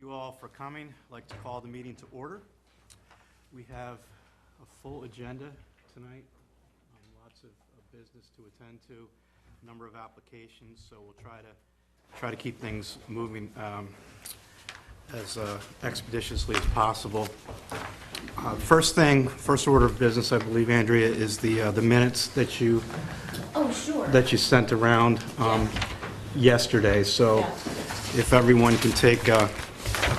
You all for coming. I'd like to call the meeting to order. We have a full agenda tonight, lots of business to attend to, a number of applications, so we'll try to keep things moving as expeditiously as possible. First order of business, I believe, Andrea, is the minutes that you sent around yesterday. So if everyone can take a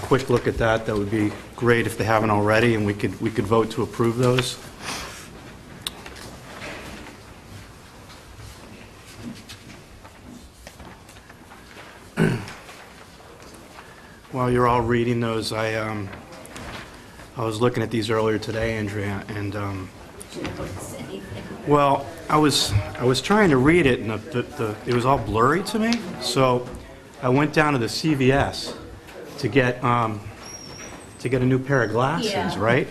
quick look at that, that would be great if they haven't already, and we could vote to approve those. While you're all reading those, I was looking at these earlier today, Andrea, and well, I was trying to read it, and it was all blurry to me. So I went down to the CVS to get a new pair of glasses, right?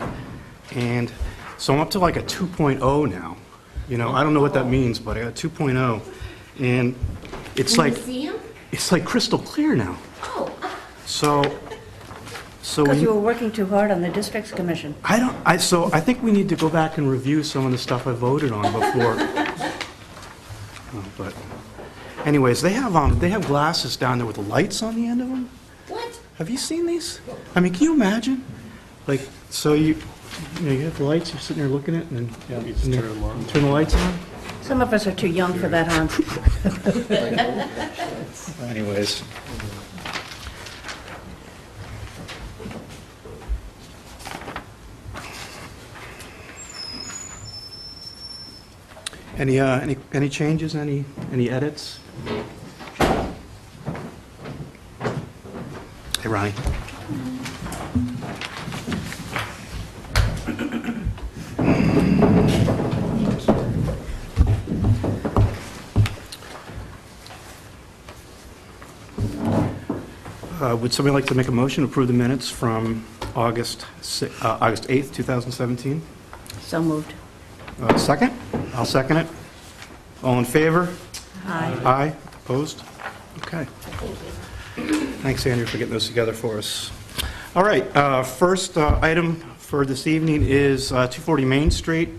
And so I'm up to like a 2.0 now. You know, I don't know what that means, but I got 2.0, and it's like crystal clear now. Oh. So Because you were working too hard on the district's commission. So I think we need to go back and review some of the stuff I voted on before. But anyways, they have glasses down there with the lights on the end of them. What? Have you seen these? I mean, can you imagine? Like, so you have the lights, you're sitting there looking at it, and then you just turn them on. Turn the lights on? Some of us are too young for that, Hans. Anyways. Any changes, any edits? Hey, Ronnie. Would somebody like to make a motion to approve the minutes from August 8th, 2017? So moved. Second? I'll second it. All in favor? Aye. Aye. Opposed? Okay. Thanks, Andrew, for getting those together for us. All right, first item for this evening is 240 Main Street.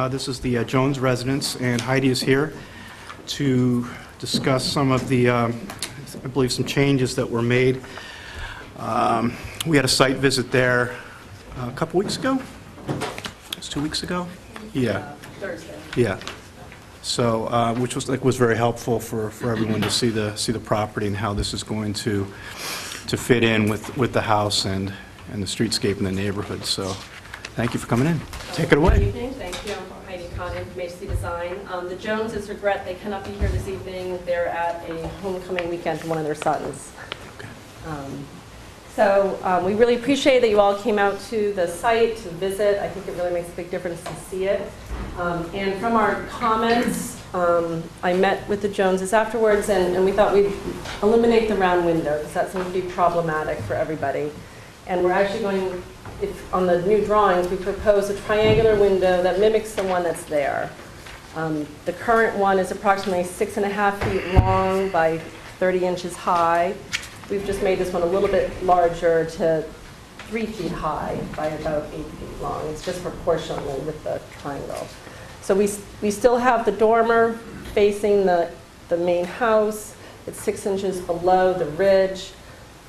This is the Jones residence, and Heidi is here to discuss some of the, I believe, some changes that were made. We had a site visit there a couple weeks ago. It was 2 weeks ago? Yeah. Thursday. Yeah. So, which was very helpful for everyone to see the property and how this is going to fit in with the house and the streetscape in the neighborhood. So, thank you for coming in. Take it away. Good evening. Thank you. I'm Heidi Conant from HC Design. The Joneses regret they cannot be here this evening. They're at a homecoming weekend for one of their sons. Okay. So we really appreciate that you all came out to the site to visit. I think it really makes a big difference to see it. And from our comments, I met with the Joneses afterwards, and we thought we'd eliminate the round window because that seems to be problematic for everybody. And we're actually going, on the new drawings, we propose a triangular window that mimics the one that's there. The current one is approximately 6.5 feet long by 30 inches high. We've just made this one a little bit larger to 3 feet high by about 8 feet long. It's just proportionally with the triangle. So we still have the dormer facing the main house. It's 6 inches below the ridge.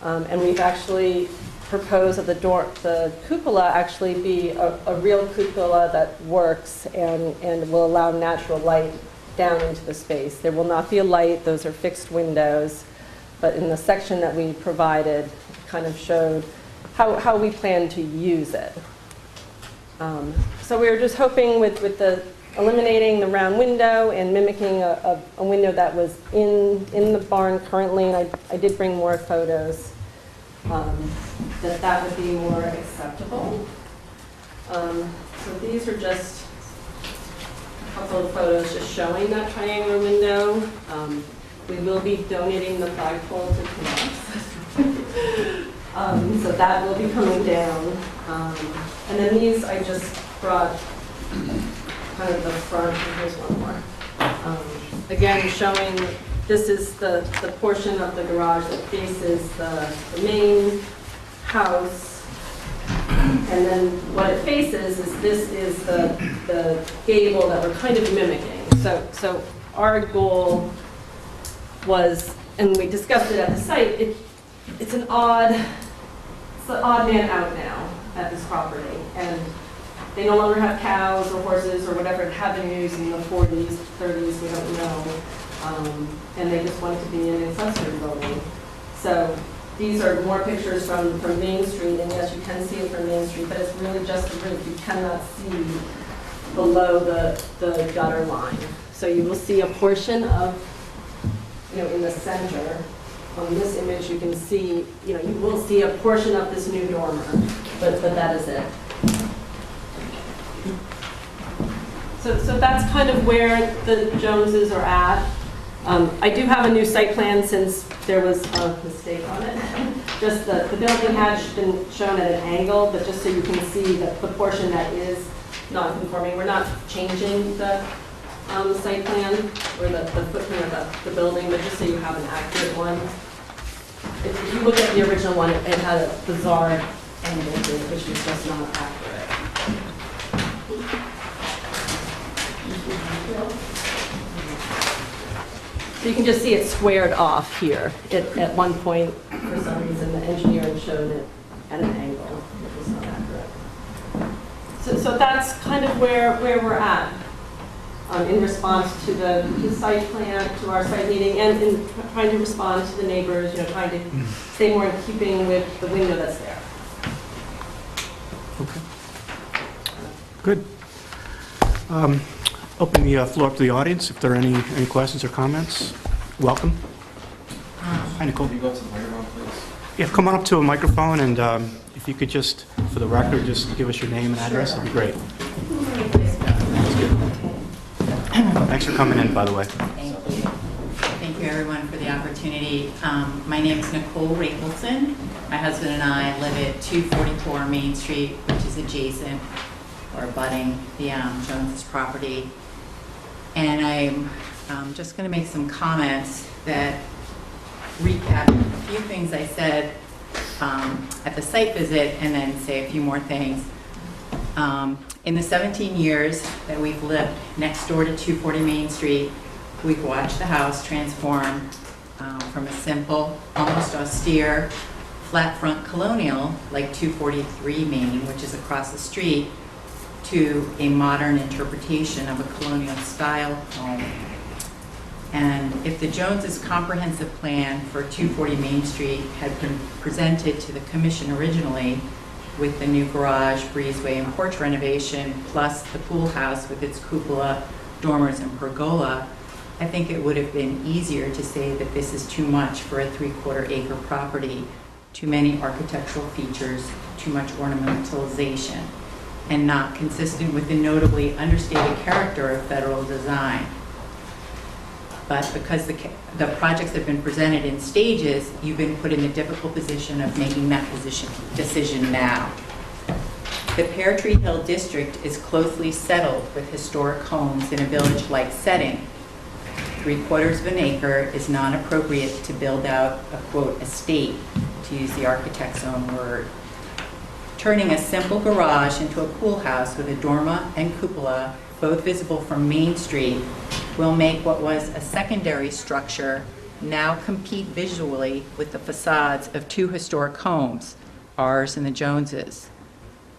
And we've actually proposed that the cupola actually be a real cupola that works and will allow natural light down into the space. There will not be a light. Those are fixed windows. But in the section that we provided, kind of showed how we plan to use it. So we were just hoping with the eliminating the round window and mimicking a window that was in the barn currently, and I did bring more photos, that would be more acceptable. So these are just a couple of photos just showing that triangular window. We will be donating the flagpole to Kimball. So that will be coming down. And then these I just brought kind of the front, and here's one more. Again, showing this is the portion of the garage that faces the main house. And then what it faces is this is the gable that we're kind of mimicking. So our goal was, and we discussed it at the site, it's an odd man out now at this property. And they no longer have cows or horses or whatever it had been used in the 40s, 30s, we don't know. And they just wanted to be an accessory building. So these are more pictures from Main Street, and yes, you can see it from Main Street, but it's really just the roof. You cannot see below the gutter line. So you will see a portion of, in the center. On this image, you can see, you will see a portion of this new dormer, but that is it. So that's kind of where the Joneses are at. I do have a new site plan since there was a mistake on it. Just the building had been shown at an angle, but just so you can see that the portion that is non-conforming. We're not changing the site plan or the footprint of the building, but just so you have an accurate one. If you look at the original one, it had a bizarre angle to it, which was just not accurate. So you can just see it squared off here. At one point, for some reason, the engineer had showed it at an angle, which was not accurate. So that's kind of where we're at in response to the site plan, to our site meeting, and in trying to respond to the neighbors, trying to stay more in keeping with the window that's there. Okay. Good. Open the floor up to the audience. If there are any questions or comments, welcome. Hi, Nicole. Can you go to the microphone, please? Yeah, come on up to a microphone, and if you could just, for the record, just give us your name and address, that'd be great. That's good. Thanks for coming in, by the way. Thank you. Thank you, everyone, for the opportunity. My name is Nicole Rapelson. My husband and I live at 244 Main Street, which is adjacent or abutting the Jones' property. And I'm just going to make some comments that recap a few things I said at the site visit, and then say a few more things. In the 17 years that we've lived next door to 240 Main Street, we've watched the house transform from a simple, almost austere, flat front colonial like 243 Main, which is across the street, to a modern interpretation of a colonial style home. And if the Joneses' comprehensive plan for 240 Main Street had been presented to the commission originally, with the new garage, breezeway, and porch renovation, plus the pool house with its cupola, dormers, and pergola, I think it would have been easier to say that this is too much for a 3/4 acre property, too many architectural features, too much ornamentalization, and not consistent with the notably understated character of federal design. But because the projects have been presented in stages, you've been put in the difficult position of making that decision now. The Pear Tree Hill district is closely settled with historic homes in a village-like setting. 3/4 of an acre is not appropriate to build out a, quote, estate, to use the architect's own word. Turning a simple garage into a pool house with a dormer and cupola, both visible from Main Street, will make what was a secondary structure now compete visually with the facades of two historic homes, ours and the Joneses.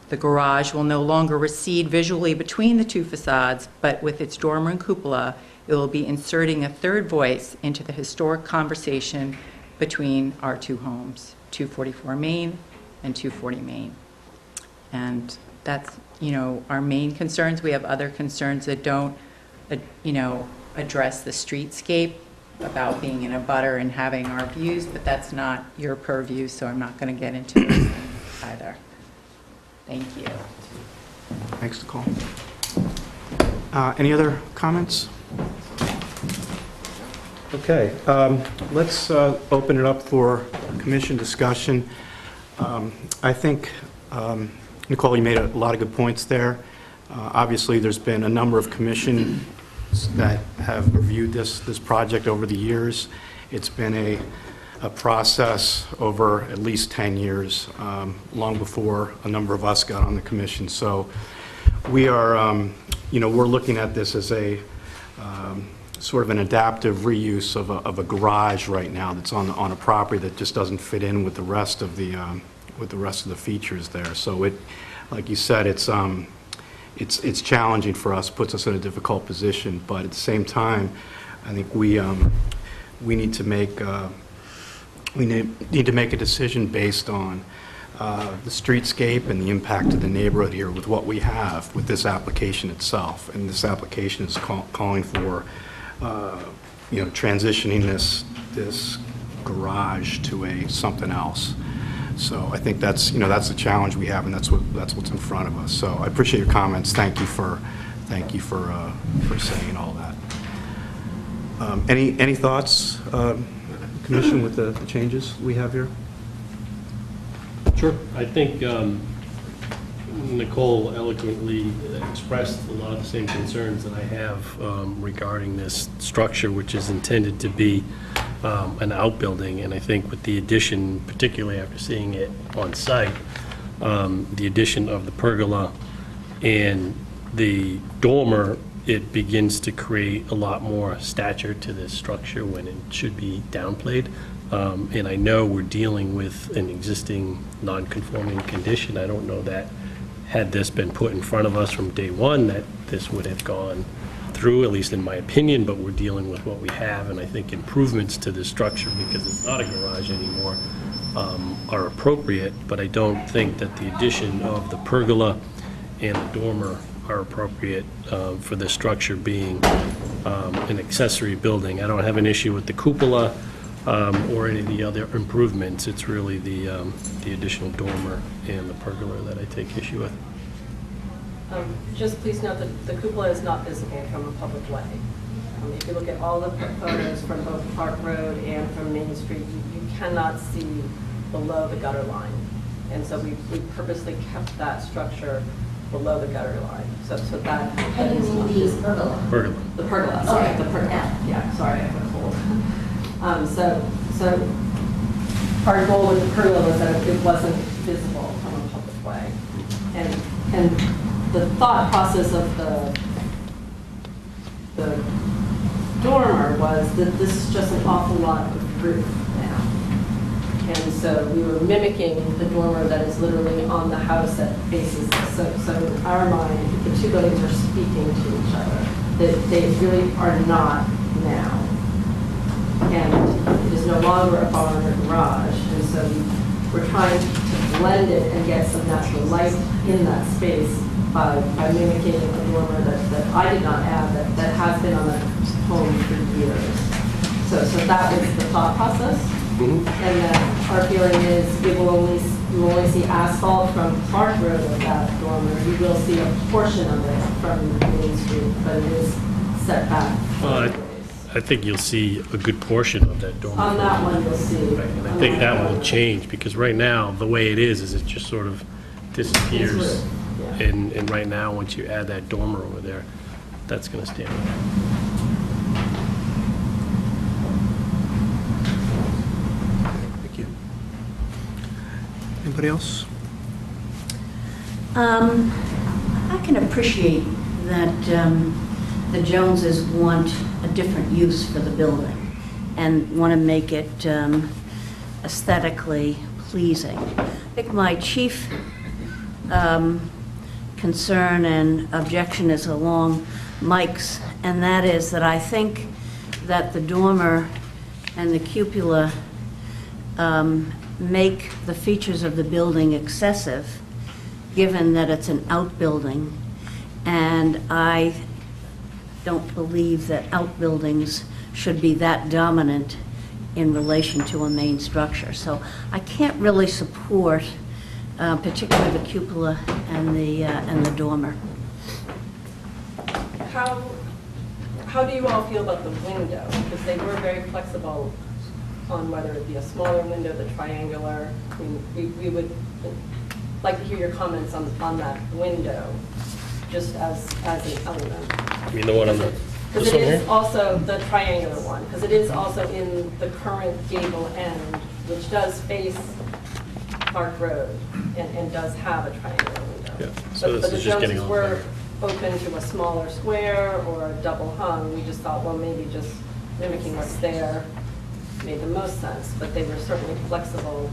The garage will no longer recede visually between the two facades, but with its dormer and cupola, it will be inserting a third voice into the historic conversation between our two homes, 244 Main and 240 Main. And that's, our main concerns. We have other concerns that don't, address the streetscape about being in a butter and having our views, but that's not your purview, so I'm not going to get into those things either. Thank you. Thanks, Nicole. Any other comments? Okay, let's open it up for commission discussion. I think, Nicole, you made a lot of good points there. Obviously, there's been a number of commissions that have reviewed this project over the years. It's been a process over at least 10 years, long before a number of us got on the commission. So we are, we're looking at this as a sort of an adaptive reuse of a garage right now that's on a property that just doesn't fit in with the rest of the features there. So it, like you said, it's challenging for us, puts us in a difficult position. But at the same time, I think we need to make a decision based on the streetscape and the impact of the neighborhood here with what we have with this application itself. And this application is calling for, transitioning this garage to something else. So I think that's the challenge we have, and that's what's in front of us. So I appreciate your comments. Thank you for saying all that. Any thoughts, Commission, with the changes we have here? Sure. I think Nicole eloquently expressed a lot of the same concerns that I have regarding this structure, which is intended to be an outbuilding. And I think with the addition, particularly after seeing it on site, the addition of the pergola and the dormer, it begins to create a lot more stature to this structure when it should be downplayed. And I know we're dealing with an existing non-conforming condition. I don't know that had this been put in front of us from day one that this would have gone through, at least in my opinion, but we're dealing with what we have. And I think improvements to this structure, because it's not a garage anymore, are appropriate. But I don't think that the addition of the pergola and the dormer are appropriate for this structure being an accessory building. I don't have an issue with the cupola or any of the other improvements. It's really the additional dormer and the pergola that I take issue with. Just please note that the cupola is not visible from a public way. If you look at all the photos from both Park Road and from Main Street, you cannot see below the gutter line. And so we purposely kept that structure below the gutter line. So that is not visible. Pergola. The pergola, sorry, the pergola. Yeah, sorry, I have a cold. So our goal with the pergola was that it wasn't visible from a public way. And the thought process of the dormer was that this is just an awful lot of roof now. And so we were mimicking the dormer that is literally on the house that faces this. So in our mind, the two buildings are speaking to each other. They really are not now. And it is no longer a barn or garage. And so we're trying to blend it and get some natural light in that space by mimicking a dormer that I did not add, that has been on the home for years. So that was the thought process. Mm-hmm. And then our feeling is you will only see asphalt from Park Road of that dormer. You will see a portion of it from Main Street, but it is set back. I think you'll see a good portion of that dormer. On that one, you'll see. Right, and I think that will change, because right now, the way it is it just sort of disappears. Yeah. And right now, once you add that dormer over there, that's going to stand out. Thank you. Anybody else? I can appreciate that the Joneses want a different use for the building and want to make it aesthetically pleasing. I think my chief concern and objection is along Mike's, and that is that I think that the dormer and the cupola make the features of the building excessive, given that it's an outbuilding, and I don't believe that outbuildings should be that dominant in relation to a main structure. So I can't really support particularly the cupola and the dormer. How do you all feel about the window? Because they were very flexible on whether it be a smaller window, the triangular. I mean, we would like to hear your comments on that window, just as an element. You mean the one on the Because This it one is here? also the triangular one, because it is also in the current gable end, which does face Park Road and does have a triangular window. Yeah, so this But the is just getting Joneses a little were bigger. open to a smaller square or a double hung. We just thought, well, maybe just mimicking what's there made the most sense, but they were certainly flexible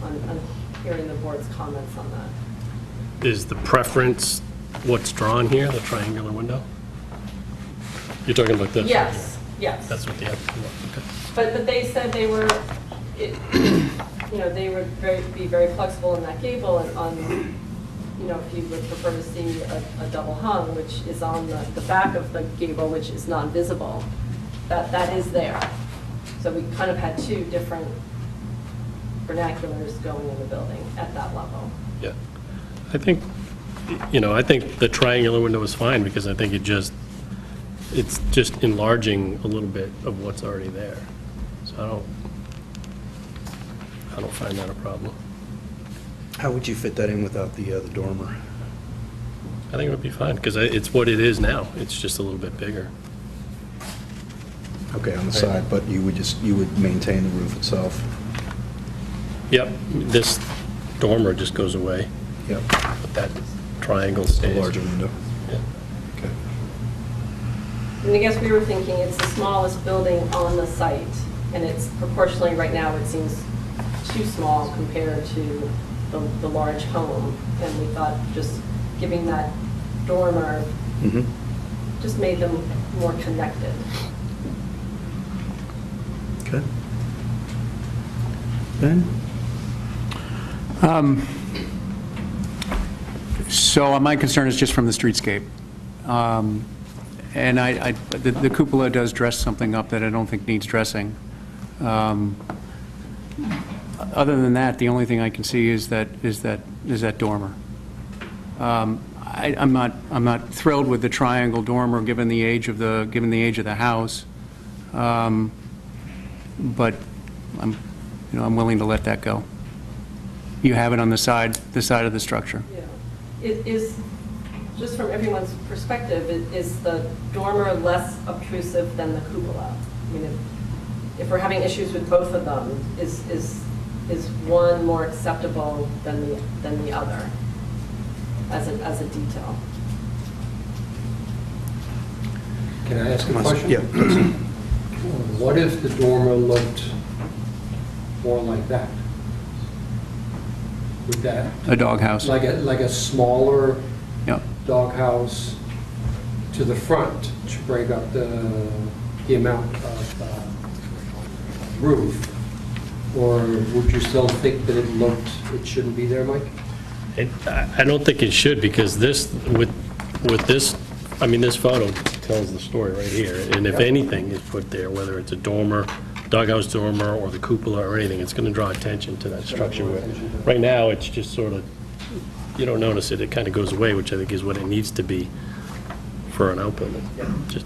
on hearing the board's comments on that. Is the preference what's drawn here, the triangular window? You're talking about this? right Yes, yes. here? That's what the applicant wants, okay. But they said they were, they would be very flexible in that gable and on, if you would prefer to see a double hung, which is on the back of the gable, which is not visible, that is there. So we kind of had two different vernaculars going in the building at that level. Yeah. I think the triangular window is fine because I think it's just enlarging a little bit of what's already there. So I don't find that a problem. How would you fit that in without the dormer? I think it would be fine because it's what it is now. It's just a little bit bigger. Okay, on the side, but you would maintain the roof itself? Yep, this dormer just goes away, Yep. but that triangle The stays. larger window? Yeah. Okay. And I guess we were thinking it's the smallest building on the site, and it's proportionally, right now, it seems too small compared to the large home. And we thought just giving that dormer Mm-hmm. just made them more connected. Okay. Ben? So my concern is just from the streetscape. And the cupola does dress something up that I don't think needs dressing. Other than that, the only thing I can see is that dormer. I'm not thrilled with the triangle dormer, given the age of the house. But I'm willing to let that go. You have it on the side of the structure. Yeah. It is, just from everyone's perspective, is the dormer less obtrusive than the cupola? I mean, if we're having issues with both of them, is one more acceptable than the other as a detail? Can I ask a question? Yeah. What if the dormer looked more like that? Would that, A doghouse. like a smaller Yep. doghouse to the front to break up the amount of roof? Or would you still think that it shouldn't be there, Mike? I don't think it should, because this photo tells the story right here. And if anything is put there, whether it's a dormer, doghouse dormer, or the cupola or anything, it's going to draw attention to that structure. Right now, it's just sort of, you don't notice it, it kind of goes away, which I think is what it needs to be for an outbuilding. Just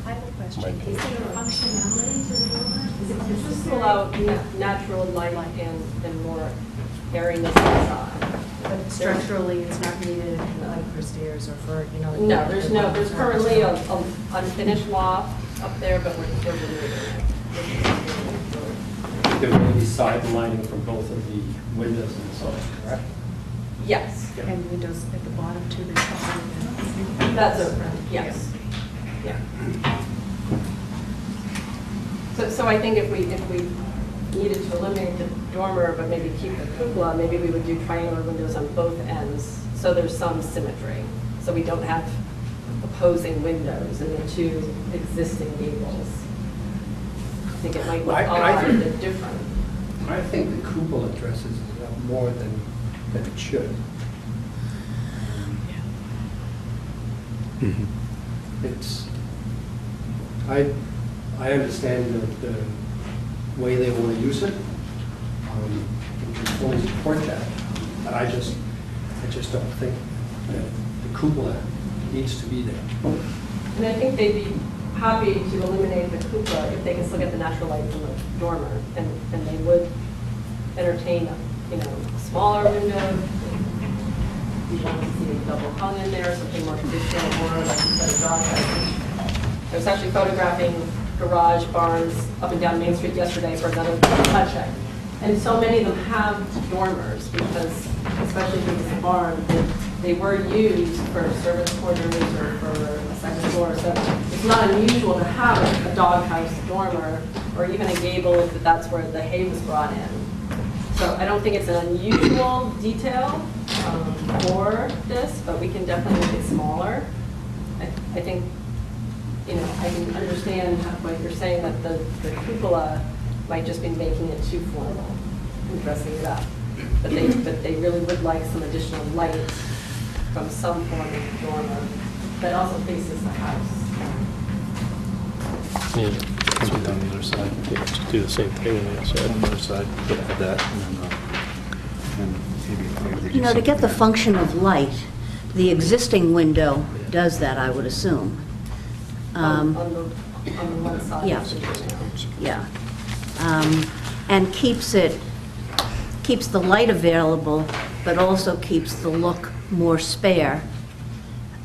I have a question. my Is opinion. there a functionality to the dormer? Is it Just just to allow natural light and more airiness inside. But structurally, it's not needed like for stairs or for, No, there's currently a unfinished loft up there, but we're removing it. There will be side lighting from both of the windows inside, correct? Yes, And windows at the bottom too, there's probably. that's open, yes. Yeah. So I think if we needed to eliminate the dormer, but maybe keep the cupola, maybe we would do triangular windows on both ends, so there's some symmetry. So we don't have opposing windows in the two existing gables. I think it might look odd and different. I think the cupola dresses it up more than it should. Mhm. It's, I understand the way they want to use it. We can fully support that, but I just don't think that the cupola needs to be there. And I think they'd be happy to eliminate the cupola if they can still get the natural light from the dormer, and they would entertain, a smaller window. You want to see a double hung in there, something more traditional, or like you said, a doghouse. I was actually photographing garage barns up and down Main Street yesterday for another HUD check. And so many of them have dormers because, especially if it's a barn, they were used for service quarters or for a second floor. So it's not unusual to have a doghouse dormer or even a gable if that's where the hay was brought in. So I don't think it's an unusual detail for this, but we can definitely make it smaller. I think, you know, I can understand what you're saying, that the cupola might just be making it too formal and dressing it up. But they really would like some additional light from some form of dormer that also faces the house. Yeah, that's what on the other side. Yeah, just do the same thing on the other side. On the other side, put that, and maybe they do You know, to get the something function of light, the existing window does that, I would assume. On the one side. yeah. is the window. Yeah. And keeps the light available, but also keeps the look more spare,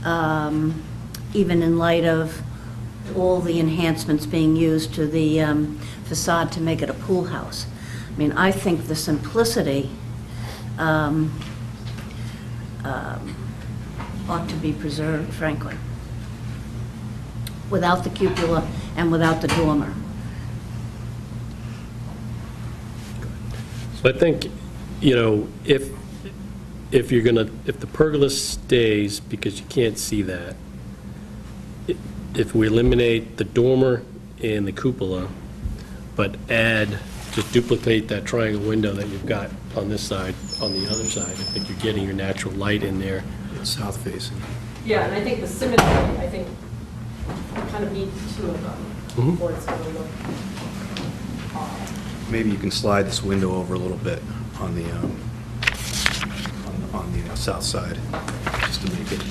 even in light of all the enhancements being used to the facade to make it a pool house. I mean, I think the simplicity ought to be preserved, frankly, without the cupola and without the dormer. So I think, you know, if the pergola stays, because you can't see that, if we eliminate the dormer and the cupola, but just duplicate that triangle window that you've got on this side, on the other side, I think you're getting your natural light in there. It's south facing. Yeah, and I think the symmetry, I think, kind of need two of them, or it's going to look odd. Maybe you can slide this window over a little bit on the south side, just to make it,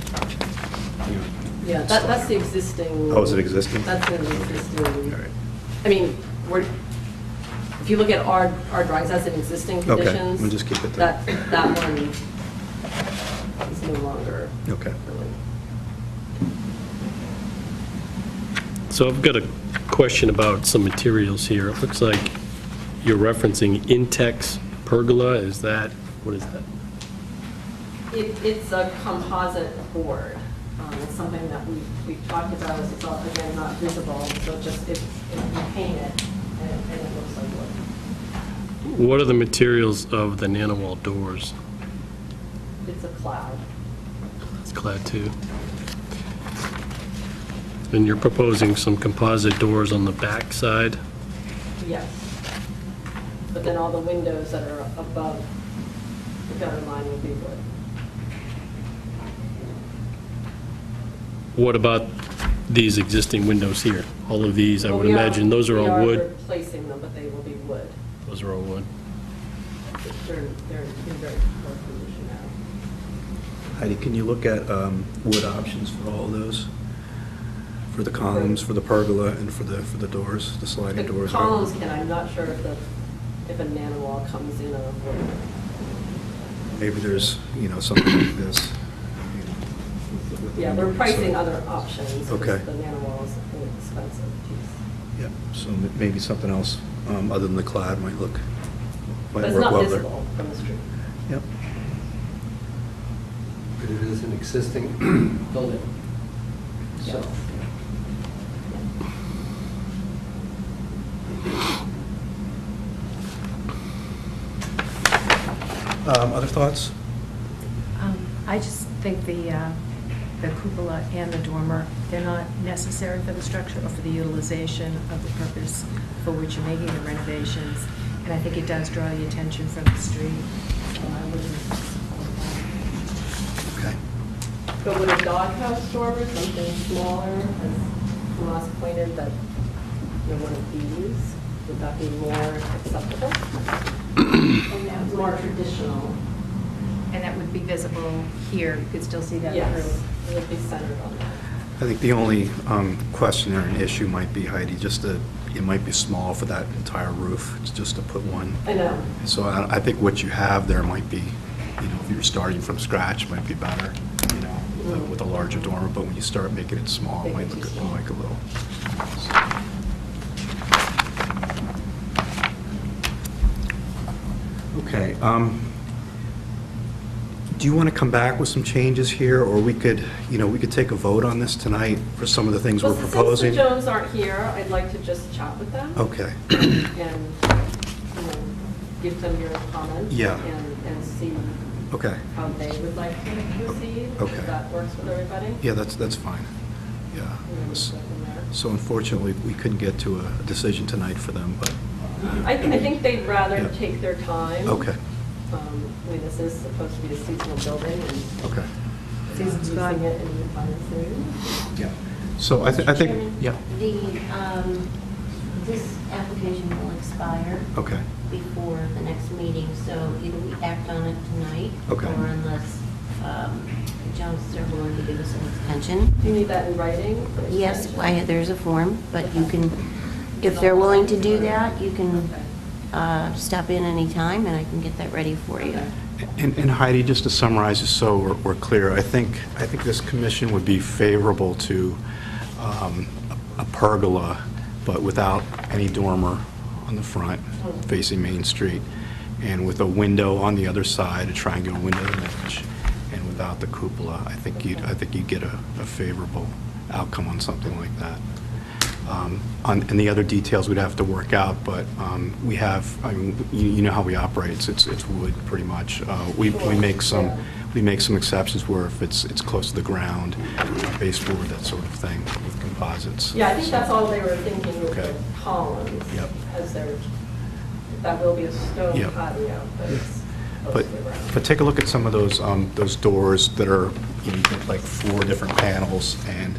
you know. Yeah, that's the existing. Oh, is it existing? That's an existing. All right. I mean, if you look at our drawings, that's an existing Okay, conditions. we'll just keep it there. That one is no longer. Okay. Really. So I've got a question about some materials here. It looks like you're referencing Intex pergola. Is that, what is that? It's a composite board. It's something that we've talked about. It's all, again, not visible, so just if you paint it, and it looks like wood. What are the materials of the nanowall doors? It's a cloud. It's clad too. And you're proposing some composite doors on the back side? Yes. But then all the windows that are above the gutter line will be wood. What about these existing windows here? All of these, I Well, would we imagine, those are all wood? We are replacing them, but they will be wood. Those are all wood. They're in very poor condition now. Heidi, can you look at wood options for all of those? For the columns, for the pergola, and for the doors, the sliding The doors? columns can, I'm not sure if a nanowall comes in a wood. Maybe there's, you know, something like this. Yeah, we're pricing other options. because Okay. The nanowall is an expensive piece. Yeah, so maybe something else other than the clad might But work it's well not there. visible from the street. Yep. But it is an existing building. So, Other thoughts? I just think the cupola and the dormer, they're not necessary for the structure or for the utilization of the purpose for which you're making the renovations. And I think it does draw the attention from the street. So I wouldn't Okay. But would a doghouse dormer, something smaller, as Tomas pointed, that, you know, one of these, would that be more acceptable? And that It's more traditional. And that would be visible here, you could still see that Yes, through. it would be centered on that. I think the only question or an issue might be, Heidi, just that it might be small for that entire roof, it's just to put one. I know. So I think what you have there might be, you know, if you're starting from scratch, might be better, you know. with a larger dormer, but when you start making it small, it might look like a little. Okay. Do you want to come back with some changes here, or we could take a vote on this tonight for some of the things we're proposing? Since the Jones aren't here, I'd like to just chat with them. Okay. And, give them your comments. Yeah. And see Okay. how they would like to proceed. Okay. If that works with everybody. Yeah, that's fine. Yeah. And then we'll go from there. So unfortunately, we couldn't get to a decision tonight for them, but, I think they'd rather Yeah. take their time. okay, I mean, this is supposed to be a seasonal building, and okay. Season's using gone. it in the fire soon. Yeah. So I think, yeah, This application will expire okay, before the next meeting, so either we act on it tonight. Okay. Or unless Jones are willing to give us an extension. Do you need that in writing? for Yes, extension? there's a form, but you can, if they're willing to do that, you can stop in anytime and I can get that ready for you. and Heidi, just to summarize, just so we're clear, I think this commission would be favorable to a pergola, but without any dormer on the front facing Main Street, and with a window on the other side, a triangular window image, and without the cupola. I think you'd get a favorable outcome on something like that. And the other details we'd have to work out, but we have, I mean, you know how we operate, it's wood pretty much. We make some exceptions where if it's close to the ground, baseboard, that sort of thing, with composites. Yeah, I think that's all they were thinking with Okay. the columns. Yep. As that will be a stone Yep. patio, but it's close to the ground. But take a look at some of those doors that are, you get like 4 different panels, and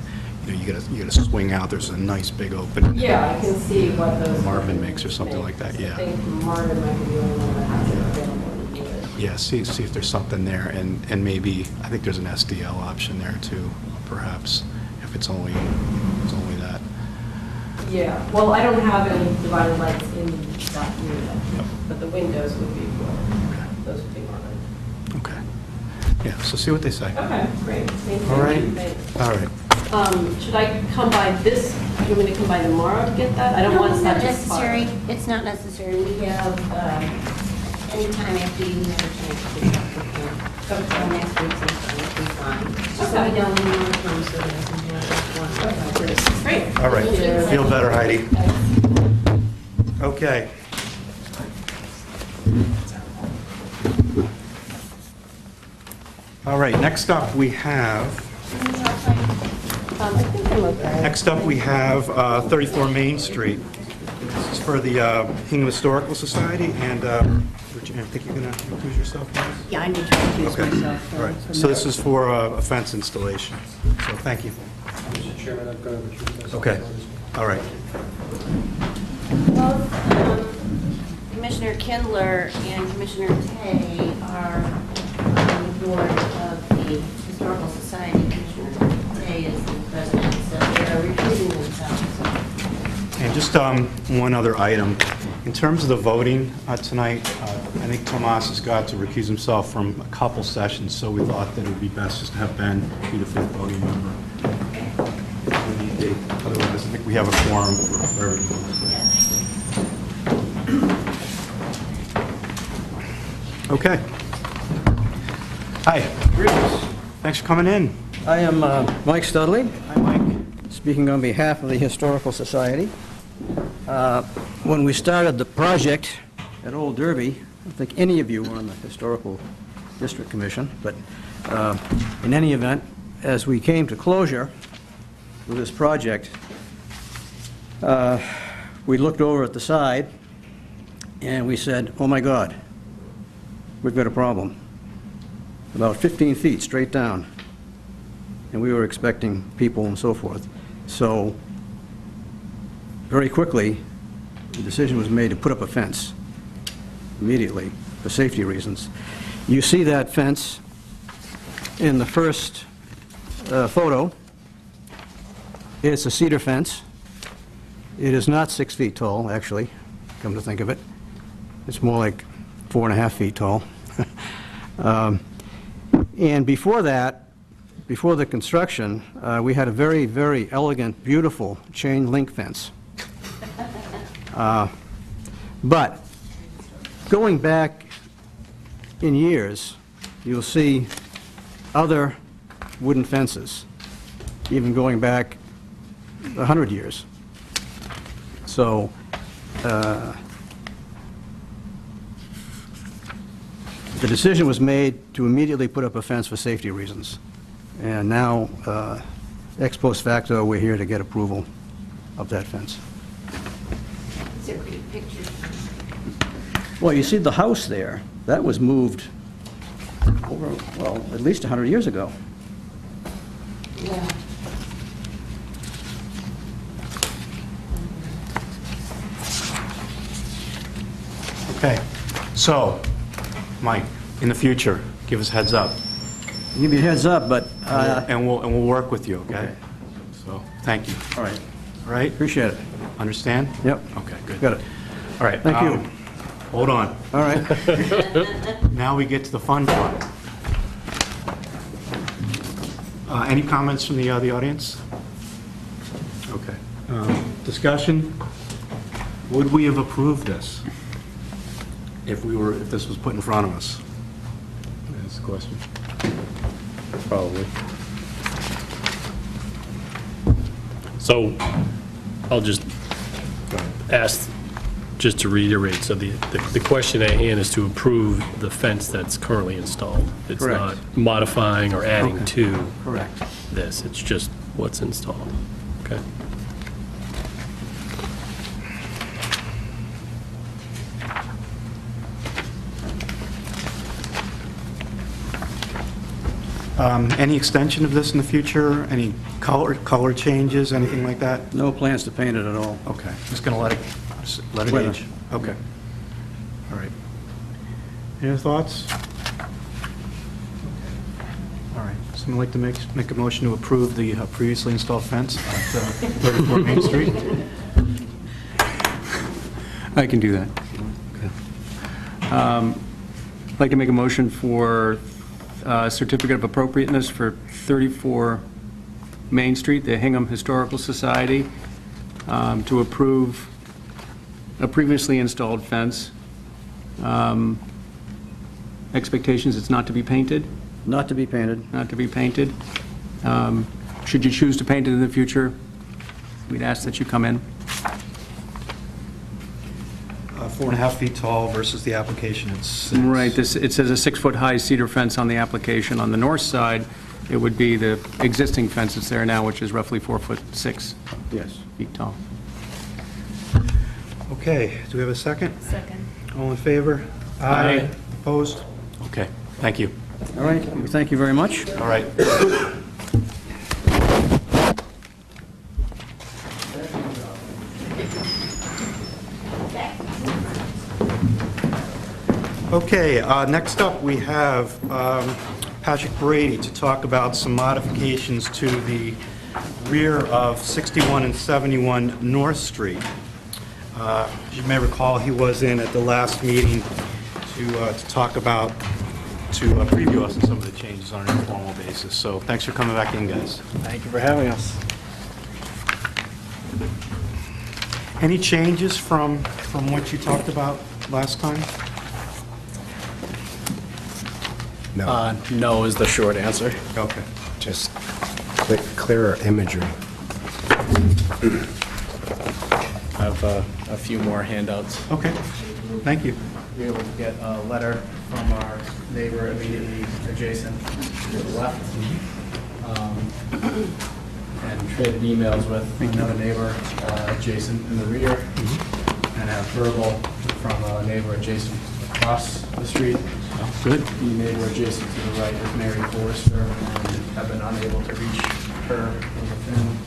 you gotta swing out. There's a nice big opening. Yeah, I can see what those. Marvin makes or something like that, yeah. I think Marvin might be the only one that has it available to do it. Yeah, see if there's something there, and maybe, I think there's an SDL option there too, perhaps, if it's only that. Yeah, well, I don't have any divided lights in that unit, Yep. but the windows would be those would be Marvin. Okay. Yeah, so see what they say. Okay, great, thank you. All right. Thanks. All right. Should I come by this, do you want me to come by tomorrow to get that? I don't want No, that not to necessary. expire. It's not necessary. We have, anytime after you have a chance to talk with him. So next week's will be fine. Just let me know when you want to come so that I can have one. Great. All right. Thank you. Feel better, Heidi. Okay. All right, next up we have, I think I'm okay. next up we have 34 Main Street. This is for the Hingham Historical Society, and I think you're going to recuse yourself, please? Yeah, I need to recuse Okay. myself. All right, so this is for a fence installation, so thank you. Mr. Chairman, I'm going to recuse myself. Okay, all right. Both Commissioner Kindler and Commissioner Tay are on the board of the Historical Society. Commissioner Tay is the president, so they are recusing themselves. And just one other item. In terms of the voting tonight, I think Tomas has got to recuse himself from a couple sessions, so we thought that it would be best just to have Ben be the 5th voting member. Otherwise, I think we have a quorum for everything. Okay. Hi. Thanks for coming in. I am Mike Studley, Hi, Mike. speaking on behalf of the Historical Society. When we started the project at Old Derby, I don't think any of you were on the Historical District Commission, but in any event, as we came to closure with this project, we looked over at the side and we said, oh my God, we've got a problem. About 15 feet straight down. And we were expecting people and so forth. So very quickly, the decision was made to put up a fence immediately for safety reasons. You see that fence in the first photo. It's a cedar fence. It is not 6 feet tall, actually, come to think of it. It's more like 4.5 feet tall. And before that, before the construction, we had a very, very elegant, beautiful chain link fence. But going back in years, you'll see other wooden fences, even going back 100 years. So, the decision was made to immediately put up a fence for safety reasons. And now, ex post facto, we're here to get approval of that fence. Is there good pictures? Well, you see the house there, that was moved over, well, at least 100 years ago. Yeah. Okay, so, Mike, in the future, give us heads up, Give you a heads up, but, and we'll work with you, okay? Okay. So, thank you. all right, All right? appreciate it. Understand? Yep, Okay, good. got it. All right. Thank you. Hold on. All right. Now we get to the fun part. Any comments from the audience? Okay. Discussion? Would we have approved this if this was put in front of us? That's the question. Probably. So I'll just ask, just to reiterate, so the question at hand is to approve the fence that's currently installed. It's Correct. not modifying or adding Okay. to Correct. this. It's just what's installed. Okay. Any extension of this in the future? Any color changes, anything like that? No plans to paint it at all. Okay, just gonna let it Weather. age? Okay. All right. Any other thoughts? All right, someone like to make a motion to approve the previously installed fence at 34 Main Street? I can do that. I'd like to make a motion for Certificate of Appropriateness for 34 Main Street, the Hingham Historical Society, to approve a previously installed fence. Expectations, it's not to be painted? Not to be painted. Not to be painted. Should you choose to paint it in the future, we'd ask that you come in. 4.5 feet tall versus the application, it's 6. Right, it says a 6-foot-high cedar fence on the application. On the north side, it would be the existing fence that's there now, which is roughly 4'6" Yes. feet tall. Okay, do we have a second? Second. All in favor? Aye. Opposed? Okay, thank you. All right, thank you very much. All right. Okay, next up, we have Patrick Brady to talk about some modifications to the rear of 61 and 71 North Street. As you may recall, he was in at the last meeting to talk about, to preview us on some of the changes on an informal basis. So thanks for coming back in, guys. Thank you for having us. Any changes from what you talked about last time? No is the short answer. Okay. Just clearer imagery. I have a few more handouts. Okay, thank you. We were able to get a letter from our neighbor immediately adjacent to the left. And traded emails with another neighbor adjacent in the rear. And have verbal from a neighbor adjacent across the street. Good. The neighbor adjacent to the right is Mary Forrester, and have been unable to reach her on the phone.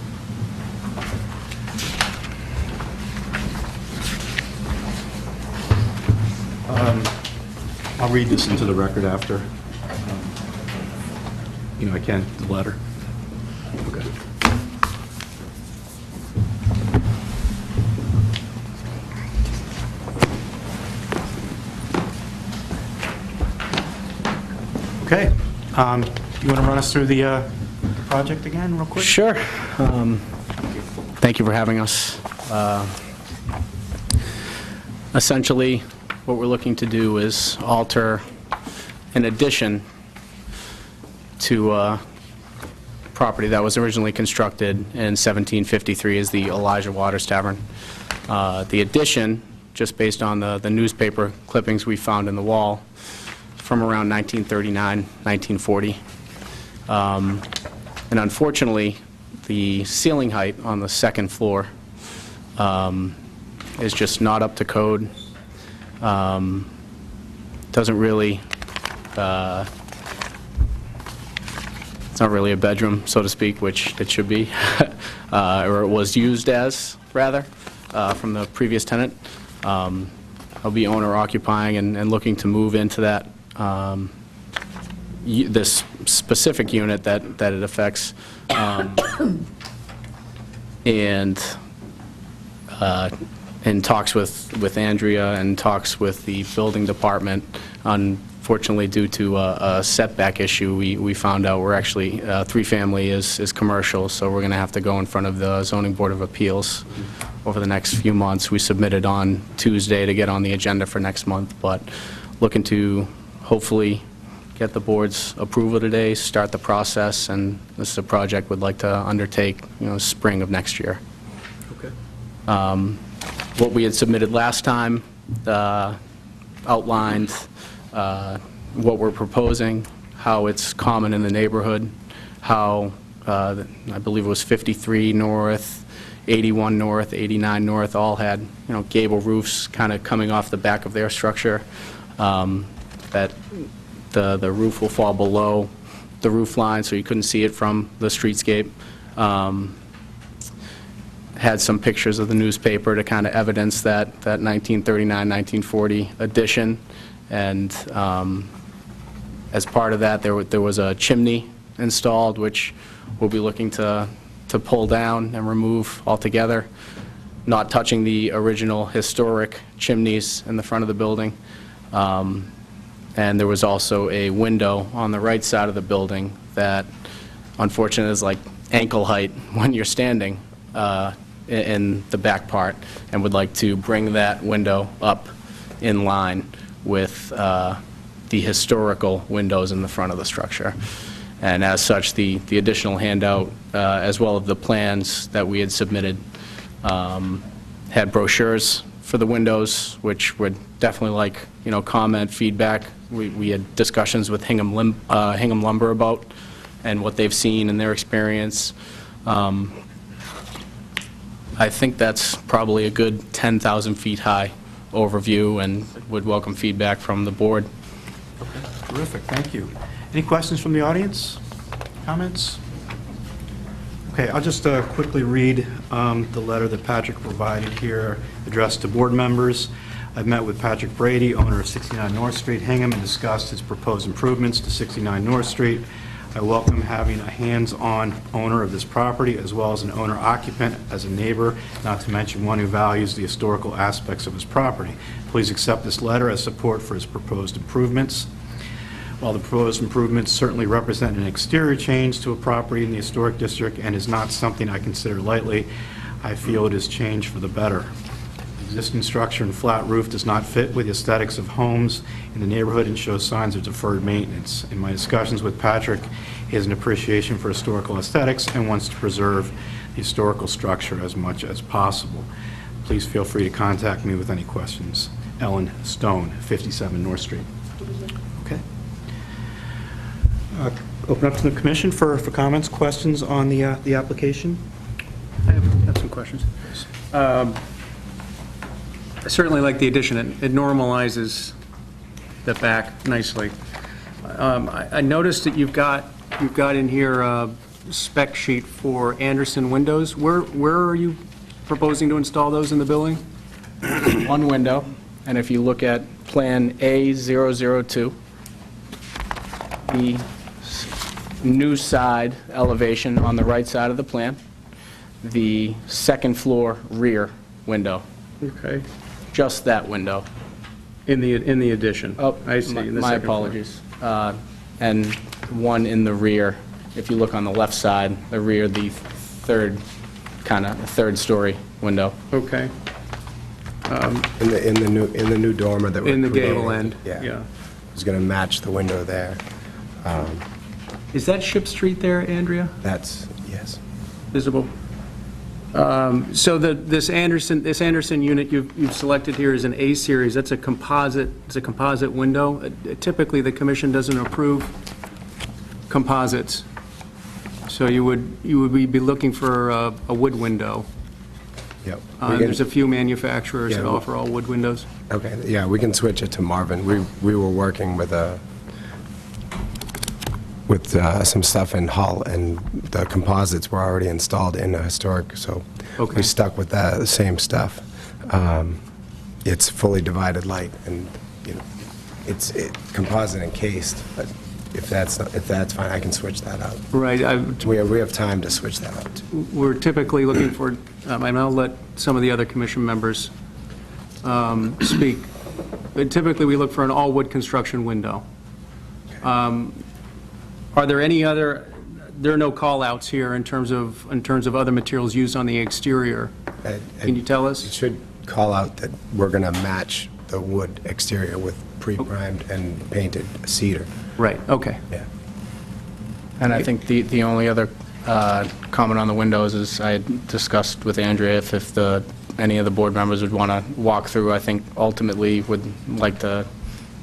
I'll read this into the record after. I can, the letter. Okay. Okay. You want to run us through the project again, real quick? Sure. Thank you for having us. Essentially, what we're looking to do is alter an addition to a property that was originally constructed in 1753 as the Elijah Waters Tavern. The addition, just based on the newspaper clippings we found in the wall, from around 1939, 1940. And unfortunately, the ceiling height on the second floor is just not up to code. Doesn't really, it's not really a bedroom, so to speak, which it should be, or it was used as, rather, from the previous tenant. I'll be owner occupying and looking to move into that, this specific unit that it affects, and in talks with Andrea and talks with the building department. Unfortunately, due to a setback issue, we found out we're actually, three-family is commercial, so we're going to have to go in front of the Zoning Board of Appeals over the next few months. We submitted on Tuesday to get on the agenda for next month, but looking to hopefully get the board's approval today, start the process, and this is a project we'd like to undertake, spring of next year. Okay. What we had submitted last time outlined what we're proposing, how it's common in the neighborhood, how I believe it was 53 North, 81 North, 89 North, all had gable roofs kind of coming off the back of their structure, that the roof will fall below the roof line, so you couldn't see it from the streetscape. Had some pictures of the newspaper to kind of evidence that 1939, 1940 addition, and as part of that, there was a chimney installed, which we'll be looking to pull down and remove altogether, not touching the original historic chimneys in the front of the building. And there was also a window on the right side of the building that, unfortunately, is like ankle height when you're standing in the back part, and would like to bring that window up in line with the historical windows in the front of the structure. And as such, the additional handout, as well as the plans that we had submitted, had brochures for the windows, which would definitely like, comment, feedback. We had discussions with Hingham Lumber about and what they've seen in their experience. I think that's probably a good 10,000 feet high overview, and would welcome feedback from the board. Okay, terrific, thank you. Any questions from the audience? Comments? Okay, I'll just quickly read the letter that Patrick provided here, addressed to board members. I've met with Patrick Brady, owner of 69 North Street, Hingham, and discussed his proposed improvements to 69 North Street. I welcome having a hands-on owner of this property, as well as an owner-occupant as a neighbor, not to mention one who values the historical aspects of his property. Please accept this letter as support for his proposed improvements. While the proposed improvements certainly represent an exterior change to a property in the historic district and is not something I consider lightly, I feel it is change for the better. The existing structure and flat roof does not fit with the aesthetics of homes in the neighborhood and shows signs of deferred maintenance. In my discussions with Patrick, he has an appreciation for historical aesthetics and wants to preserve the historical structure as much as possible. Please feel free to contact me with any questions. Ellen Stone, 57 North Street. Okay. Open up to the commission for comments, questions on the application. I have some questions. I certainly like the addition. It normalizes the back nicely. I noticed that you've got in here a spec sheet for Anderson windows. Where are you proposing to install those in the building? One window, and if you look at Plan A002, the new side elevation on the right side of the plan, the second floor rear window. Okay. Just that window. In the addition? Oh, I see. In the my second floor. apologies. And one in the rear if you look on the left side, the rear, the third-story window. Okay. In the new dormer that we're In the creating. gable end, Yeah. yeah. It's going to match the window there. Is that Ship Street there, Andrea, That's, yes. visible? So this Anderson unit you've selected here is an A-series. That's a composite window. Typically, the commission doesn't approve composites. So you would be looking for a wood window. Yep. There's a few manufacturers that Yeah. offer all wood windows. Okay, yeah, we can switch it to Marvin. We were working with some stuff in Hull, and the composites were already installed in a historic, so Okay. we stuck with the same stuff. It's fully divided light, and, you know, it's composite encased, but if that's fine, I can switch that out. Right. We have time to switch that out. We're typically looking for, and I'll let some of the other commission members speak, but typically we look for an all-wood construction window. Are there any other, there are no call-outs here in terms of other materials used on the exterior? Can you tell It us? should call out that we're going to match the wood exterior with pre-primed and painted cedar. Right, okay. Yeah. And I think the only other comment on the windows is I had discussed with Andrea if any of the board members would want to walk through. I think ultimately would like to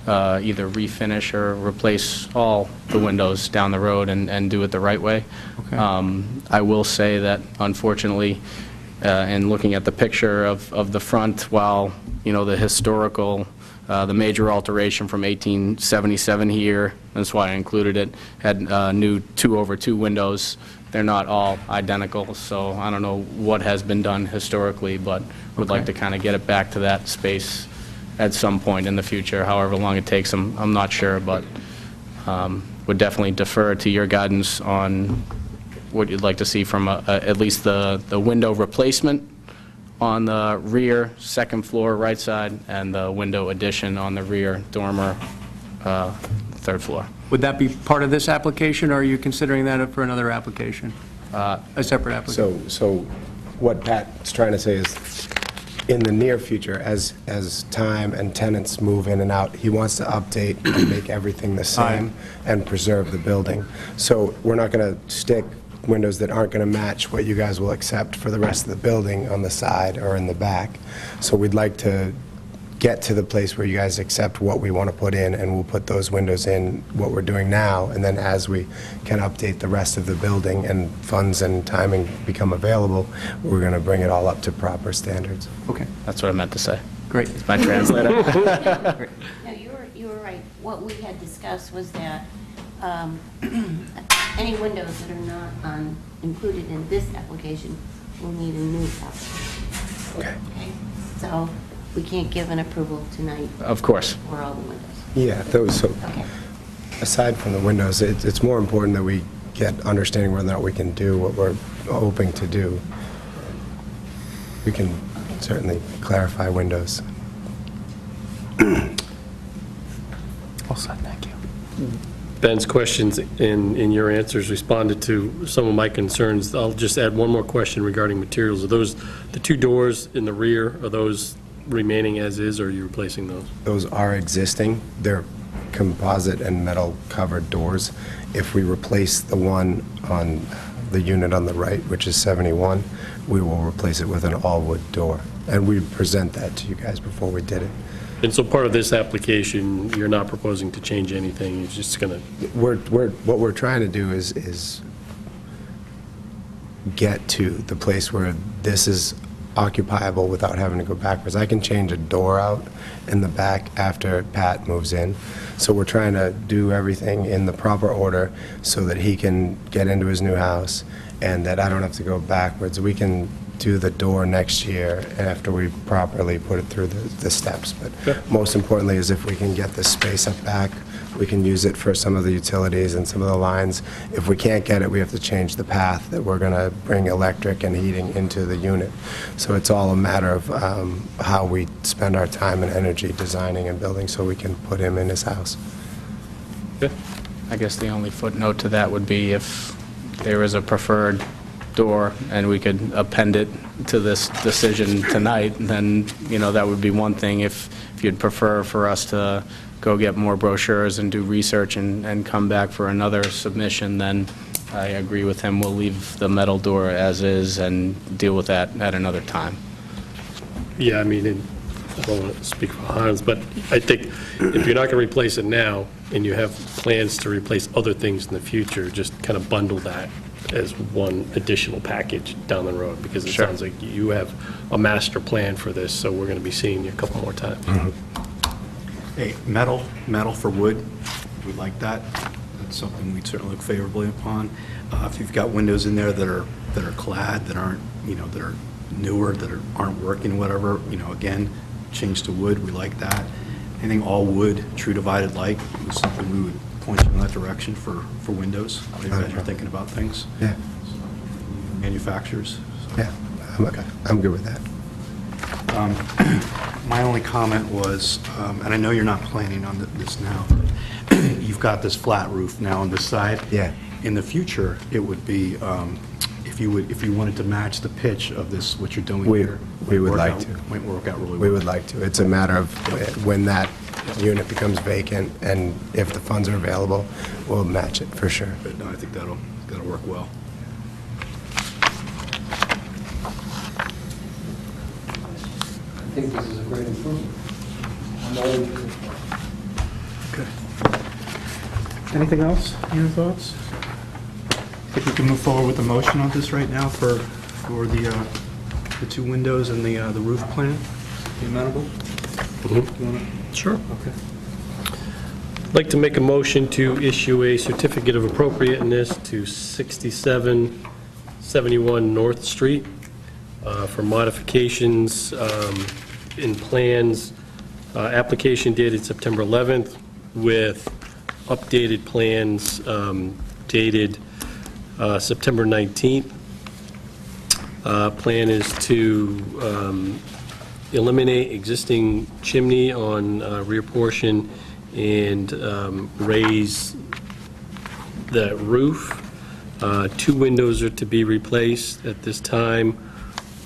either refinish or replace all the windows down the road and do it the right way. Okay. I will say that unfortunately, in looking at the picture of the front, while, you know, the historical, the major alteration from 1877 here, that's why I included it, had new 2/2 windows. They're not all identical, so I don't know what has been done historically, but would like to kind of get it back to that space at some point in the future, however long it takes. I'm not sure, but would definitely defer to your guidance on what you'd like to see from at least the window replacement on the rear second floor right side and the window addition on the rear dormer third floor. Would that be part of this application, or are you considering that for another application? A separate application? So what Pat's trying to say is, in the near future, as time and tenants move in and out, he wants to update and make everything the same and preserve the building. So we're not going to stick windows that aren't going to match what you guys will accept for the rest of the building on the side or in the back. So we'd like to get to the place where you guys accept what we want to put in, and we'll put those windows in, what we're doing now, and then as we can update the rest of the building and funds and timing become available, we're going to bring it all up to proper standards. Okay, That's what I meant to say. great. It's my translator. No, you were right. What we had discussed was that any windows that are not included in this application will need a new application. Okay. Okay? So we can't give an approval tonight Of course. for all the windows. Yeah, so Okay. aside from the windows, it's more important that we get understanding whether or not we can do what we're hoping to do. We can certainly clarify windows. All set, thank you. Ben's questions in your answers responded to some of my concerns. I'll just add one more question regarding materials. Are those, the two doors in the rear, are those remaining as is, or are you replacing those? Those are existing. They're composite and metal covered doors. If we replace the one on the unit on the right, which is 71, we will replace it with an all-wood door. And we present that to you guys before we did it. And so part of this application, you're not proposing to change anything, you're just going to... What we're trying to do is get to the place where this is occupiable without having to go backwards. I can change a door out in the back after Pat moves in. So we're trying to do everything in the proper order so that he can get into his new house and that I don't have to go backwards. We can do the door next year after we properly put it through the steps. But most importantly is if we can get this space up back, we can use it for some of the utilities and some of the lines. If we can't get it, we have to change the path that we're going to bring electric and heating into the unit. So it's all a matter of how we spend our time and energy designing and building so we can put him in his house. I guess the only footnote to that would be if there is a preferred door and we could append it to this decision tonight, then, that would be one thing. If you'd prefer for us to go get more brochures and do research and come back for another submission, then I agree with him. We'll leave the metal door as is and deal with that at another time. Yeah, I mean, I don't want to speak for Hans, but I think if you're not going to replace it now, and you have plans to replace other things in the future, just kind of bundle that as one additional package down the road, because it sounds like you have a master plan for this, so we're going to be seeing you a couple more times. Hey, metal for wood, we like that. That's something we'd certainly look favorably upon. If you've got windows in there that are clad, that aren't, that are newer, that aren't working, whatever, again, change to wood, we like that. Anything all wood, true divided light is something we would point you in that direction for windows, as you're thinking about things. Yeah. Manufacturers. So. Yeah, I'm good with that. My only comment was, and I know you're not planning on this now, but you've got this flat roof now on this side. Yeah. In the future, it would be, if you wanted to match the pitch of this, what you're doing here. We would like to. Might work out really well. We would like to. It's a matter of when that unit becomes vacant, and if the funds are available, we'll match it for sure. But no, I think that'll work well. I think this is a great improvement. I'm all in favor. Okay. Anything else? Any other thoughts? I think we can move forward with the motion on this right now for the two windows and the roof plan. Be amenable? You wanna- Sure. Okay. I'd like to make a motion to issue a certificate of appropriateness to 6771 North Street for modifications in plans, application dated September 11th with updated plans dated September 19th. Plan is to eliminate existing chimney on rear portion and raise the roof. Two windows are to be replaced at this time.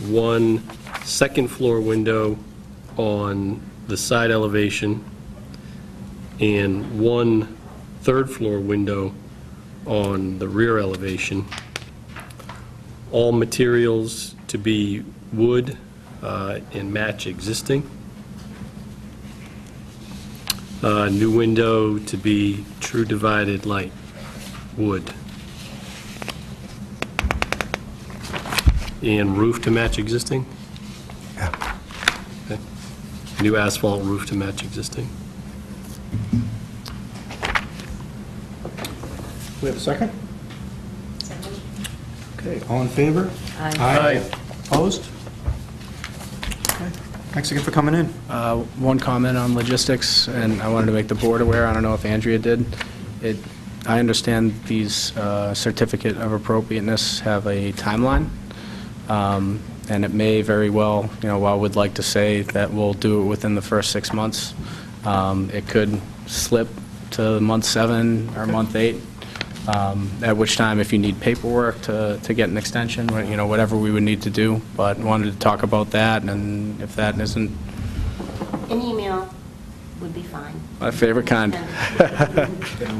One second floor window on the side elevation and one third floor window on the rear elevation. All materials to be wood and match existing. New window to be true divided light wood. And roof to match existing? Yeah. Okay. New asphalt roof to match existing. We have a second? Okay, all in favor? Aye. Opposed? Okay. Thanks again for coming in. One comment on logistics, and I wanted to make the board aware, I don't know if Andrea did. I understand these Certificate of Appropriateness have a timeline, and it may very well, while we'd like to say that we'll do it within the first 6 months, it could slip to month 7 or month 8, at which time, if you need paperwork to get an extension, whatever we would need to do, but wanted to talk about that, and if that isn't An email would be fine. my favorite kind. Yeah,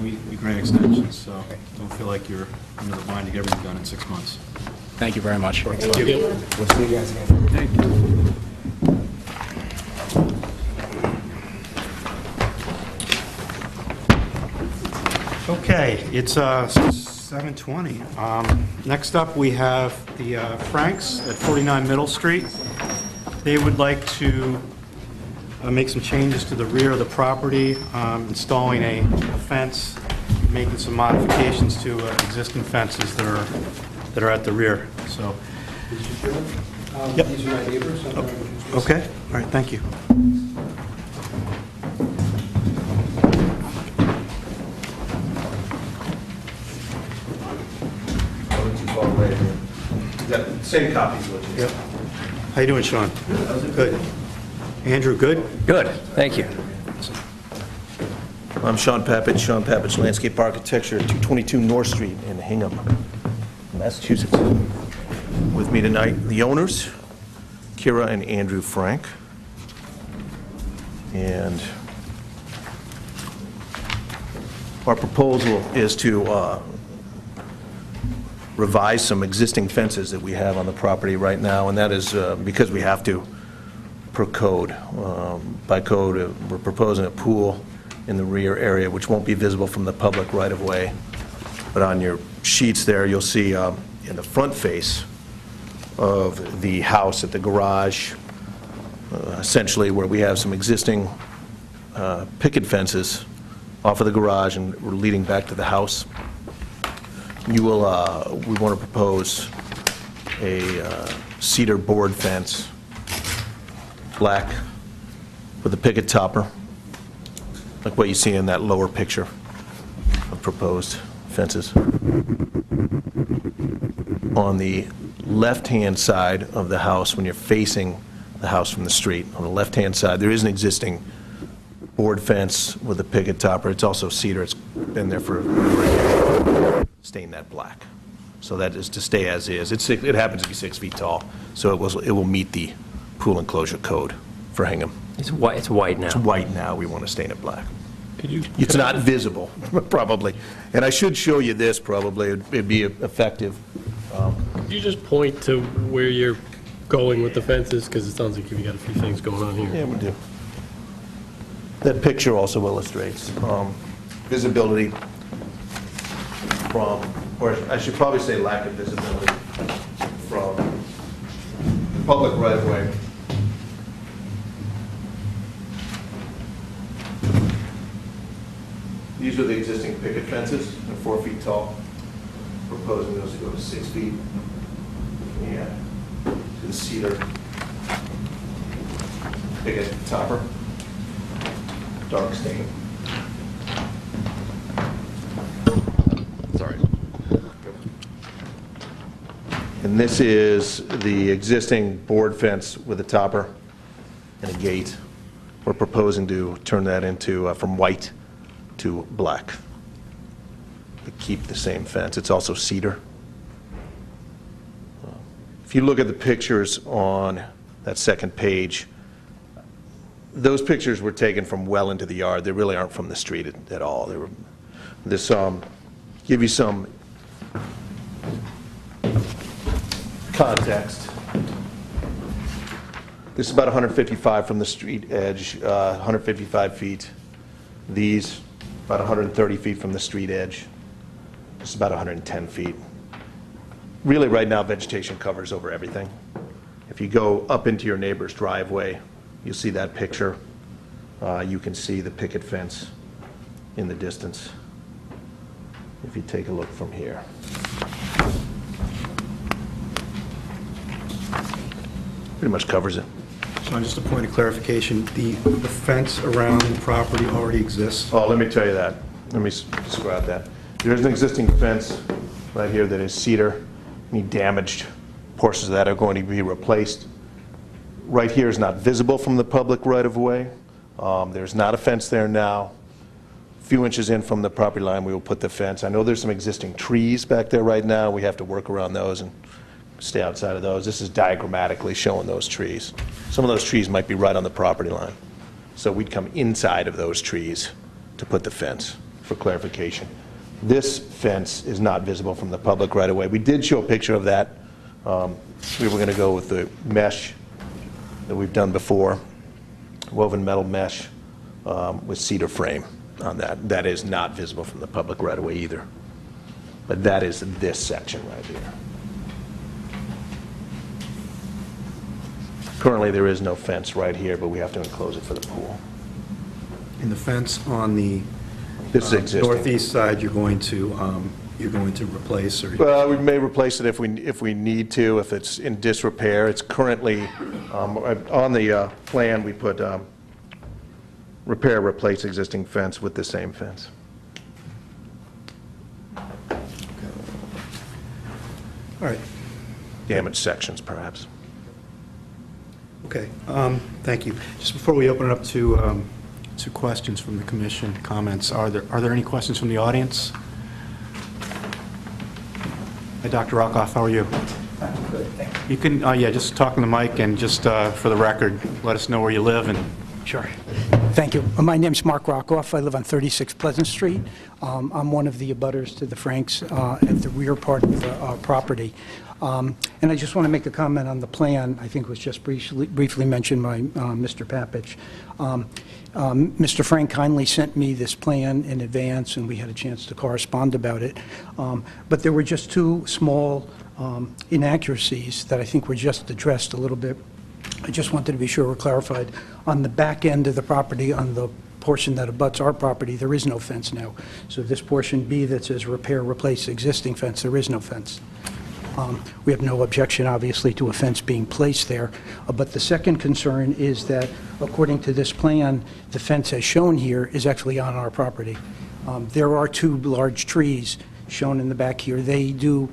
we grant extensions, so don't feel like you're under the blind to get everything done in 6 months. Thank you very much. Thank you. We'll see you guys again. Okay, it's 7:20. Next up, we have the Franks at 49 Middle Street. They would like to make some changes to the rear of the property, installing a fence, making some modifications to existing fences that are at the rear, so. Yep. These are my neighbors. Okay, all right, thank you. Same copies, what you Yep. How you doing, Sean? Good. Andrew, good? Good, thank you. I'm Sean Papich Landscape Architecture, 222 North Street in Hingham. Massachusetts. With me tonight, the owners, Kyra and Andrew Frank. And our proposal is to revise some existing fences that we have on the property right now, and that is because we have to per code. By code, we're proposing a pool in the rear area, which won't be visible from the public right-of-way. But on your sheets there, you'll see in the front face of the house at the garage, essentially where we have some existing picket fences off of the garage and we're leading back to the house. We want to propose a cedar board fence, black, with a picket topper, like what you see in that lower picture of proposed fences. On the left-hand side of the house, when you're facing the house from the street, on the left-hand side, there is an existing board fence with a picket topper. It's also cedar. It's been there for over a year. Stain that black. So that is to stay as is. It happens to be 6 feet tall, so it will meet the pool enclosure code for Hingham. It's white now. It's white now. We want to stain it black. It's not visible, probably. And I should show you this, probably. It'd be effective. Could you just point to where you're going with the fences? Because it sounds like you've got a few things going on here. Yeah, we do. That picture also illustrates visibility from, or I should probably say lack of visibility from the public right-of-way. These are the existing picket fences, they're 4 feet tall. Proposing those to go to 6 feet. Yeah, to the cedar picket topper, dark stain. Sorry. And this is the existing board fence with a topper and a gate. We're proposing to turn that into from white to black. To keep the same fence. It's also cedar. If you look at the pictures on that second page, those pictures were taken from well into the yard. They really aren't from the street at all. They were this give you some context. This is about 155 from the street edge, 155 feet. These about 130 feet from the street edge. It's about 110 feet. Really, right now, vegetation covers over everything. If you go up into your neighbor's driveway, you'll see that picture. You can see the picket fence in the distance. If you take a look from here. Pretty much covers it. So just a point of clarification, the fence around the property already exists? Oh, let me tell you that. Let me describe that. There's an existing fence right here that is cedar. Any damaged portions of that are going to be replaced. Right here is not visible from the public right-of-way. There's not a fence there now. A few inches in from the property line, we will put the fence. I know there's some existing trees back there right now. We have to work around those and stay outside of those. This is diagrammatically showing those trees. Some of those trees might be right on the property line. So we'd come inside of those trees to put the fence, for clarification. This fence is not visible from the public right away. We did show a picture of that. We were going to go with the mesh that we've done before, woven metal mesh with cedar frame on that. That is not visible from the public right away either. But that is this section right here. Currently, there is no fence right here, but we have to enclose it for the pool. And the fence on the This is existing. northeast side, you're going to replace, or? Well, we may replace it if we need to, if it's in disrepair. It's currently, on the plan, we put repair, replace existing fence with the same fence. All right. Damaged sections, perhaps. Okay, thank you. Just before we open it up to questions from the commission, comments, are there any questions from the audience? Hi, Dr. Rockoff, how are you? Good, thank you. You can, yeah, just talk in the mic and just for the record, let us know where you live and... Sure. Thank you. My name's Mark Rockoff. I live on 36 Pleasant Street. I'm one of the abutters to the Franks at the rear part of the property. And I just want to make a comment on the plan. I think it was just briefly mentioned by Mr. Papich. Mr. Frank kindly sent me this plan in advance, and we had a chance to correspond about it. But there were just two small inaccuracies that I think were just addressed a little bit. I just wanted to be sure we're clarified. On the back end of the property, on the portion that abuts our property, there is no fence now. So this portion B that says repair, replace existing fence, there is no fence. We have no objection, obviously, to a fence being placed there. But the second concern is that, according to this plan, the fence as shown here is actually on our property. There are two large trees shown in the back here. They do,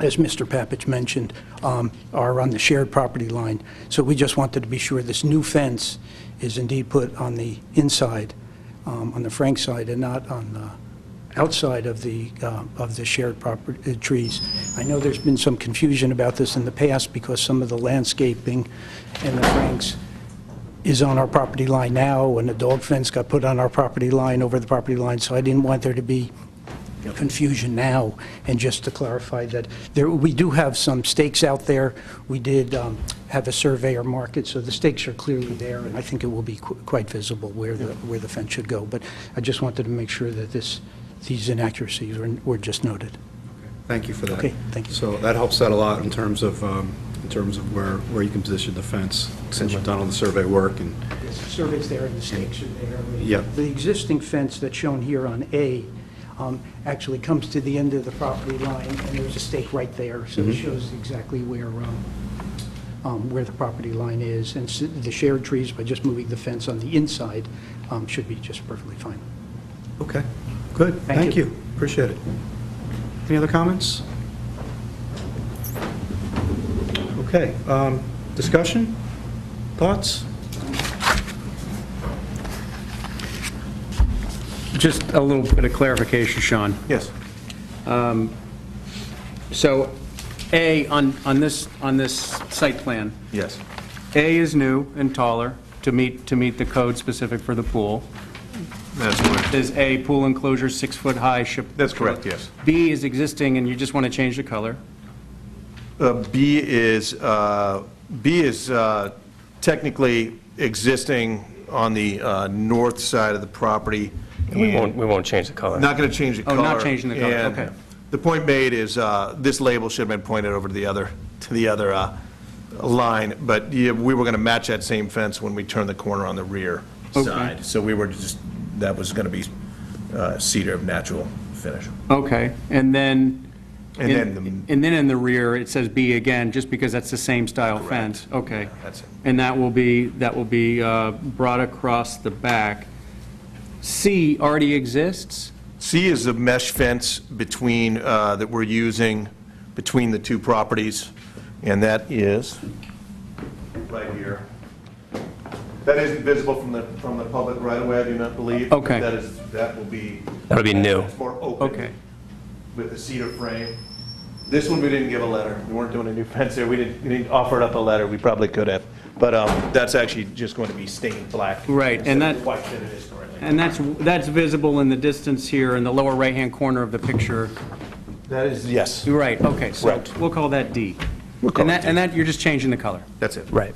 as Mr. Papich mentioned, are on the shared property line. So we just wanted to be sure this new fence is indeed put on the inside, on the Frank side, and not on the outside of the shared property trees. I know there's been some confusion about this in the past because some of the landscaping in the Franks is on our property line now, and the dog fence got put on our property line, over the property line, so I didn't want there to be confusion now. And just to clarify that we do have some stakes out there. We did have a surveyor mark it, so the stakes are clearly there, and I think it will be quite visible where the fence should go. But I just wanted to make sure that these inaccuracies were just noted. Thank you for that. Okay, thank you. So that helps out a lot in terms of where you can position the fence, since you've done all the survey work. And Yes, the survey's there and the stakes are there. Yep. The existing fence that's shown here on A actually comes to the end of the property line, and there's a stake right there, so it shows exactly where the property line is. And the shared trees, by just moving the fence on the inside, should be just perfectly fine. Okay, good. Thank you. Appreciate it. Any other comments? Okay, discussion? Thoughts? Just a little bit of clarification, Sean. Yes. So, A, on this site plan, Yes. A is new and taller to meet the code specific for the pool. That's correct. Is A, pool enclosure 6 foot high? That's correct, yes. B is existing, and you just want to change the color. B is technically existing on the north side of the property. We won't change the color. Not going to change the color. Oh, not changing the color, And okay. the point made is this label should have been pointed over to the other line, but yeah, we were going to match that same fence when we turn the corner on the rear side. So we were just, that was going to be cedar of natural finish. Okay, and then And in the rear, it says B again, just because that's the same style fence? Okay. That's it. And that will be brought across the back. C already exists? C is the mesh fence between, that we're using between the two properties, and that is right here. That isn't visible from the public right away, I do not believe. Okay. That will be. That'll be new. It's more open. Okay. With the cedar frame. This one, we didn't give a letter. We weren't doing a new fence there. We didn't offer it up a letter. We probably could have. But that's actually just going to be stained black. Right, and instead of white that it is currently. And that's visible in the distance here in the lower right-hand corner of the picture. That is, yes. You're right, okay, so Right. we'll call that D. We'll call it D. And that, you're just changing the color? That's it. Right.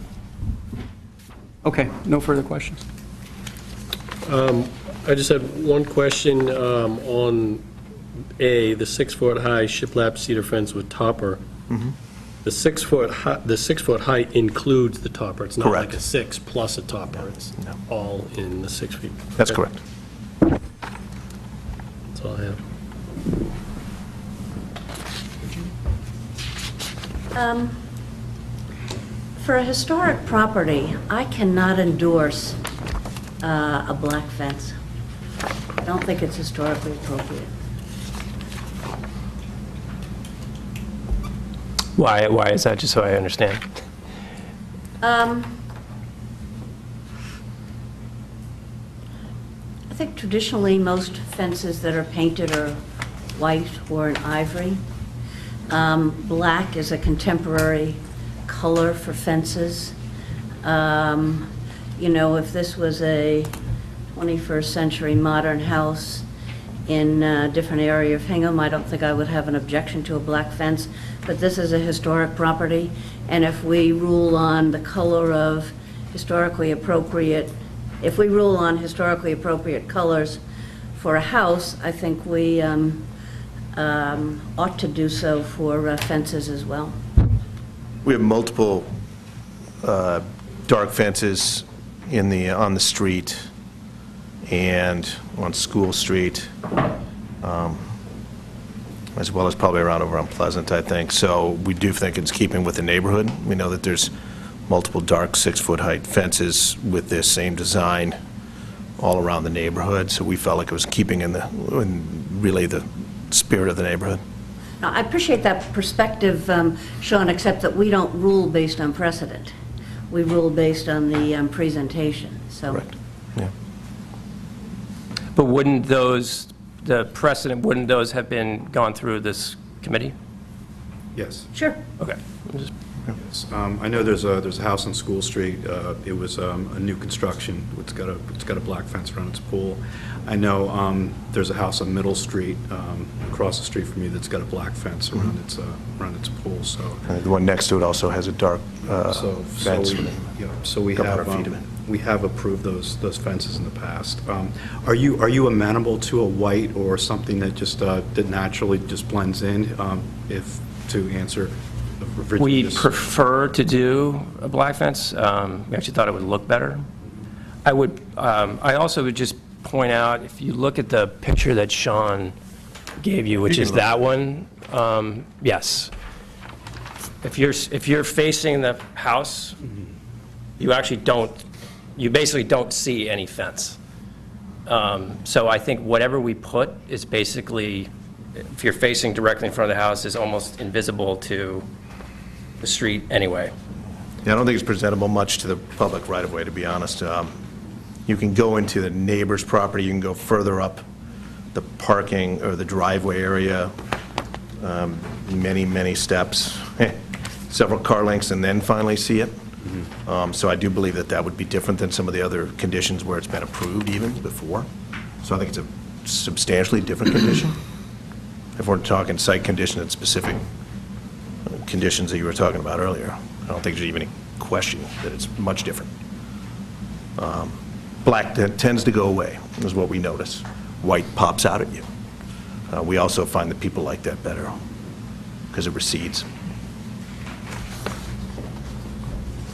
Okay, no further questions? I just had one question on A, the 6-foot-high shiplap cedar fence with topper. The 6-foot height includes the topper. It's not like Correct. a 6 plus a topper. It's all in the 6 feet. That's Okay. correct. That's all I have. For a historic property, I cannot endorse a black fence. I don't think it's historically appropriate. Why is that, just so I understand? I think traditionally, most fences that are painted are white or an ivory. Black is a contemporary color for fences. You know, if this was a 21st century modern house in a different area of Hingham, I don't think I would have an objection to a black fence, but this is a historic property, and if we rule on the color of historically appropriate, if we rule on historically appropriate colors for a house, I think we ought to do so for fences as well. We have multiple dark fences on the street and on School Street, as well as probably around over on Pleasant, I think. So we do think it's keeping with the neighborhood. We know that there's multiple dark 6-foot height fences with this same design all around the neighborhood, so we felt like it was keeping in really the spirit of the neighborhood. Now, I appreciate that perspective, Sean, except that we don't rule based on precedent. We rule based on the presentation, so. Correct. Yeah. But wouldn't those, the precedent, wouldn't those have been gone through this committee? Yes. Sure. Okay. Yes. I know there's a house on School Street. It was a new construction. It's got a black fence around its pool. I know there's a house on Middle Street across the street from you that's got a black fence around its pool. So The one next to it also has a dark fence. So we Couple hundred feet of it. we have approved those fences in the past. Are you amenable to a white or something that just that naturally just blends in? If to answer. We prefer to do a black fence. We actually thought it would look better. I also would just point out, if you look at the picture that Sean gave you, which is that one, yes. If you're facing the house, you basically don't see any fence. So I think whatever we put is basically, if you're facing directly in front of the house, is almost invisible to the street anyway. Yeah, I don't think it's presentable much to the public right-of-way, to be honest. You can go into the neighbor's property, you can go further up the parking or the driveway area, many, many steps, several car lengths, and then finally see it. So I do believe that would be different than some of the other conditions where it's been approved even before. So I think it's a substantially different condition. If we're talking site condition and specific conditions that you were talking about earlier, I don't think there's even any question that it's much different. Black tends to go away, is what we notice. White pops out at you. We also find that people like that better because it recedes.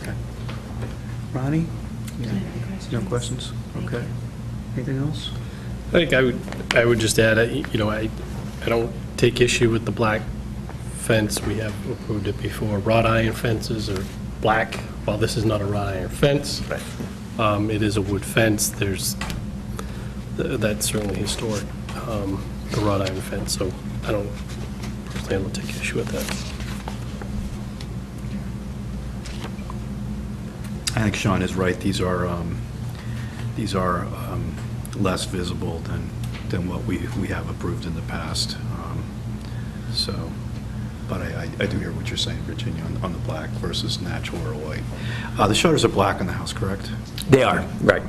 Okay. Ronnie? No questions? Okay. Anything else? I think I would just add, I don't take issue with the black fence. We have approved it before. Wrought iron fences are black. While this is not a wrought iron fence, Right. it is a wood fence. That's certainly historic, the wrought iron fence. So I don't take issue with that. I think Sean is right. These are less visible than what we have approved in the past. But I do hear what you're saying, Virginia, on the black versus natural or white. The shutters are black on the house, correct? They are, right.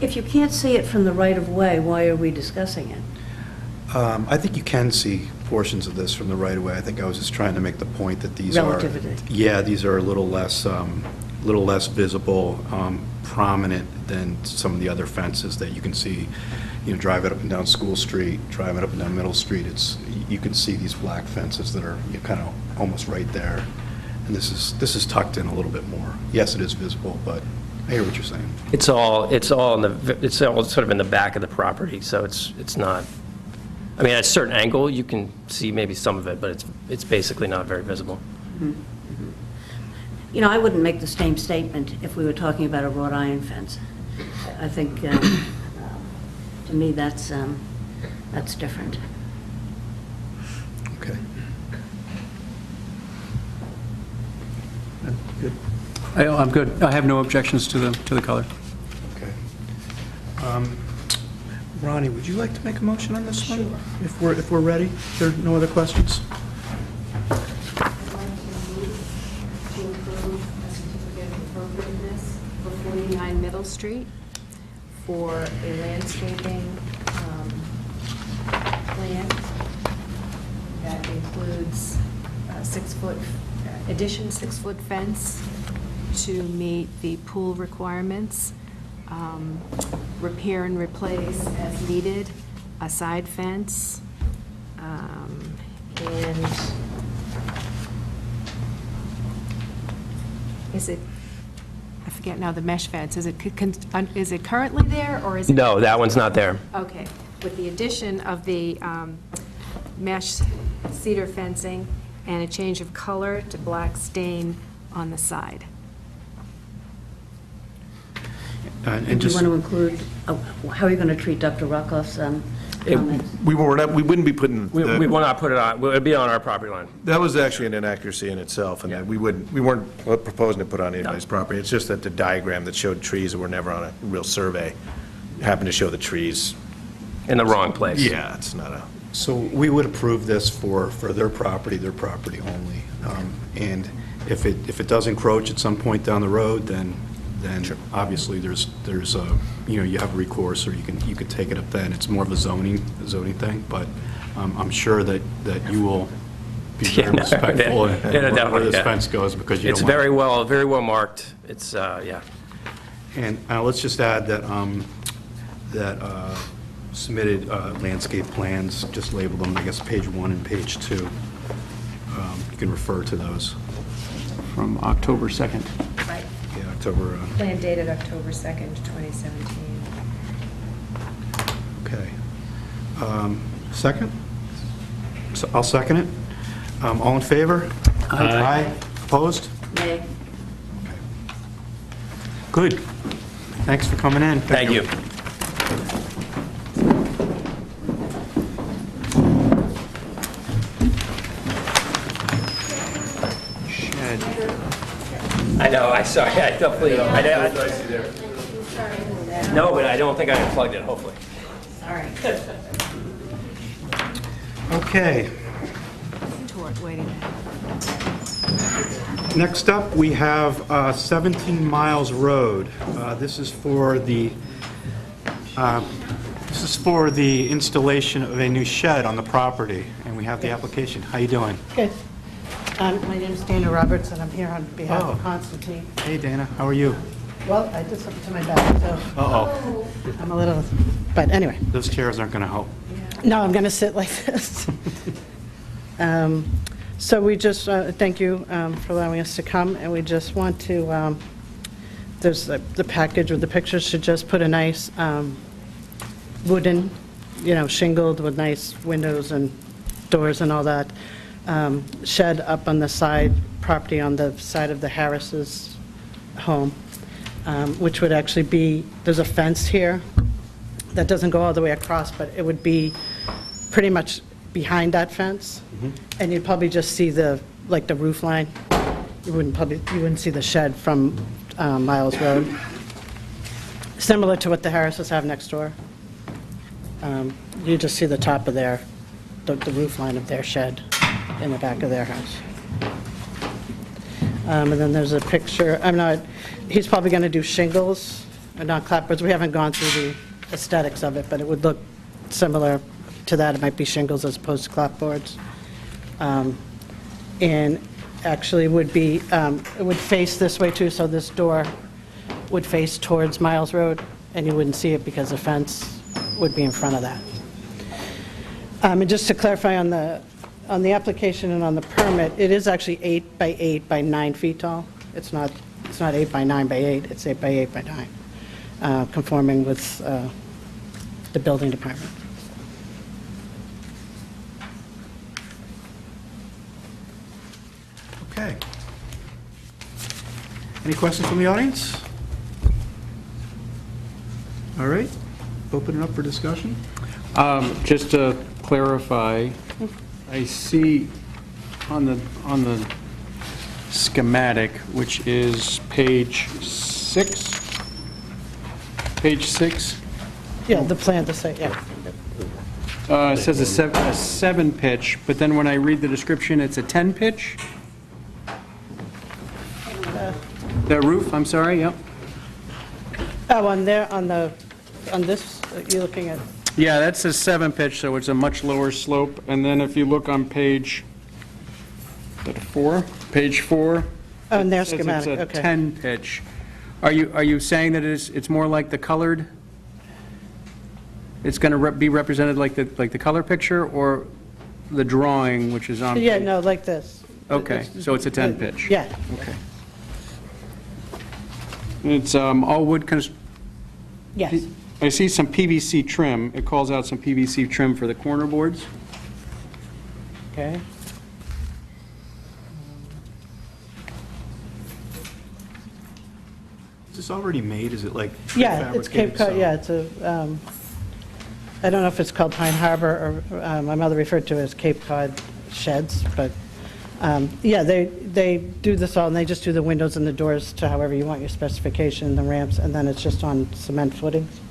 If you can't see it from the right-of-way, why are we discussing it? I think you can see portions of this from the right-of-way. I think I was just trying to make the point that these are... Relativity. Yeah, these are a little less visible, prominent than some of the other fences that you can see. Drive it up and down School Street, drive it up and down Middle Street. You can see these black fences that are kind of almost right there. And this is tucked in a little bit more. Yes, it is visible, but I hear what you're saying. It's all sort of in the back of the property, so it's not. I mean, at a certain angle, you can see maybe some of it, but it's basically not very visible. Mm-hmm. I wouldn't make the same statement if we were talking about a wrought iron fence. I think, to me, that's different. Okay. Good. I'm good. I have no objections to the color. Okay. Ronnie, would you like to make a motion on this one? Sure. If we're ready? If there are no other questions? I'd like to move to approve a certificate of appropriateness for 49 Middle Street for a landscaping plan that includes a 6-foot, addition 6-foot fence to meet the pool requirements, repair and replace as needed, a side fence, and is it, I forget now, the mesh fence, is it currently there, or is it? No, that one's not there. Okay, with the addition of the mesh cedar fencing and a change of color to black stain on the side. And Do you just, want to include, how are you going to treat Dr. Rockoff's comments? We wouldn't be putting. We will not put it on, it'll be on our property line. That was actually an inaccuracy in itself, and that we weren't proposing to put on anybody's property. It's just that the diagram that showed trees that were never on a real survey happened to show the trees. In the wrong place. Yeah, it's not a. So we would approve this for their property only. And if it does encroach at some point down the road, then obviously there's you have recourse, or you could take it up then. It's more of a zoning thing, but I'm sure that you will be very respectful of where this fence goes, because you don't want. It's very well marked. It's, yeah. And let's just add that submitted landscape plans, just label them, I guess, page 1 and page 2. You can refer to those. From October 2nd. Right. Yeah, October. Plan dated October 2nd, 2017. Okay. Second? So I'll second it. All in favor? Aye. Opposed? Nay. good. Thanks for coming in. Thank you. I know, I saw, I definitely, no, but I don't think I unplugged it, hopefully. Sorry. Okay. Waiting. Next up, we have 17 Miles Road. This is for the installation of a new shed on the property, and we have the application. How you doing? Good. My name is Dana Roberts, and I'm here on behalf of Constantine. Hey, Dana. How are you? Well, I just looked to my back, so Uh-oh. I'm a little, but anyway. Those chairs aren't going to help. No, I'm going to sit like this. So we just, thank you for allowing us to come, and we just want to, there's the package with the pictures, should just put a nice wooden, shingled with nice windows and doors and all that, shed up on the side, property on the side of the Harris's home, which would actually be, there's a fence here that doesn't go all the way across, but it would be pretty much behind that fence, and you'd probably just see the roof line. You wouldn't see the shed from Miles Road. Similar to what the Harrises have next door. You just see the top of the roof line of their shed in the back of their house. And then there's a picture, he's probably going to do shingles and not clapboards. We haven't gone through the aesthetics of it, but it would look similar to that. It might be shingles as opposed to clapboards. And actually would be, it would face this way too, so this door would face towards Miles Road, and you wouldn't see it because the fence would be in front of that. And just to clarify on the application and on the permit, it is actually 8 by 8 by 9 feet tall. It's not 8 by 9 by 8, it's 8 by 8 by 9, conforming with the building department. Okay. Any questions from the audience? All right, open it up for discussion. Just to clarify, I see on the schematic, which is page 6, Yeah, the plan to say, yeah. It says a 7 pitch, but then when I read the description, it's a 10 pitch? The roof, I'm sorry, yep. Oh, on there, on this, you're looking at, Yeah, that says 7 pitch, so it's a much lower slope. And then if you look on page, is that 4? Page 4. oh, and their it says schematic, It's a okay. 10 pitch. Are you saying that it's more like the colored? It's going to be represented like the color picture, or the drawing, which is on? Yeah, page- no, like this. Okay, so it's a 10 pitch? Yeah. Okay. It's all wood, Yes. I see some PVC trim. It calls out some PVC trim for the corner boards. Okay. Is this already made? Is it like Yeah, it's Cape prefabricated? Cod, So- yeah, it's a, I don't know if it's called Pine Harbor, or my mother referred to it as Cape Cod sheds, but, yeah, they do this all, and they just do the windows and the doors to however you want your specification, the ramps, and then it's just on cement footings.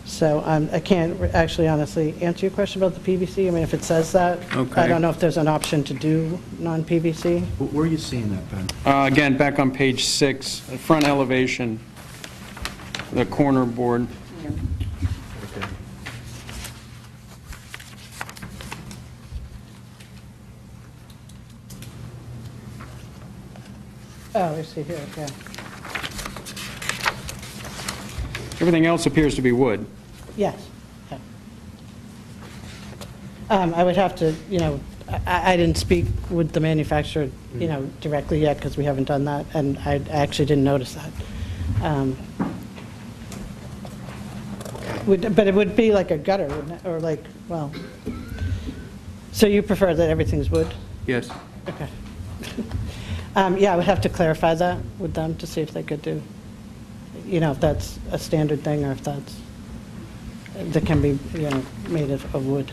So I can't actually honestly answer your question about the PVC. I mean, if it says that, Okay. I don't know if there's an option to do non-PVC. Where are you seeing that, Ben? Again, back on page 6, the front elevation, the corner board. Okay. Oh, I see here, yeah. Everything else appears to be wood. Yes. Yeah. I would have to, I didn't speak with the manufacturer, directly yet, because we haven't done that, and I actually didn't notice that. But it would be like a gutter, wouldn't it? Or like, well, so you prefer that everything's wood? Yes. Okay. Yeah, I would have to clarify that with them to see if they could do, if that's a standard thing, or if that can be, made of wood.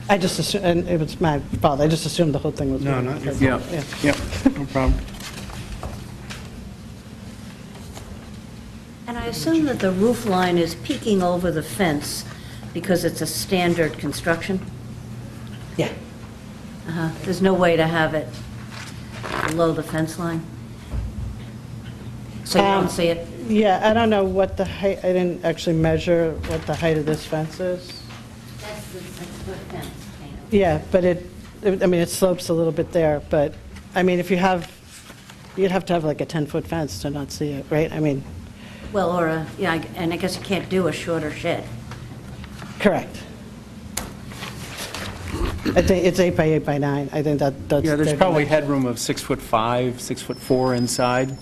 I just assumed, and it was my fault, I just assumed the whole thing was wood. No, not your Yeah, Yeah. yeah, no problem. And I assume that the roof line is peeking over the fence because it's a standard construction? Yeah. There's no way to have it below the fence line? So you don't see it? Yeah, I don't know what the height, I didn't actually measure what the height of this fence is. That's the 6-foot fence. Yeah, but it slopes a little bit there, but, I mean, you'd have to have like a 10-foot fence to not see it, right? I mean, Well, and I guess you can't do a shorter shed. correct. I think it's 8 by 8 by 9. I think that's. Yeah, there's they're probably like- headroom of 6'5", 6'4" inside.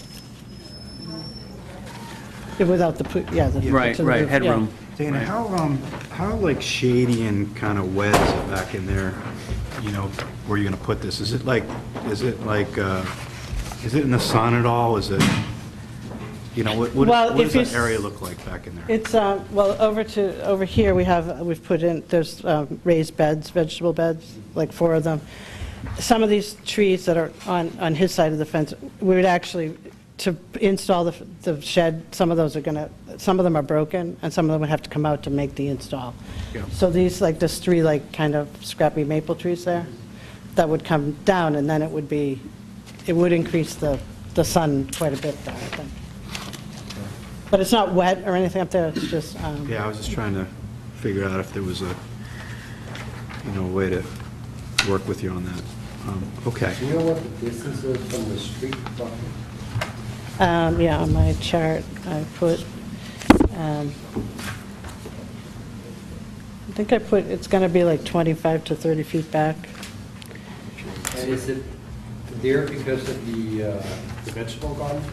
Without the, yeah. the- Right, to the right, roof, headroom. Dana, how like shady and kind of wet is it back in there, where you're gonna put this? Is it is it in the sun at all? Is it, what Well, does if you that area look like back in there? It's, well, over here, we've put in, there's raised beds, vegetable beds, like 4 of them. Some of these trees that are on his side of the fence, we would actually, to install the shed, some of them are broken, and some of them would have to come out to make the install. Yeah. So these, like, there's 3, like, kind of scrappy maple trees there that would come down, and then it would increase the sun quite a bit there, I think. But it's not wet or anything up there, it's just, Yeah, I was just trying to figure out if there was a, way to work with you on that. Okay. Do you know what the distance is from the street property? yeah, on my chart, I put, I think it's going to be like 25 to 30 feet back. And is it there because of the vegetable garden?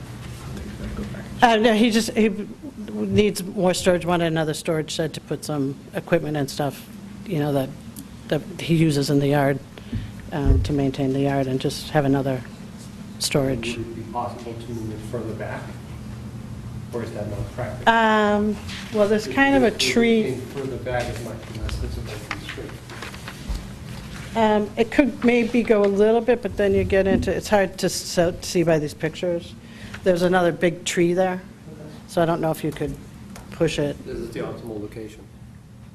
No, he needs more storage, wanted another storage shed to put some equipment and stuff, that he uses in the yard to maintain the yard, and just have another storage. Would it be possible to move it further back? Or is that not practical? Well, there's kind of a tree. Anything further back is much less visible from the street. It could maybe go a little bit, but then you get into, it's hard to see by these pictures. There's another big tree there, so I don't know if you could push it. This is the optimal location.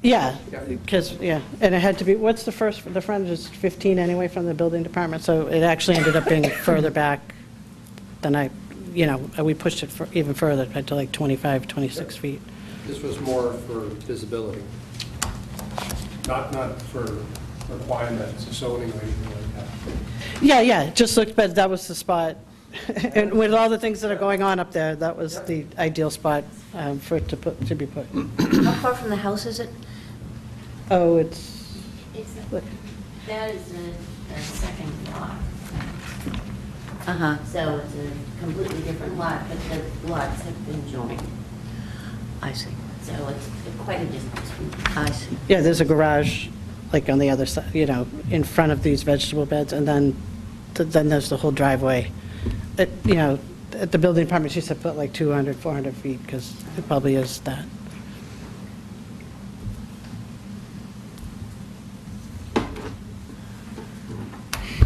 Yeah, because, yeah, and it had to be, what's the front is 15 anyway from the building department, so it actually ended up being further back than we pushed it even further, to like 25, 26 feet. This was more for visibility, not for requirements of zoning or anything like that. Yeah, it just looked better, that was the spot. And with all the things that are going on up there, that was the ideal spot for it to be put. How far from the house is it? Oh, it's, That is a second lot. Uh-huh, So it's a completely different lot, but the lots have been joined. I see, So it's quite a distance from. I see. yeah, there's a garage, like on the other side, in front of these vegetable beds, and then there's the whole driveway. At the building department, she said put like 200, 400 feet, because it probably is that.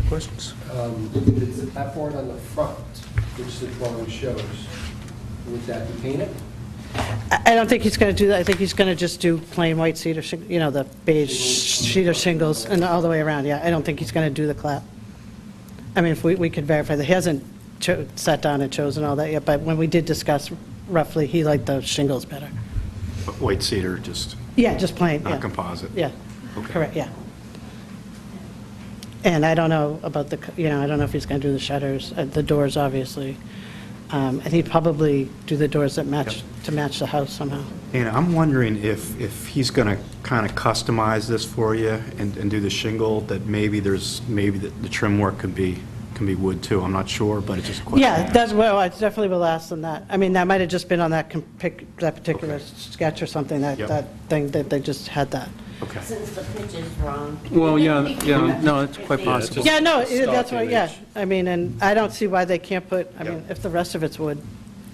Questions? Is that board on the front, which the drawing shows, would that be painted? I don't think he's going to do that. I think he's going to just do plain white cedar, the beige cedar shingles, and all the way around, yeah. I don't think he's going to do the clap. I mean, if we could verify that. He hasn't sat down and chosen all that yet, but when we did discuss roughly, he liked the shingles better. White cedar, just Yeah, just plain, yeah. not composite? Yeah, Okay. correct, yeah. And I don't know about I don't know if he's going to do the shutters, the doors, obviously. And he'd probably do the doors that match the house somehow. And I'm wondering if he's going to kind of customize this for you and do the shingle, that maybe the trim work could be wood too. I'm not sure, but it's just a question. Yeah, I definitely will ask them that. I mean, that might have just been on that particular sketch or something, that thing, that they just had that. Okay. Since the pitch is wrong. Well, no, it's quite possible. Yeah, no, that's why, yeah. I mean, and I don't see why they can't put, I mean, if the rest of it's wood,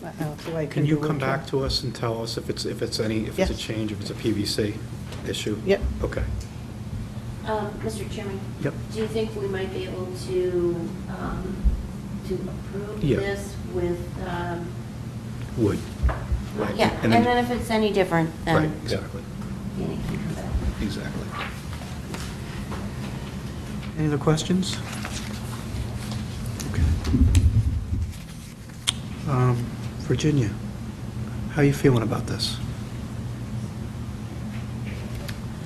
I don't see why you Can couldn't you do wood come trim. back to us and tell us if it's a Yes. change, if it's a PVC issue? Yep. Okay. Mr. Chairman? Yep. Do you think we might be able to approve Yeah. this with, Wood. Right. yeah, and then- then if it's any different, then. Right, exactly. you can come back. Exactly. Any other questions? Okay. Virginia, how are you feeling about this?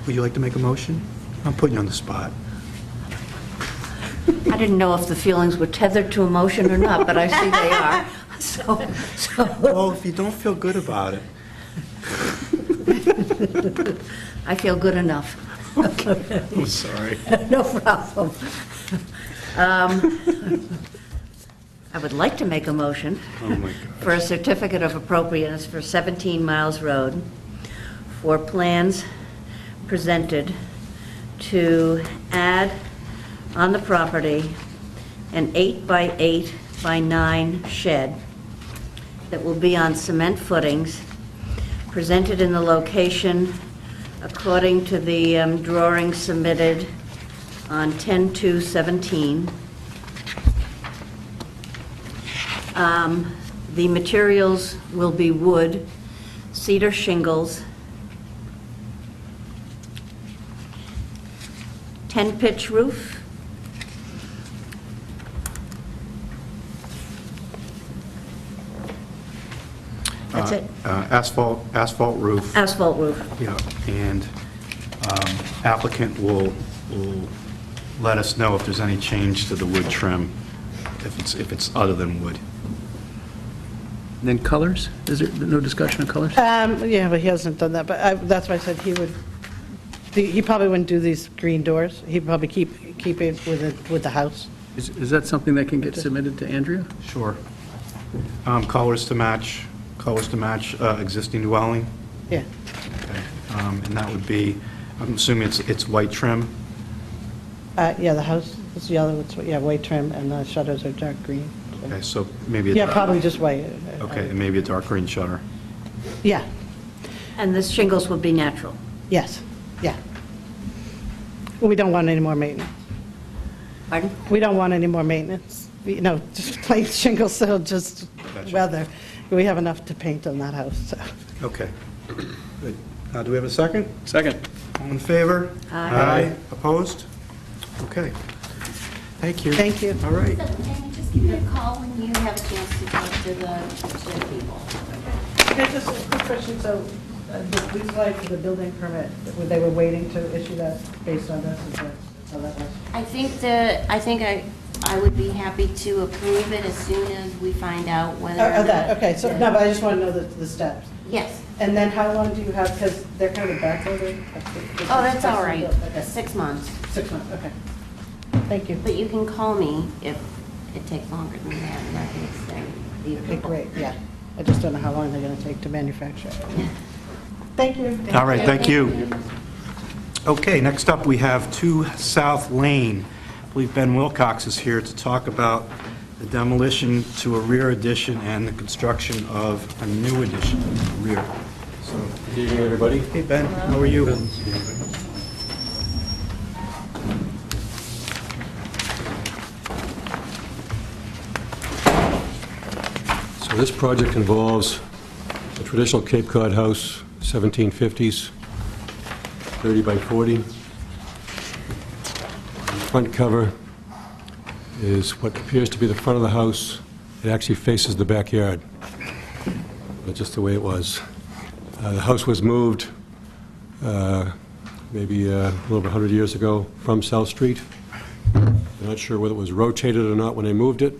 Would you like to make a motion? I'm putting you on the spot. I didn't know if the feelings were tethered to emotion or not, but I see they are. So. Well, if you don't feel good about it. I feel good enough. I'm sorry. No problem. I would like to make a motion Oh, my God. for a certificate of appropriateness for 17 Miles Road for plans presented to add on the property an 8 by 8 by 9 shed that will be on cement footings, presented in the location according to the drawing submitted on 10/2/17. The materials will be wood, cedar shingles, 10-pitch roof, that's it, Asphalt roof. asphalt roof. Yeah, and applicant will let us know if there's any change to the wood trim, if it's other than wood. Then colors? Is there no discussion of colors? Yeah, but he hasn't done that, but that's why I said he probably wouldn't do these green doors. He'd probably keep it with the house. Is that something that can get submitted to Andrea? Sure. Colors to match existing dwelling. Yeah. Okay. And that would be, I'm assuming it's white trim? Yeah, the house is yellow, white trim, and the shutters are dark green. Okay, so maybe Yeah, probably just white. Okay, and maybe a dark green shutter. Yeah, And the shingles will be natural. yes, yeah. We don't want any more maintenance. Pardon? We don't want any more maintenance. Just plain shingles, so just Gotcha. weather. We have enough to paint on that house, so. Okay. Good. Do we have a second? Second. All in favor? Aye. Opposed? Okay. Thank you. Thank you. All right. So, can you just give me a call when you have a chance to talk to the people? Okay, just a quick question, so we applied for the building permit, they were waiting to issue that based on this, is that how that was? I think I would be happy to approve it as soon as we find out whether or Oh, not. that, okay, so, no, but I just want to know the steps. Yes. And then how long do you have, because they're kind of backloaded? Oh, that's all right. 6 months. 6 months, okay. Thank you. But you can call me if it takes longer than that, and I can extend the Okay, approval. great, yeah. I just don't know how long they're going to take to manufacture it. Thank you. All right, thank you. Okay, next up, we have 2 South Lane. I believe Ben Wilcox is here to talk about the demolition to a rear addition and the construction of a new addition to the rear. So, Good evening, everybody. hey, Ben, how are you? So this project involves a traditional Cape Cod house, 1750s, 30 by 40. The front cover is what appears to be the front of the house. It actually faces the backyard. That's just the way it was. The house was moved maybe a little over 100 years ago from South Street. I'm not sure whether it was rotated or not when they moved it,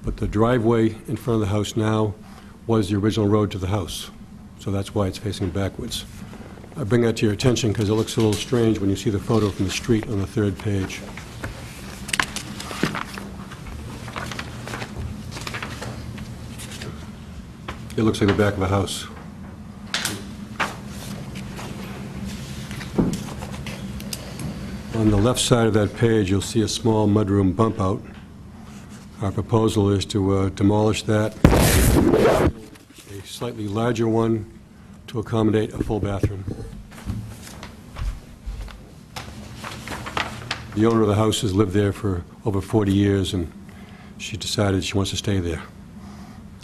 but the driveway in front of the house now was the original road to the house, so that's why it's facing backwards. I bring that to your attention because it looks a little strange when you see the photo from the street on the 3rd page. It looks like the back of a house. On the left side of that page, you'll see a small mudroom bump out. Our proposal is to demolish that, a slightly larger one to accommodate a full bathroom. The owner of the house has lived there for over 40 years, and she decided she wants to stay there,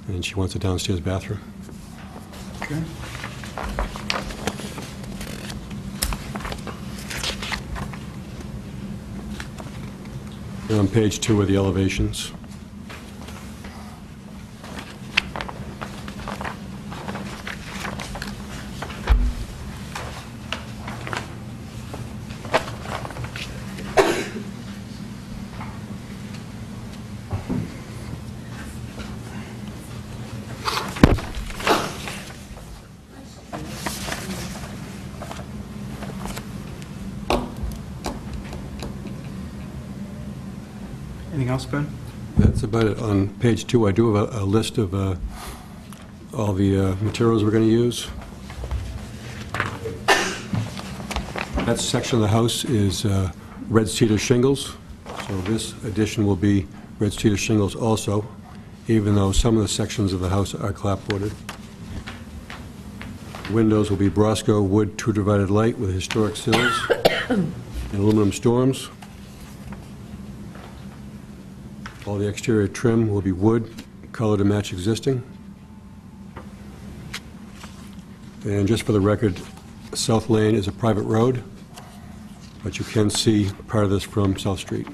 and she wants a downstairs bathroom. Okay. And on page 2 are the elevations. Anything else, Ben? That's about it. On page 2, I do have a list of all the materials we're going to use. That section of the house is red cedar shingles, so this addition will be red cedar shingles also, even though some of the sections of the house are clapboarded. Windows will be Brosco wood 2-divided light with historic sills and aluminum storms. All the exterior trim will be wood, color to match existing. And just for the record, South Lane is a private road, but you can see part of this from South Street.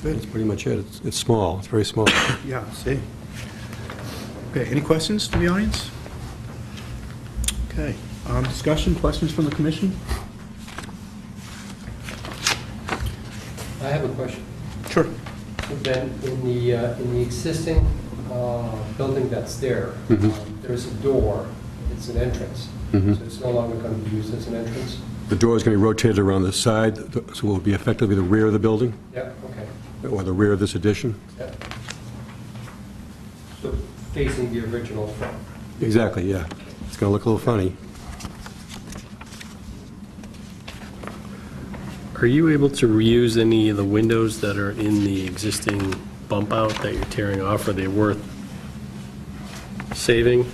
That's pretty much it. It's small. It's very small. Yeah, see. Okay, any questions to the audience? Okay, discussion, questions from the commission? I have a question. Sure. Ben, in the existing building that's there, there's a door, it's an entrance, so it's no longer going to be used as an entrance? The door is going to be rotated around the side, so it will be effectively the rear of the building, Yeah, okay. or the rear of this addition. Yeah. So facing the original front? Exactly, yeah. It's going to look a little funny. Are you able to reuse any of the windows that are in the existing bump out that you're tearing off? Are they worth saving?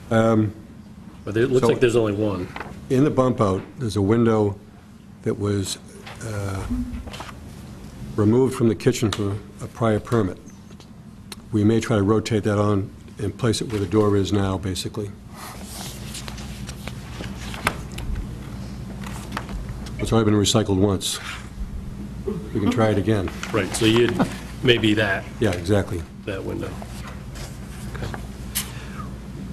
But it looks so- like there's only one. In the bump out, there's a window that was removed from the kitchen for a prior permit. We may try to rotate that on and place it where the door is now, basically. It's already been recycled once. We can try it again. Right, so you'd, maybe that, Yeah, exactly. that window. Okay.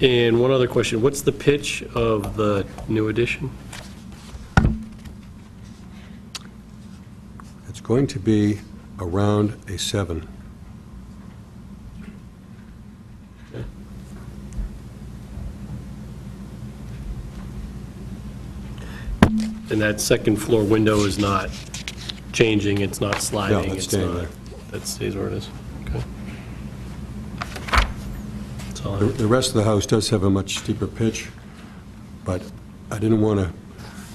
And one other question, what's the pitch of the new addition? It's going to be around a 7. And that second floor window is not changing, it's not sliding? that's it's staying not- there. That stays where it is, okay. That's all I The rest of the house does have a much steeper pitch, but I didn't want to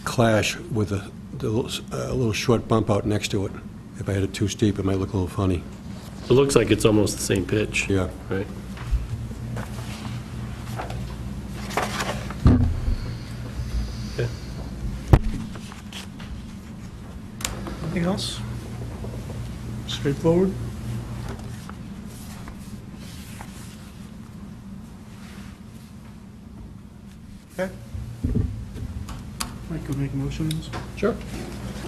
clash with a little short bump out next to it. If I had it too steep, it might look a little funny. It looks like it's almost the same pitch. Yeah. Right? Okay. Anything else? Straightforward? Okay. Mike, could make a motion on this? Sure.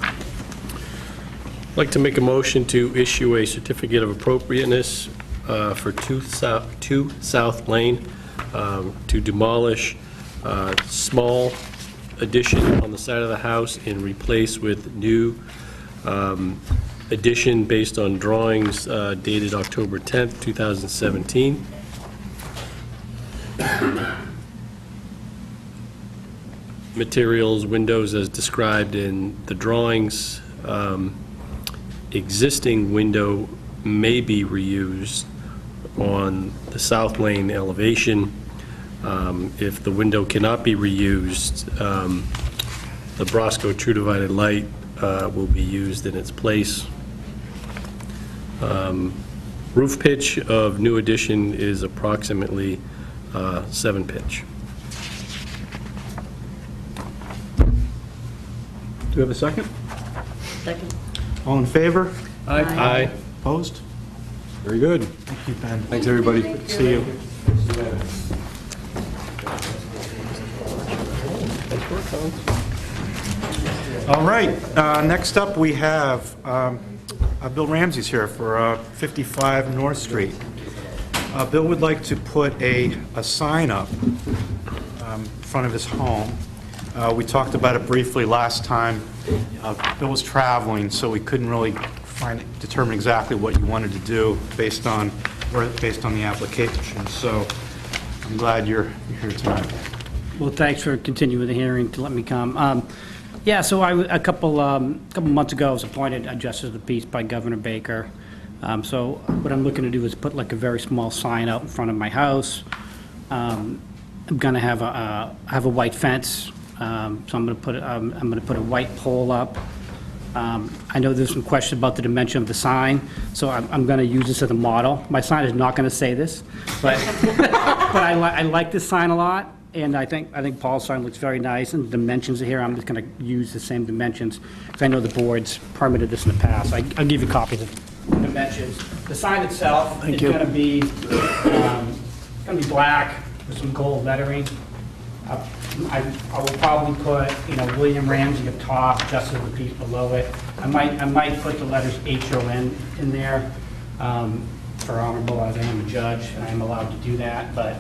I'd like to make a motion to issue a certificate of appropriateness for 2 South Lane to demolish small addition on the side of the house and replace with new addition based on drawings dated October 10th, 2017. Materials, windows as described in the drawings. Existing window may be reused on the South Lane elevation. If the window cannot be reused, the Brosco True Divided Light will be used in its place. Roof pitch of new addition is approximately 7 pitch. Do we have a second? Second. All in favor? Aye. Aye. Opposed? Very good. Thank you, Ben. Thanks, everybody. See you. All right, next up, we have Bill Ramsey's here for 55 North Street. Bill would like to put a sign up in front of his home. We talked about it briefly last time. Bill was traveling, so we couldn't really determine exactly what you wanted to do based on the application. So I'm glad you're here tonight. Well, thanks for continuing the hearing to let me come. Yeah, so a couple months ago, I was appointed a justice of the peace by Governor Baker. So what I'm looking to do is put like a very small sign out in front of my house. I'm going to have a white fence, so I'm going to put a white pole up. I know there's some question about the dimension of the sign, so I'm going to use this as a model. My sign is not going to say this, but but I like this sign a lot. And I think Paul's sign looks very nice, and the dimensions are here. I'm just going to use the same dimensions, because I know the board's permitted this in the past. I'll give you copies of the dimensions. The sign itself is going to be black with some gold lettering. I will probably put, William Ramsey up top, Justice of the Peace below it. I might put the letters HON in there. For honorable, as I am a judge, and I am allowed to do that, but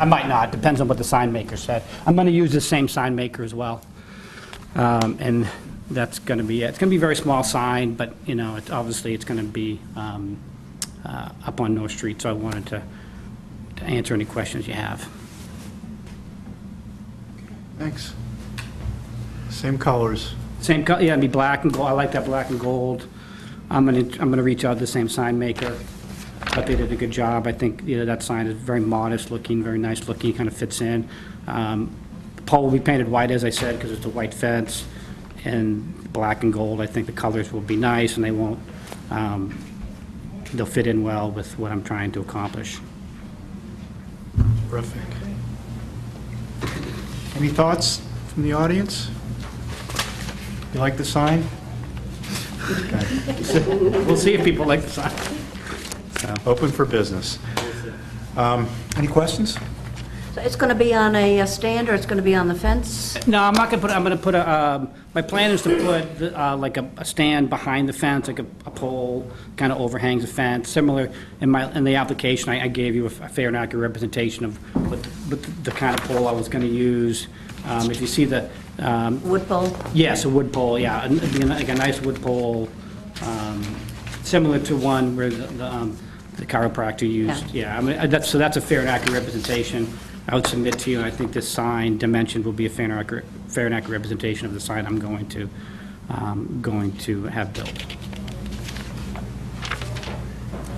I might not, depends on what the sign maker said. I'm going to use the same sign maker as well, and that's going to be it. It's going to be a very small sign, but, obviously it's going to be up on North Street, so I wanted to answer any questions you have. Thanks. Same colors. Same color, yeah, it'd be black and gold. I like that black and gold. I'm gonna reach out to the same sign maker. But they did a good job. I think that sign is very modest looking, very nice looking, kind of fits in. The pole will be painted white, as I said, because it's a white fence, and black and gold. I think the colors will be nice, and they won't. They'll fit in well with what I'm trying to accomplish. Terrific. Any thoughts from the audience? You like the sign? We'll see if people like the sign. Open for business. Any questions? So it's going to be on a stand, or it's going to be on the fence? No, I'm not going to put, I'm going to put my plan is to put like a stand behind the fence, like a pole, kind of overhangs the fence, similar, in the application, I gave you a fair and accurate representation of what the kind of pole I was going to use. If you see the... Wood pole? Yes, a wood pole, yeah, it'd be like a nice wood pole, similar to one where the chiropractor used. Yeah, I mean, that's a fair and accurate representation. I would submit to you, and I think this sign dimension will be a fair and accurate representation of the sign I'm going to have built.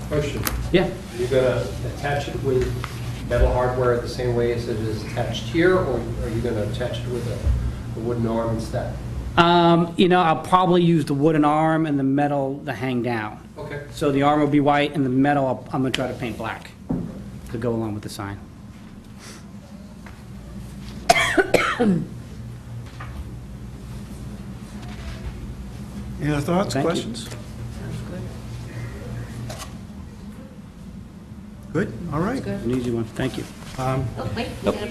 Question. Yeah. Are you going to attach it with metal hardware the same way as it is attached here, or are you going to attach it with a wooden arm instead? I'll probably use the wooden arm and the metal to hang down. Okay. So the arm will be white, and the metal, I'm going to try to paint black to go along with the sign. Any other thoughts, Thank you. questions? Good, all right. An easy one, thank you. Oh, wait, you gotta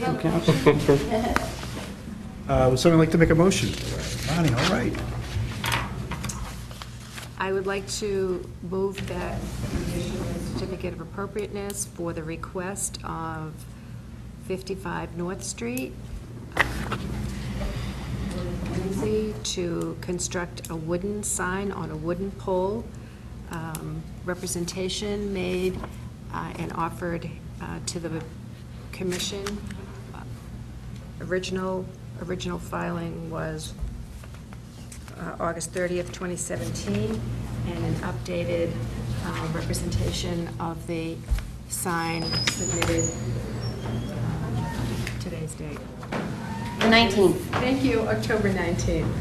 vote. Would someone like to make a motion? Bonnie, all right. I would like to move that we issue a certificate of appropriateness for the request of 55 North Street, Ramsey, to construct a wooden sign on a wooden pole. Representation made and offered to the commission. Original filing was August 30th, 2017, and an updated representation of the sign submitted today's date. The 19th. Thank you, October 19th.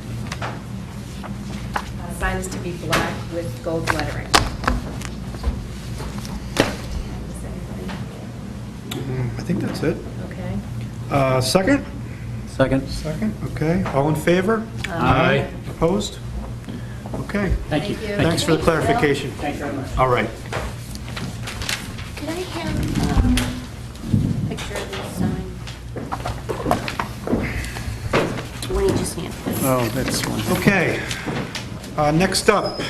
Sign is to be black with gold lettering. I think that's it. Okay. Second? Second. Second, okay. All in favor? Aye. Opposed? Okay. Thank you. Thanks for the clarification. Thank you very much. All right. Could I have a picture of this sign? When you just hand it. Oh, that's one. Okay. Next up,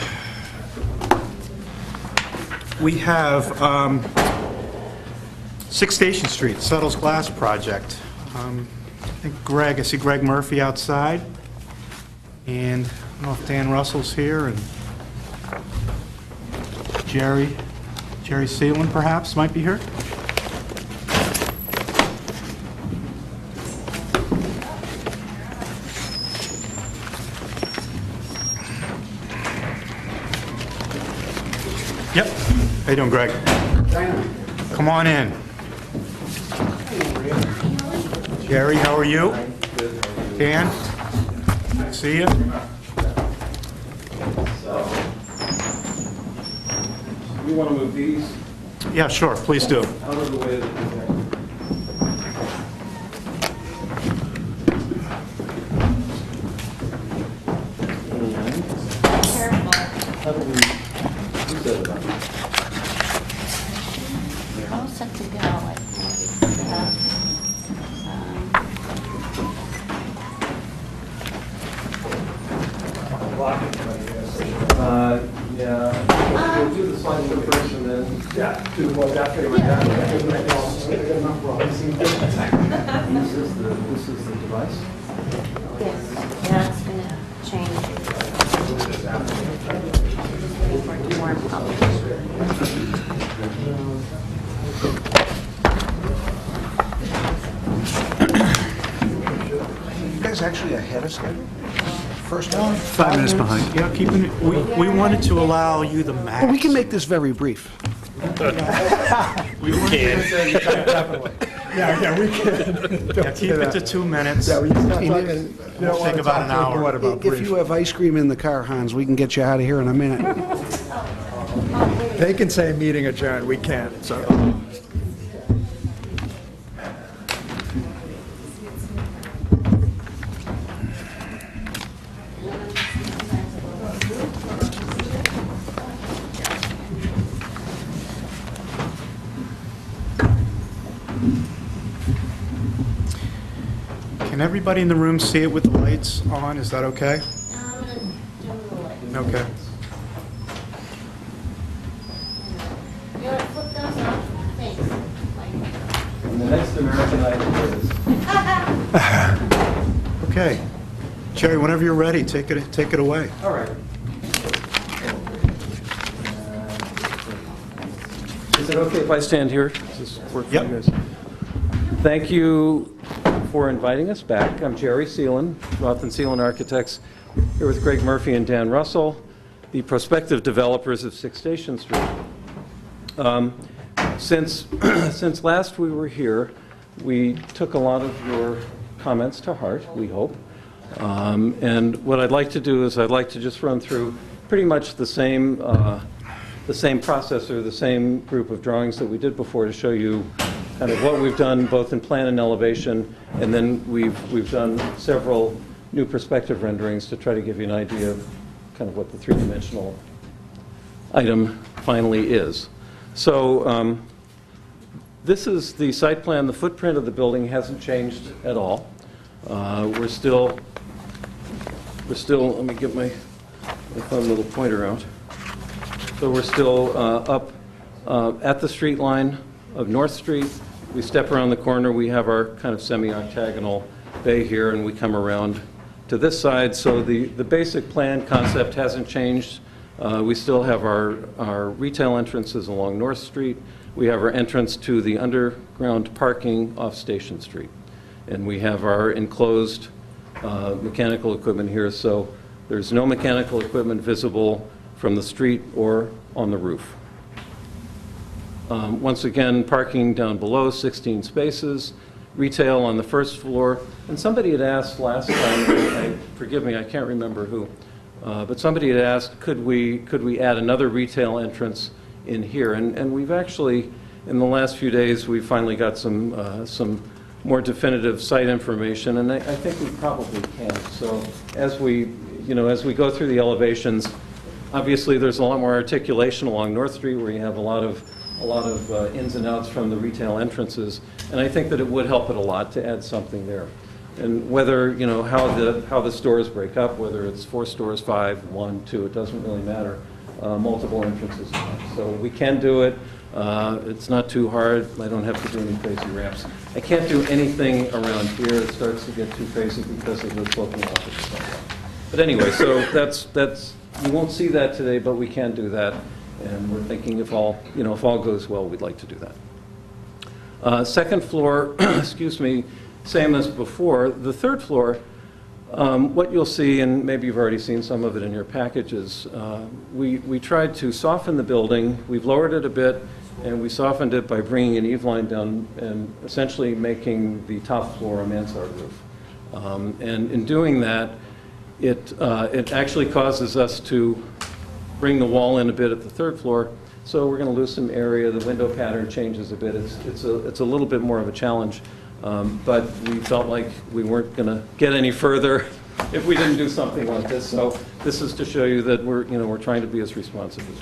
we have 6 Station Street, Settles Glass Project. I see Greg Murphy outside, and I don't know if Dan Russell's here, and Jerry Seelan perhaps might be here. Yep. How you doing, Greg? Come on in. Jerry, how are you? Dan? See you. You want to move these Yeah, sure, please do. out of the way? How do we do that about it? You're all set to go. I think. Yeah. We'll do the signing first and then, do what after. This is the device? Yes, that's gonna change. Just waiting for it to warm up. You guys actually ahead of schedule? First one? 5 minutes behind. Yeah, keeping it, we wanted to allow you the max. Well, we can make this very brief. We can. Yeah, we can. Yeah, keep it to 2 minutes. It'll Take about an hour. If you have ice cream in the car, Hans, we can get you out of here in a minute. They can say meeting adjourned, we can't, so. Can everybody in the room see it with the lights on? Is that okay? Okay. You want to flip those up? Thanks. And the next American Idol is... Okay. Jerry, whenever you're ready, take it away. All right. Is it okay if I stand here? Does this work for you guys? Thank you for inviting us back. I'm Jerry Seelan, Roth and Seelan Architects, here with Greg Murphy and Dan Russell, the prospective developers of 6 Station Street. Since last we were here, we took a lot of your comments to heart, we hope. And what I'd like to do is I'd like to just run through pretty much the same process or the same group of drawings that we did before to show you kind of what we've done both in plan and elevation, and then we've done several new perspective renderings to try to give you an idea of kind of what the three-dimensional item finally is. So this is the site plan. The footprint of the building hasn't changed at all. We're still, let me get my fun little pointer out. So we're still up at the street line of North Street. We step around the corner, we have our kind of semi-octagonal bay here, and we come around to this side. So the basic plan concept hasn't changed. We still have our retail entrances along North Street. We have our entrance to the underground parking off Station Street. And we have our enclosed mechanical equipment here, so there's no mechanical equipment visible from the street or on the roof. Once again, parking down below, 16 spaces, retail on the first floor. And somebody had asked last time, forgive me, I can't remember who, but somebody had asked, could we add another retail entrance in here? And we've actually, in the last few days, we've finally got some more definitive site information, and I think we probably can. So as we go through the elevations, obviously there's a lot more articulation along North Street where you have a lot of ins and outs from the retail entrances, and I think that it would help it a lot to add something there. And whether, how the stores break up, whether it's 4 stores, 5, 1, 2, it doesn't really matter. Multiple entrances. So we can do it. It's not too hard. I don't have to do any crazy ramps. I can't do anything around here. It starts to get too crazy because of the sloping off of the sidewalk. But anyway, so that's you won't see that today, but we can do that. And we're thinking if all goes well, we'd like to do that. Second floor, excuse me, same as before. The third floor, what you'll see, and maybe you've already seen some of it in your packages, we tried to soften the building. We've lowered it a bit, and we softened it by bringing an eave line down and essentially making the top floor a mansard roof. And in doing that, it actually causes us to bring the wall in a bit at the third floor. So we're going to lose some area. The window pattern changes a bit. It's a little bit more of a challenge. But we felt like we weren't going to get any further if we didn't do something like this. So this is to show you that we're trying to be as responsive as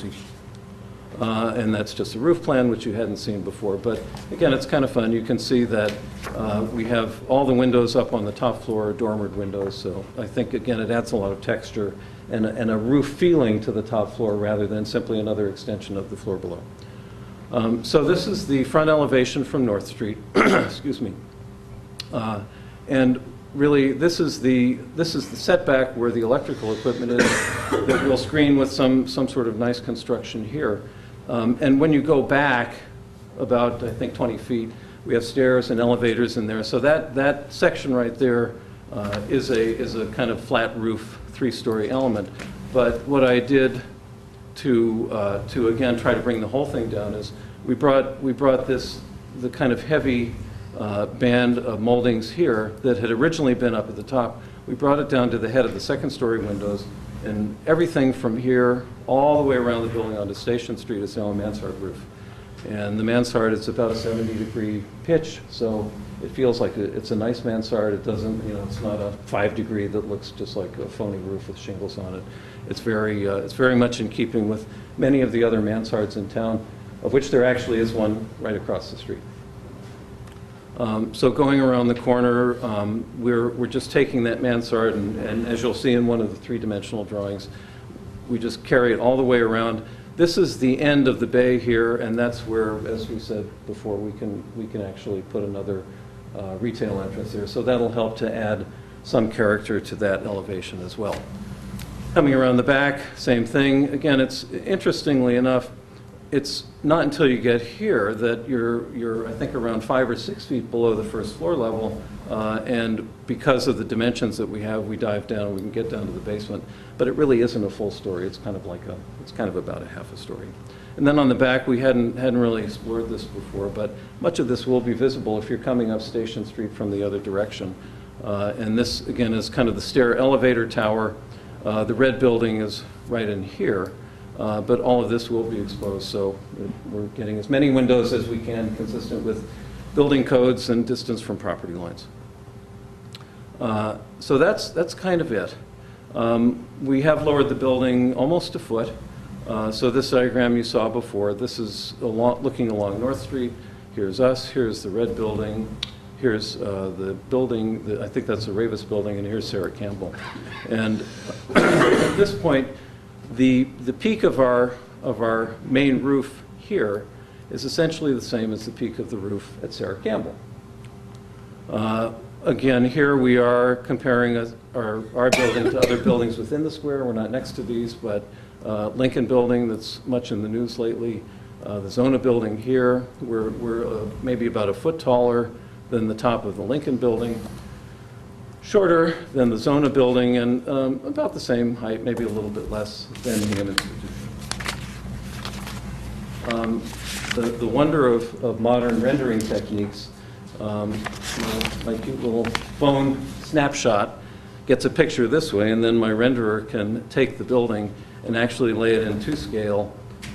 we can. And that's just a roof plan, which you hadn't seen before. But again, it's kind of fun. You can see that we have all the windows up on the top floor, dormered windows. So I think, again, it adds a lot of texture and a roof feeling to the top floor rather than simply another extension of the floor below. So this is the front elevation from North Street. Excuse me. And really, this is the setback where the electrical equipment is that we'll screen with some sort of nice construction here. And when you go back about, I think, 20 feet, we have stairs and elevators in there. So that section right there is a kind of flat roof, 3-story element. But what I did to again try to bring the whole thing down is we brought the kind of heavy band of moldings here that had originally been up at the top. We brought it down to the head of the 2nd-story windows, and everything from here all the way around the building onto Station Street is now a mansard roof. And the mansard is about a 70-degree pitch, so it feels like it's a nice mansard. It doesn't, it's not a 5-degree that looks just like a phony roof with shingles on it. It's very much in keeping with many of the other mansards in town, of which there actually is one right across the street. So going around the corner, we're just taking that mansard, and as you'll see in one of the three-dimensional drawings, we just carry it all the way around. This is the end of the bay here, and that's where, as we said before, we can actually put another retail entrance there. So that'll help to add some character to that elevation as well. Coming around the back, same thing. Again, it's interestingly enough, it's not until you get here that you're I think around 5 or 6 feet below the first floor level, and because of the dimensions that we have, we dive down, we can get down to the basement, but it really isn't a full story. It's kind of about a half a story. And then on the back, we hadn't really explored this before, but much of this will be visible if you're coming up Station Street from the other direction. And this, again, is kind of the stair elevator tower. The red building is right in here. But all of this will be exposed, so we're getting as many windows as we can consistent with building codes and distance from property lines. So that's kind of it. We have lowered the building almost a foot. So this diagram you saw before, this is looking along North Street. Here's us, here's the red building, here's the building, I think that's the Ravis building, and here's Sarah Campbell. And at this point, the peak of our main roof here is essentially the same as the peak of the roof at Sarah Campbell. Again, here we are comparing our building to other buildings within the square. We're not next to these, but Lincoln building that's much in the news lately. The Zona building here, we're maybe about a foot taller than the top of the Lincoln building. Shorter than the Zona building, and about the same height, maybe a little bit less than Hingham Institution. The wonder of modern rendering techniques, my cute little phone snapshot gets a picture this way, and then my renderer can take the building and actually lay it in 2-scale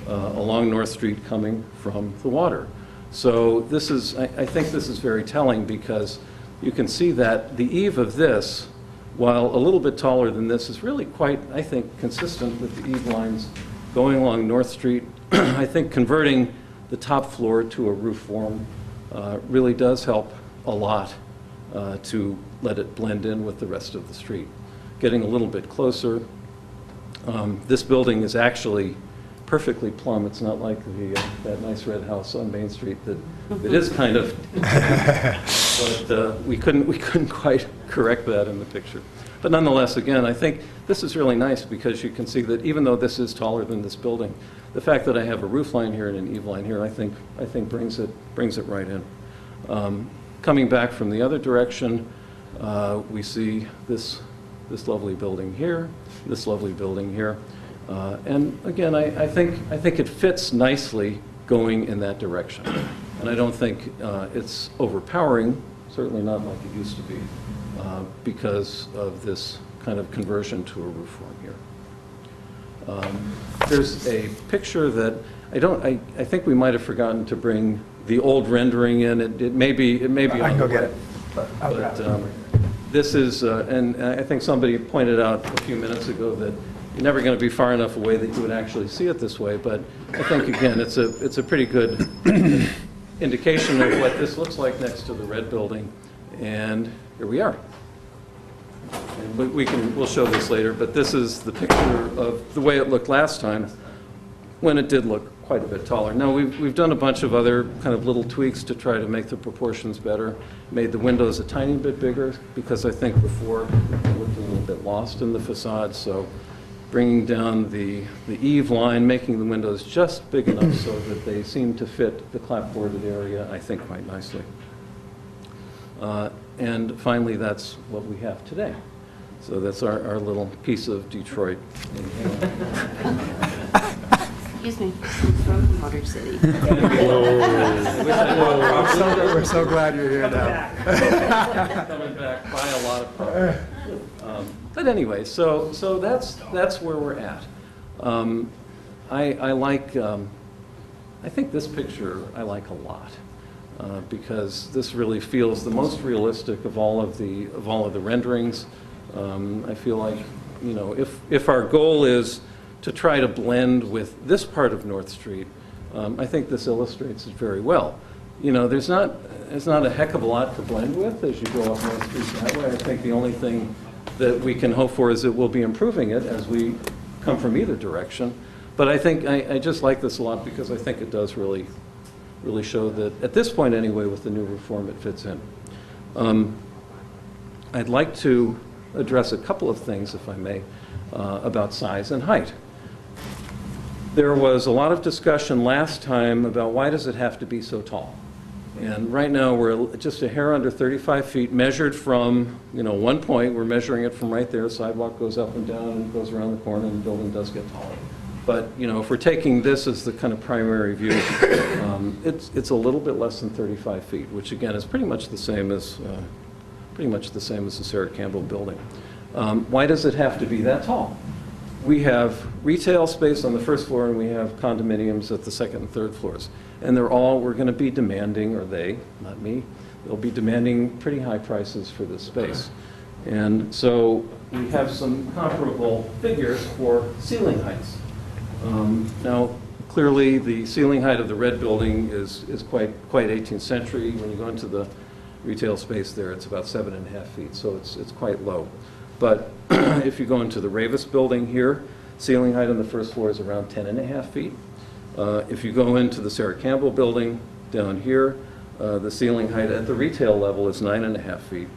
along North Street coming from the water. So this is, I think this is very telling, because you can see that the eave of this, while a little bit taller than this, is really quite, I think, consistent with the eave lines going along North Street. I think converting the top floor to a roof form really does help a lot to let it blend in with the rest of the street. Getting a little bit closer, this building is actually perfectly plumb. It's not like that nice red house on Main Street that is kind of, but we couldn't quite correct that in the picture. But nonetheless, again, I think this is really nice, because you can see that even though this is taller than this building, the fact that I have a roof line here and an eave line here, I think brings it right in. Coming back from the other direction, we see this lovely building here, this lovely building here. And again, I think it fits nicely going in that direction. And I don't think it's overpowering, certainly not like it used to be, because of this kind of conversion to a roof form here. There's a picture that I think we might have forgotten to bring the old rendering in. It may be on the way. I can go get it. But this is, and I think somebody pointed out a few minutes ago that you're never going to be far enough away that you would actually see it this way, but I think, again, it's a pretty good indication of what this looks like next to the red building, and here we are. And we'll show this later, but this is the picture of the way it looked last time, when it did look quite a bit taller. Now, we've done a bunch of other kind of little tweaks to try to make the proportions better, made the windows a tiny bit bigger, because I think before it looked a little bit lost in the facade, so bringing down the eave line, making the windows just big enough so that they seem to fit the clapboarded area, I think, quite nicely. And finally, that's what we have today. So that's our little piece of Detroit. Excuse me, from Motor City. We're so glad you're here now. Coming back by a lot of property. But anyway, so that's where we're at. I think this picture I like a lot, because this really feels the most realistic of all of the renderings. I feel like, if our goal is to try to blend with this part of North Street, I think this illustrates it very well. you know, there's not a heck of a lot to blend with as you go up Main Street that way. I think the only thing that we can hope for is that we'll be improving it as we come from either direction. But I think, I just like this a lot because I think it does really show that, at this point anyway, with the new reform, it fits in. I'd like to address a couple of things, if I may, about size and height. There was a lot of discussion last time about why does it have to be so tall? And right now, we're just a hair under 35 feet, measured from, you know, one point. We're measuring it from right there. Sidewalk goes up and down and goes around the corner, and the building does get taller. But, you know, if we're taking this as the kind of primary view, it's a little bit less than 35 feet, which again is pretty much the same as the Sarah Campbell building. Why does it have to be that tall? We have retail space on the first floor, and we have condominiums at the second and third floors. And we're going to be demanding, or they, not me, they'll be demanding pretty high prices for this space. And so we have some comparable figures for ceiling heights. Now, clearly, the ceiling height of the red building is quite 18th century. When you go into the retail space there, it's about 7.5 feet, so it's quite low. But if you go into the Ravis building here, ceiling height on the first floor is around 10.5 feet. If you go into the Sarah Campbell building down here, the ceiling height at the retail level is 9.5 feet.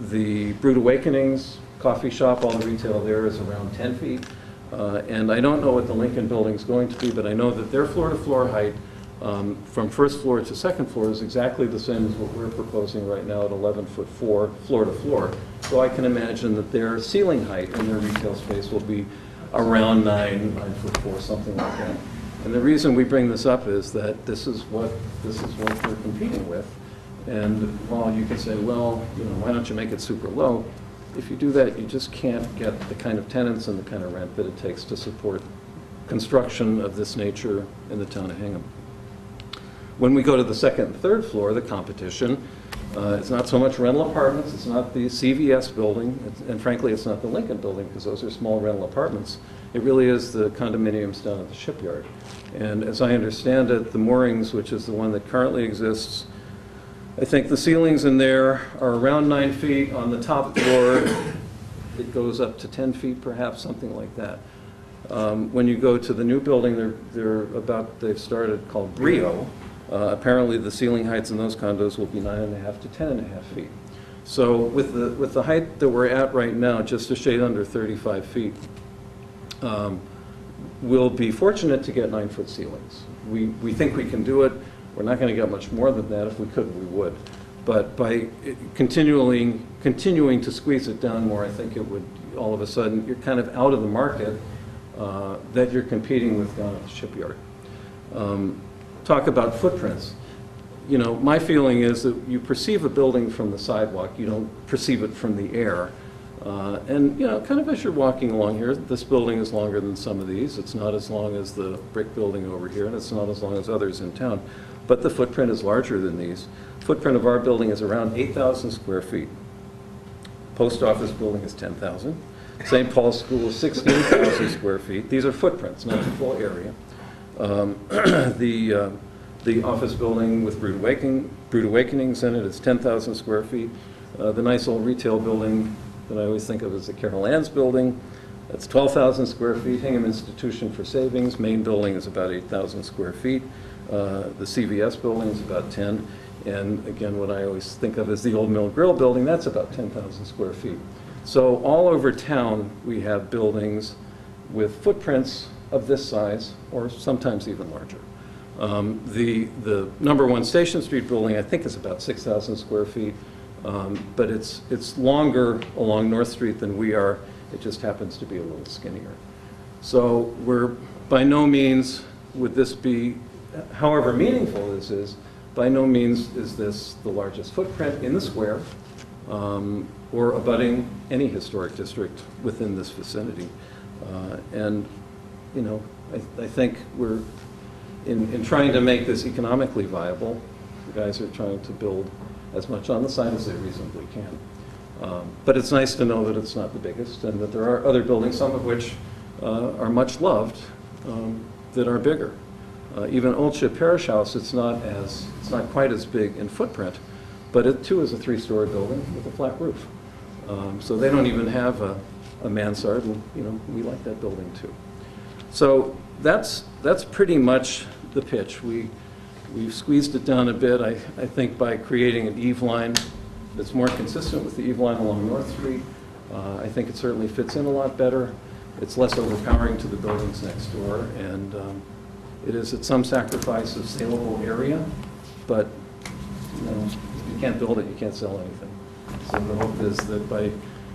The Brood Awakenings coffee shop, all the retail there is around 10 feet. And I don't know what the Lincoln building is going to be, but I know that their floor-to-floor height from first floor to second floor is exactly the same as what we're proposing right now at 11'4" floor-to-floor. So I can imagine that their ceiling height in their retail space will be around 9'4", something like that. And the reason we bring this up is that this is what we're competing with. And while you can say, well, you know, why don't you make it super low? If you do that, you just can't get the kind of tenants and the kind of rent that it takes to support construction of this nature in the town of Hingham. When we go to the second and third floor, the competition, it's not so much rental apartments, it's not the CVS building, and frankly, it's not the Lincoln building, because those are small rental apartments. It really is the condominiums down at the shipyard. And as I understand it, the moorings, which is the one that currently exists, I think the ceilings in there are around 9 feet. On the top floor, it goes up to 10 feet, perhaps, something like that. When you go to the new building, they've started called Brio. Apparently, the ceiling heights in those condos will be 9.5 to 10.5 feet. So with the height that we're at right now, just a shade under 35 feet, we'll be fortunate to get 9-foot ceilings. We think we can do it. We're not going to get much more than that. If we could, we would. But by continuing to squeeze it down more, I think it would, all of a sudden, you're kind of out of the market that you're competing with down at the shipyard. Talk about footprints. You know, my feeling is that you perceive a building from the sidewalk, you don't perceive it from the air. And, you know, kind of as you're walking along here, this building is longer than some of these. It's not as long as the brick building over here, and it's not as long as others in town. But the footprint is larger than these. Footprint of our building is around 8,000 square feet. Post office building is 10,000. St. Paul's School is 16,000 square feet. These are footprints, not the full area. The office building with Brood Awakenings in it is 10,000 square feet. The nice old retail building that I always think of as the Carol Ann's building, that's 12,000 square feet. Hingham Institution for Savings, main building is about 8,000 square feet. The CVS building is about 10. And again, what I always think of as the Old Mill Grill building, that's about 10,000 square feet. So all over town, we have buildings with footprints of this size, or sometimes even larger. The number 1 Station Street building, I think, is about 6,000 square feet, but it's longer along North Street than we are. It just happens to be a little skinnier. So we're, by no means would this be, however meaningful this is, by no means is this the largest footprint in the square or abutting any historic district within this vicinity. And, you know, I think we're, in trying to make this economically viable, the guys are trying to build as much on the site as they reasonably can. But it's nice to know that it's not the biggest and that there are other buildings, some of which are much loved, that are bigger. Even Old Ship Parish House, it's not quite as big in footprint, but it too is a 3-story building with a flat roof. So they don't even have a mansard, and we like that building too. So that's pretty much the pitch. We've squeezed it down a bit, I think, by creating an eave line that's more consistent with the eave line along North Street. I think it certainly fits in a lot better. It's less overpowering to the buildings next door, and it is at some sacrifice of saleable area, but if you can't build it, you can't sell anything. So the hope is that by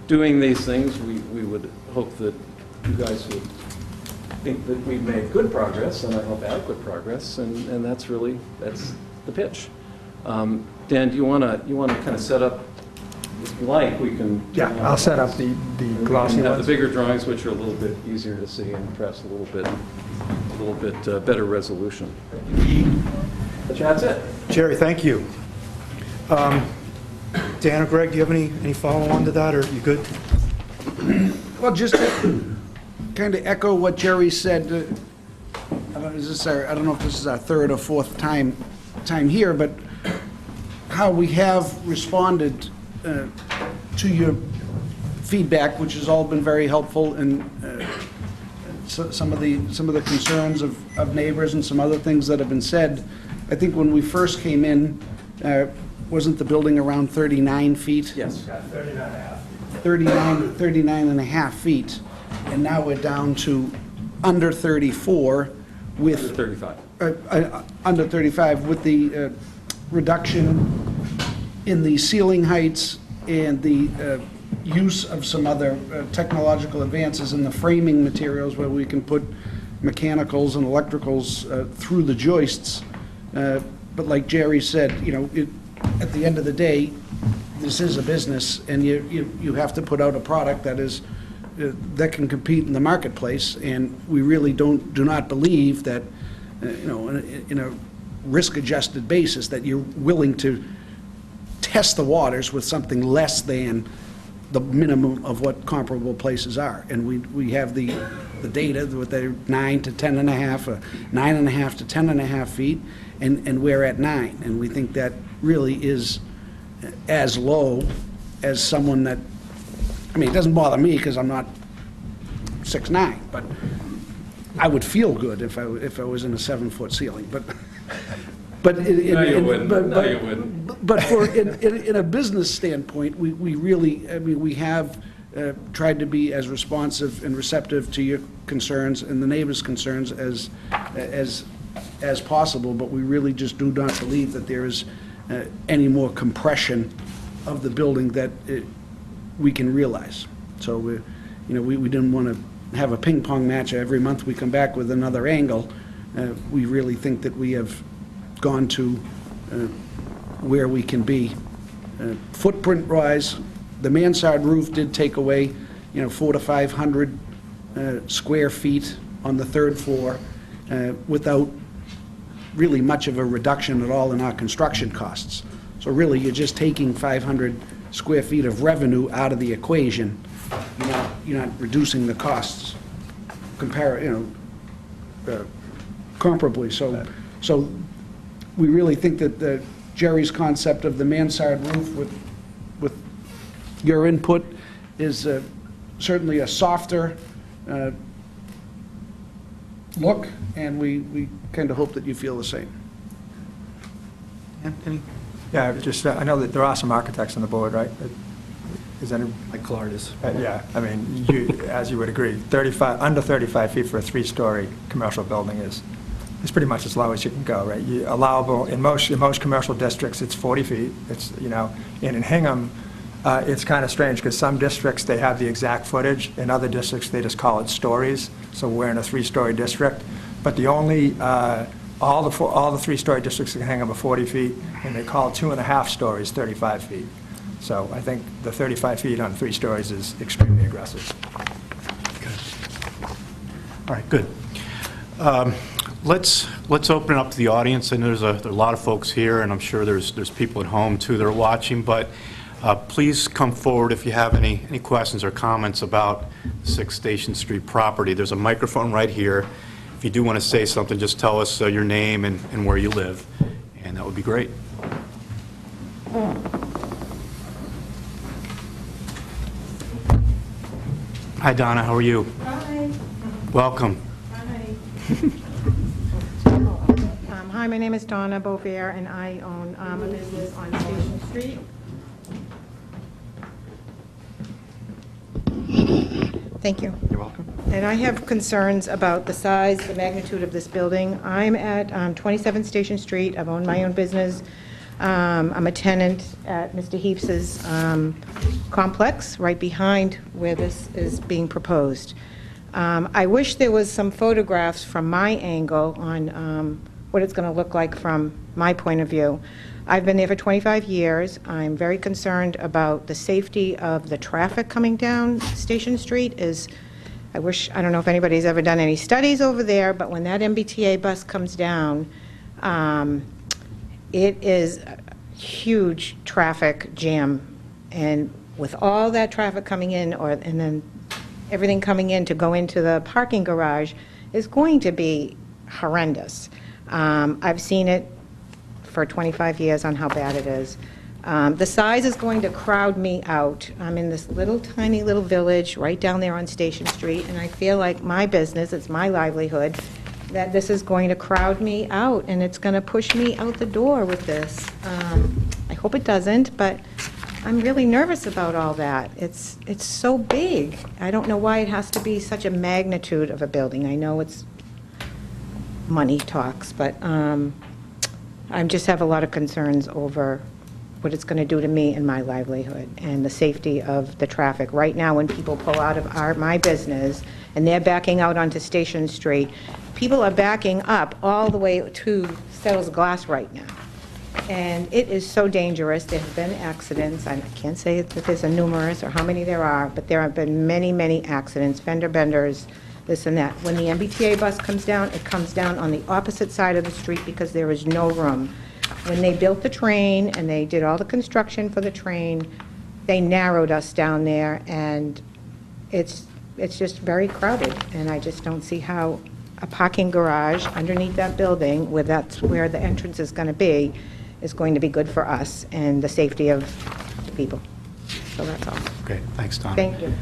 doing these things, we would hope that you guys would think that we've made good progress, and I hope adequate progress, and that's the pitch. Dan, do you want to kind of set up, if you like, we can... Yeah, I'll set up the glossy we can have ones. the bigger drawings, which are a little bit easier to see and perhaps a little bit better resolution. But that's it. Jerry, thank you. Dan or Greg, do you have any follow-on to that, or you good? Well, just to kind of echo what Jerry said, I don't know if this is our third or fourth time here, but how we have responded to your feedback, which has all been very helpful, and some of the concerns of neighbors and some other things that have been said. I think when we first came in, wasn't the building around 39 feet? Yes. 39 and a half feet, and now we're down to under 34 with... Under 35. Under 35 with the reduction in the ceiling heights and the use of some other technological advances in the framing materials where we can put mechanicals and electricals through the joists. But like Jerry said, at the end of the day, this is a business, and you have to put out a product that can compete in the marketplace, and we really do not believe that, in a risk-adjusted basis, that you're willing to test the waters with something less than the minimum of what comparable places are. And we have the data with the 9 to 10 and a half, 9.5 to 10 and a half feet, and we're at 9. And we think that really is as low as someone that, it doesn't bother me because I'm not 6'9", but I would feel good if I was in a 7-foot ceiling, but No, you wouldn't. But in a business standpoint, we really, we have tried to be as responsive and receptive to your concerns and the neighbors' concerns as possible, but we really just do not believe that there is any more compression of the building that we can realize. So we didn't want to have a ping pong match every month we come back with another angle. We really think that we have gone to where we can be. Footprint-wise, the mansard roof did take away, 400 to 500 square feet on the third floor without really much of a reduction at all in our construction costs. So really, you're just taking 500 square feet of revenue out of the equation. You're not reducing the costs comparably. So we really think that Jerry's concept of the mansard roof with your input is certainly a softer look, and we kind of hope that you feel the same. Anthony? Yeah, just, I know that there are some architects on the board, right? Is any? Like Clark is. Yeah, as you would agree, under 35 feet for a 3-story commercial building is pretty much as low as you can go, right? Allowable, in most commercial districts, it's 40 feet. It's, and in Hingham, it's kind of strange because some districts, they have the exact footage. In other districts, they just call it stories. So we're in a 3-story district. But the only, all the 3-story districts in Hingham are 40 feet, and they call 2.5 stories 35 feet. So I think the 35 feet on 3 stories is extremely aggressive. All right, good. Let's open it up to the audience. I know there's a lot of folks here, and I'm sure there's people at home too that are watching, but please come forward if you have any questions or comments about 6 Station Street property. There's a microphone right here. if you do want to say something, just tell us your name and where you live, and that would be great. Hi, Donna, how are you? Hi. Welcome. Hi, my name is Donna Beauvair, and I own a business on Station Street. Thank you. You're welcome. And I have concerns about the size, the magnitude of this building. I'm at 27 Station Street. I've owned my own business. I'm a tenant at Mr. Heaps's complex, right behind where this is being proposed. I wish there was some photographs from my angle on what it's going to look like from my point of view. I've been there for 25 years. I'm very concerned about the safety of the traffic coming down Station Street. I don't know if anybody's ever done any studies over there, but when that MBTA bus comes down, it is a huge traffic jam. And with all that traffic coming in, and then everything coming in to go into the parking garage, is going to be horrendous. I've seen it for 25 years on how bad it is. The size is going to crowd me out. I'm in this little tiny little village right down there on Station Street, and I feel like my business, it's my livelihood, that this is going to crowd me out, and it's going to push me out the door with this. I hope it doesn't, but I'm really nervous about all that. It's so big. I don't know why it has to be such a magnitude of a building. I know it's money talks, but I just have a lot of concerns over what it's going to do to me and my livelihood and the safety of the traffic. Right now, when people pull out of my business and they're backing out onto Station Street, people are backing up all the way to Settles Glass right now. And it is so dangerous. There have been accidents. I can't say that there's a numerous or how many there are, but there have been many, many accidents, fender benders, this and that. When the MBTA bus comes down, it comes down on the opposite side of the street because there is no room. When they built the train and they did all the construction for the train, they narrowed us down there, and it's just very crowded. And I just don't see how a parking garage underneath that building, where that's where the entrance is going to be good for us and the safety of the people. So that's all. Okay, thanks, Donna. Thank you.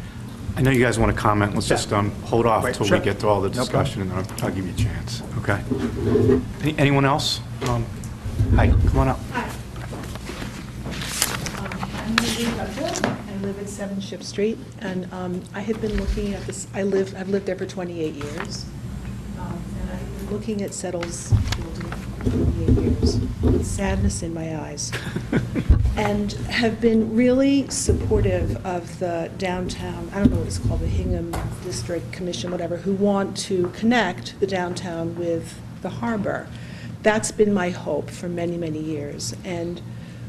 I know you guys want to comment. Let's just hold off Wait, till sure. we get to all the No discussion, and then I'll give you a chance, okay? Anyone else? Hi, come on up. I'm Lizzie Gudville. I live at 7 Ship Street, and I had been looking at this, I've lived there for 28 years, and I've been looking at Settles building for 28 years with sadness in my eyes, and have been really supportive of the downtown, I don't know what it's called, the Hingham District Commission, whatever, who want to connect the downtown with the harbor. That's been my hope for many, many years. And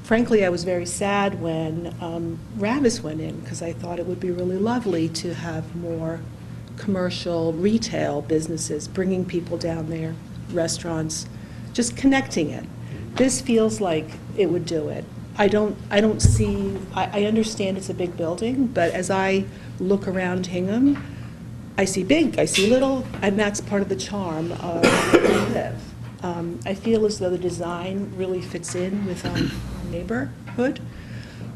frankly, I was very sad when Ravis went in, because I thought it would be really lovely to have more commercial retail businesses, bringing people down there, restaurants, just connecting it. This feels like it would do it. I understand it's a big building, but as I look around Hingham, I see big, I see little, and that's part of the charm of where we live. I feel as though the design really fits in with our neighborhood.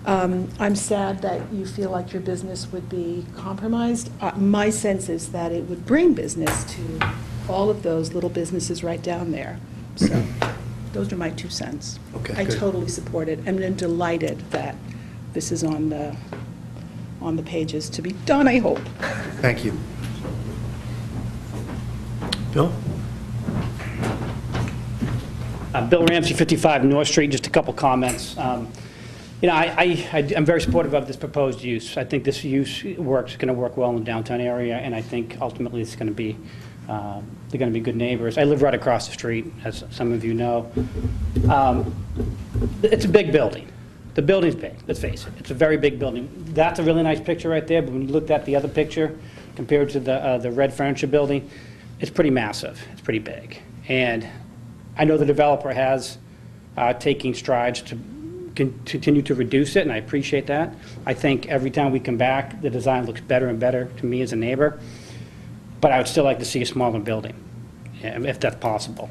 I'm sad that you feel like your business would be compromised. My sense is that it would bring business to all of those little businesses right down there. So those are my 2 cents. Okay, I good. totally support it, and I'm delighted that this is on the pages to be done, I hope. Thank you. Bill? Bill Ramsey, 55 North Street, just a couple comments. I'm very supportive of this proposed use. I think this use going to work well in the downtown area, and I think ultimately it's going to be, they're going to be good neighbors. I live right across the street, as some of you know. It's a big building. The building's big, let's face it. It's a very big building. That's a really nice picture right there, but when you looked at the other picture, compared to the red furniture building, it's pretty massive. It's pretty big. And I know the developer has taking strides to continue to reduce it, and I appreciate that. I think every time we come back, the design looks better and better to me as a neighbor, but I would still like to see a smaller building. if that's possible.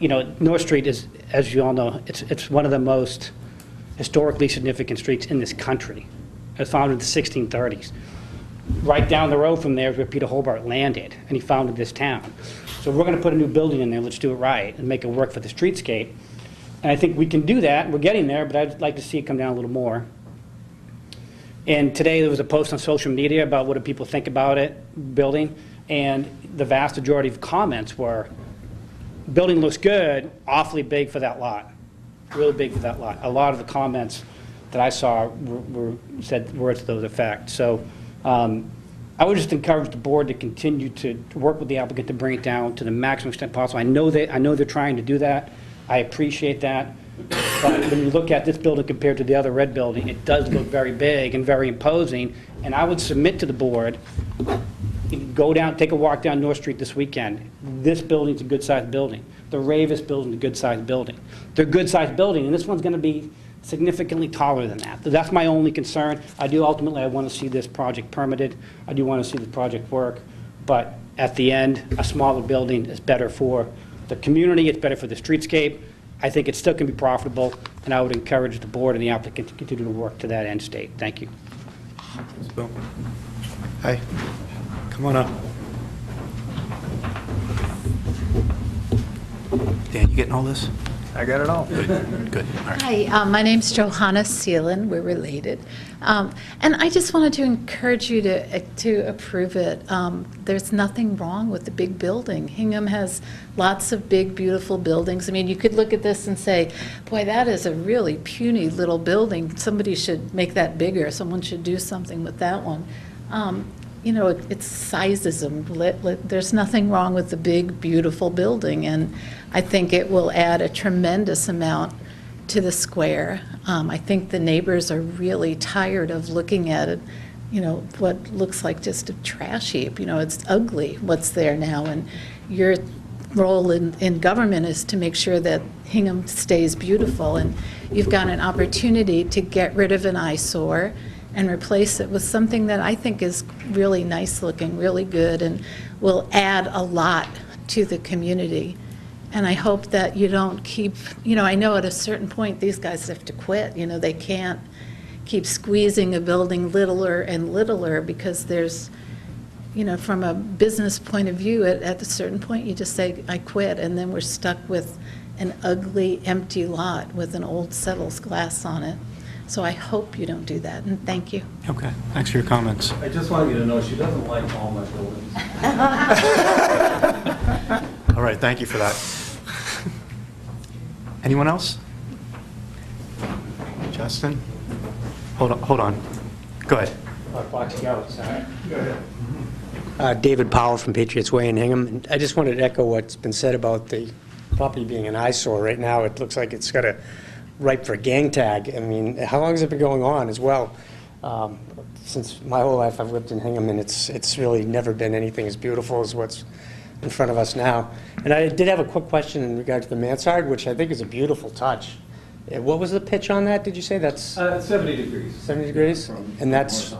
North Street is, as you all know, it's one of the most historically significant streets in this country. It was founded in the 1630s. Right down the road from there is where Peter Hobart landed, and he founded this town. So if we're going to put a new building in there, let's do it right and make it work for the streetscape. And I think we can do that. We're getting there, but I'd like to see it come down a little more. And today there was a post on social media about what do people think about it, building, and the vast majority of comments were, building looks good, awfully big for that lot, really big for that lot. A lot of the comments that I saw said words to those effects. So I would just encourage the board to continue to work with the applicant to bring it down to the maximum extent possible. I know they're trying to do that. I appreciate that. But when you look at this building compared to the other red building, it does look very big and very imposing. And I would submit to the board, go down, take a walk down North Street this weekend. This building's a good-sized building. The Ravis building's a good-sized building. They're a good-sized building, and this one's going to be significantly taller than that. That's my only concern. I want to see this project permitted. I do want to see the project work. But at the end, a smaller building is better for the community. It's better for the streetscape. I think it still can be profitable, and I would encourage the board and the applicant to continue to work to that end state. Thank you. Thanks, Bill. Hi. Come on up. Dan, you getting all this? I got it all. Good. Good. All right. Hi, my name's Johanna Seelan. We're related. And I just wanted to encourage you to approve it. There's nothing wrong with the big building. Hingham has lots of big, beautiful buildings. I mean, you could look at this and say, boy, that is a really puny little building. Somebody should make that bigger. Someone should do something with that one. It's sizeism. There's nothing wrong with the big, beautiful building, and I think it will add a tremendous amount to the square. I think the neighbors are really tired of looking at it, what looks like just a trash heap. It's ugly what's there now, and your role in government is to make sure that Hingham stays beautiful, and you've got an opportunity to get rid of an eyesore and replace it with something that I think is really nice looking, really good, and will add a lot to the community. And I hope that you don't keep, I know at a certain point these guys have to quit. They can't keep squeezing a building littler and littler because there's, from a business point of view, at a certain point you just say, I quit, and then we're stuck with an ugly, empty lot with an old Settles glass on it. So I hope you don't do that, and thank you. Okay, thanks for your comments. I just want you to know she doesn't like all my buildings. All right, thank you for that. Anyone else? Justin? Hold on. Go ahead. Go ahead. David Powell from Patriots Way in Hingham. And I just wanted to echo what's been said about the property being an eyesore. Right now, it looks like it's got a ripe for a gang tag. I mean, how long has it been going on as well? Since my whole life I've lived in Hingham, and it's really never been anything as beautiful as what's in front of us now. And I did have a quick question in regard to the mansard, which I think is a beautiful touch. What was the pitch on that, did you say? That's 70 degrees. 70 degrees? And that's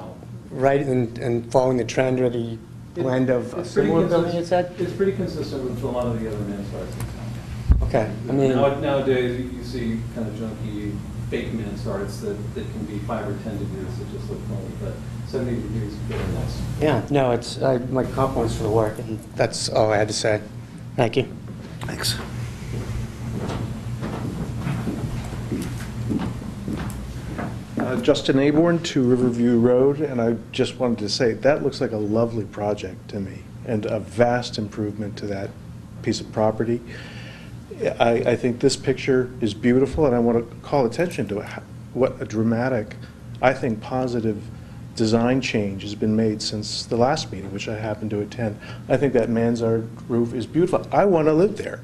right and following the trend or the blend of a similar building, you said? It's pretty consistent with a lot of the other mansards. Okay. I mean, nowadays you see kind of junky fake mansards that can be 5 or 10 degrees that just look funny, but 70 degrees is very nice. Yeah, no, it's my compliments for the work, and that's all I had to say. Thank you. Thanks. Justin Aborn, 2 Riverview Road, and I just wanted to say that looks like a lovely project to me and a vast improvement to that piece of property. I think this picture is beautiful, and I want to call attention to what a dramatic, I think, positive design change has been made since the last meeting, which I happened to attend. I think that mansard roof is beautiful. I want to live there.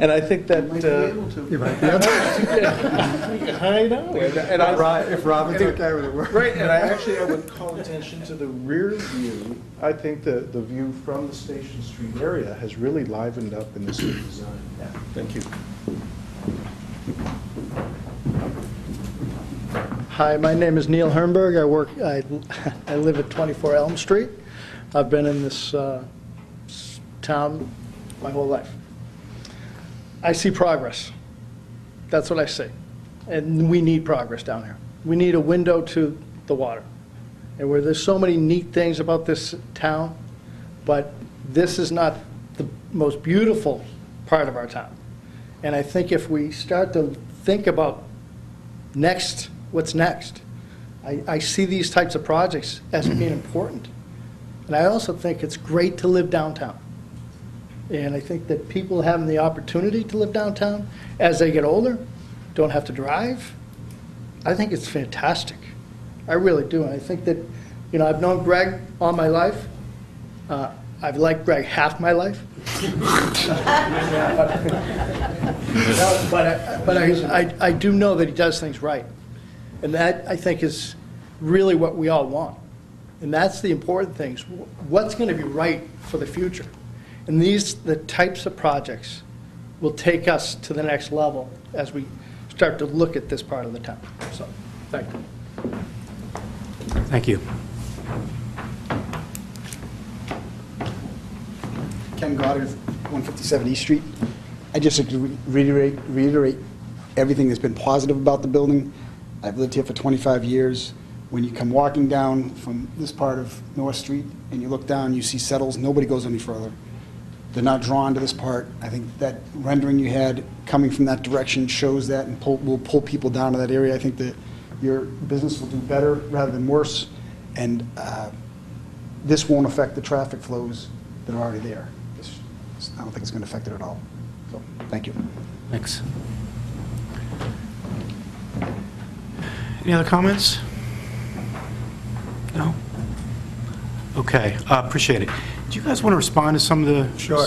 And I think that... You might be able to. I know. If Robin's okay with it. Right, and I would call attention to the rear view. I think the view from the Station Street area has really livened up in this new design. Yeah. Thank you. Hi, my name is Neil Hermberg. I live at 24 Elm Street. I've been in this town my whole life. I see progress. That's what I see. And we need progress down here. We need a window to the water. And where there's so many neat things about this town, but this is not the most beautiful part of our town. And I think if we start to think about what's next, I see these types of projects as being important. And I also think it's great to live downtown. And I think that people having the opportunity to live downtown as they get older, don't have to drive, I think it's fantastic. I really do. And I think that, I've known Greg all my life. I've liked Greg half my life. But I do know that he does things right. And that, I think, is really what we all want. And that's the important things. What's going to be right for the future? And the types of projects will take us to the next level as we start to look at this part of the town. So, thank you. Thank you. Ken Goddard, 157 East Street. I just like to reiterate everything that's been positive about the building. I've lived here for 25 years. When you come walking down from this part of North Street and you look down, you see settles, nobody goes any further. They're not drawn to this part. I think that rendering you had coming from that direction shows that and will pull people down to that area. I think that your business will do better rather than worse, and this won't affect the traffic flows that are already there. I don't think it's going to affect it at all. So, thank you. Thanks. Any other comments? No? Okay, appreciate it. Do you guys want to respond to some of the Sure.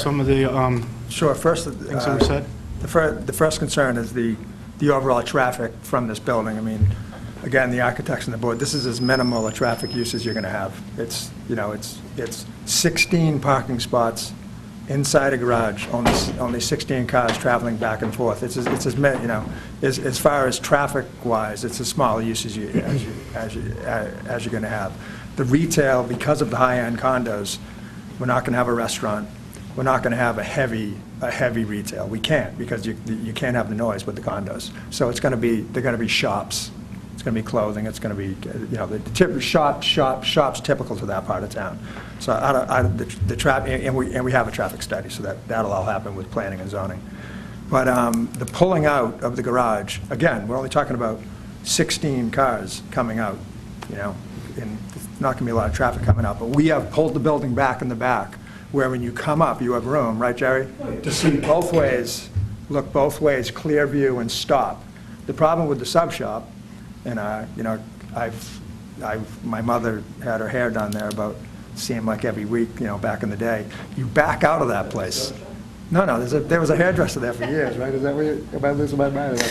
Sure. First, things that were said? The first concern is the overall traffic from this building. I mean, again, the architects and the board, this is as minimal a traffic use as you're going to have. It's 16 parking spots inside a garage, only 16 cars traveling back and forth. It's as far as traffic-wise, it's as small a use as you're going to have. The retail, because of the high-end condos, we're not going to have a restaurant. We're not going to have a heavy retail. We can't, because you can't have the noise with the condos. So they're going to be shops. It's going to be clothing. It's going to be, the shops typical to that part of town. So the traffic, and we have a traffic study, so that'll all happen with planning and zoning. But the pulling out of the garage, again, we're only talking about 16 cars coming out, and there's not going to be a lot of traffic coming out. But we have pulled the building back in the back, where when you come up, you have room, right, Jerry, to see both ways, look both ways, clear view, and stop. The problem with the sub shop, and my mother had her hair done there about, seemed like every week, back in the day. You back out of that place. No, there was a hairdresser there for years, right? Is that where am I losing my mind?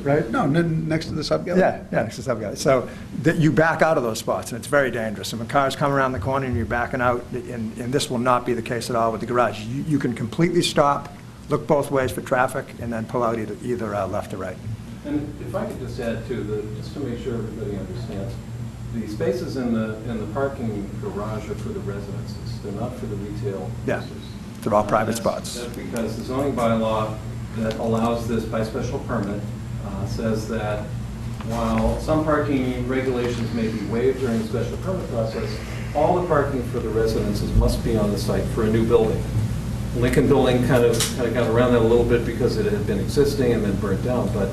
Right? No, next to the sub gallery. Yeah, next to the sub gallery. So you back out of those spots, and it's very dangerous. And when cars come around the corner and you're backing out, and this will not be the case at all with the garage. You can completely stop, look both ways for traffic, and then pull out either left or right. And if I could just add too, just to make sure everybody understands, the spaces in the parking garage are for the residences. They're not for the retail users. They're all private spots. That's because the zoning bylaw that allows this by special permit says that while some parking regulations may be waived during the special permit process, all the parking for the residences must be on the site for a new building. Lincoln Building kind of got around that a little bit because it had been existing and then burnt down, but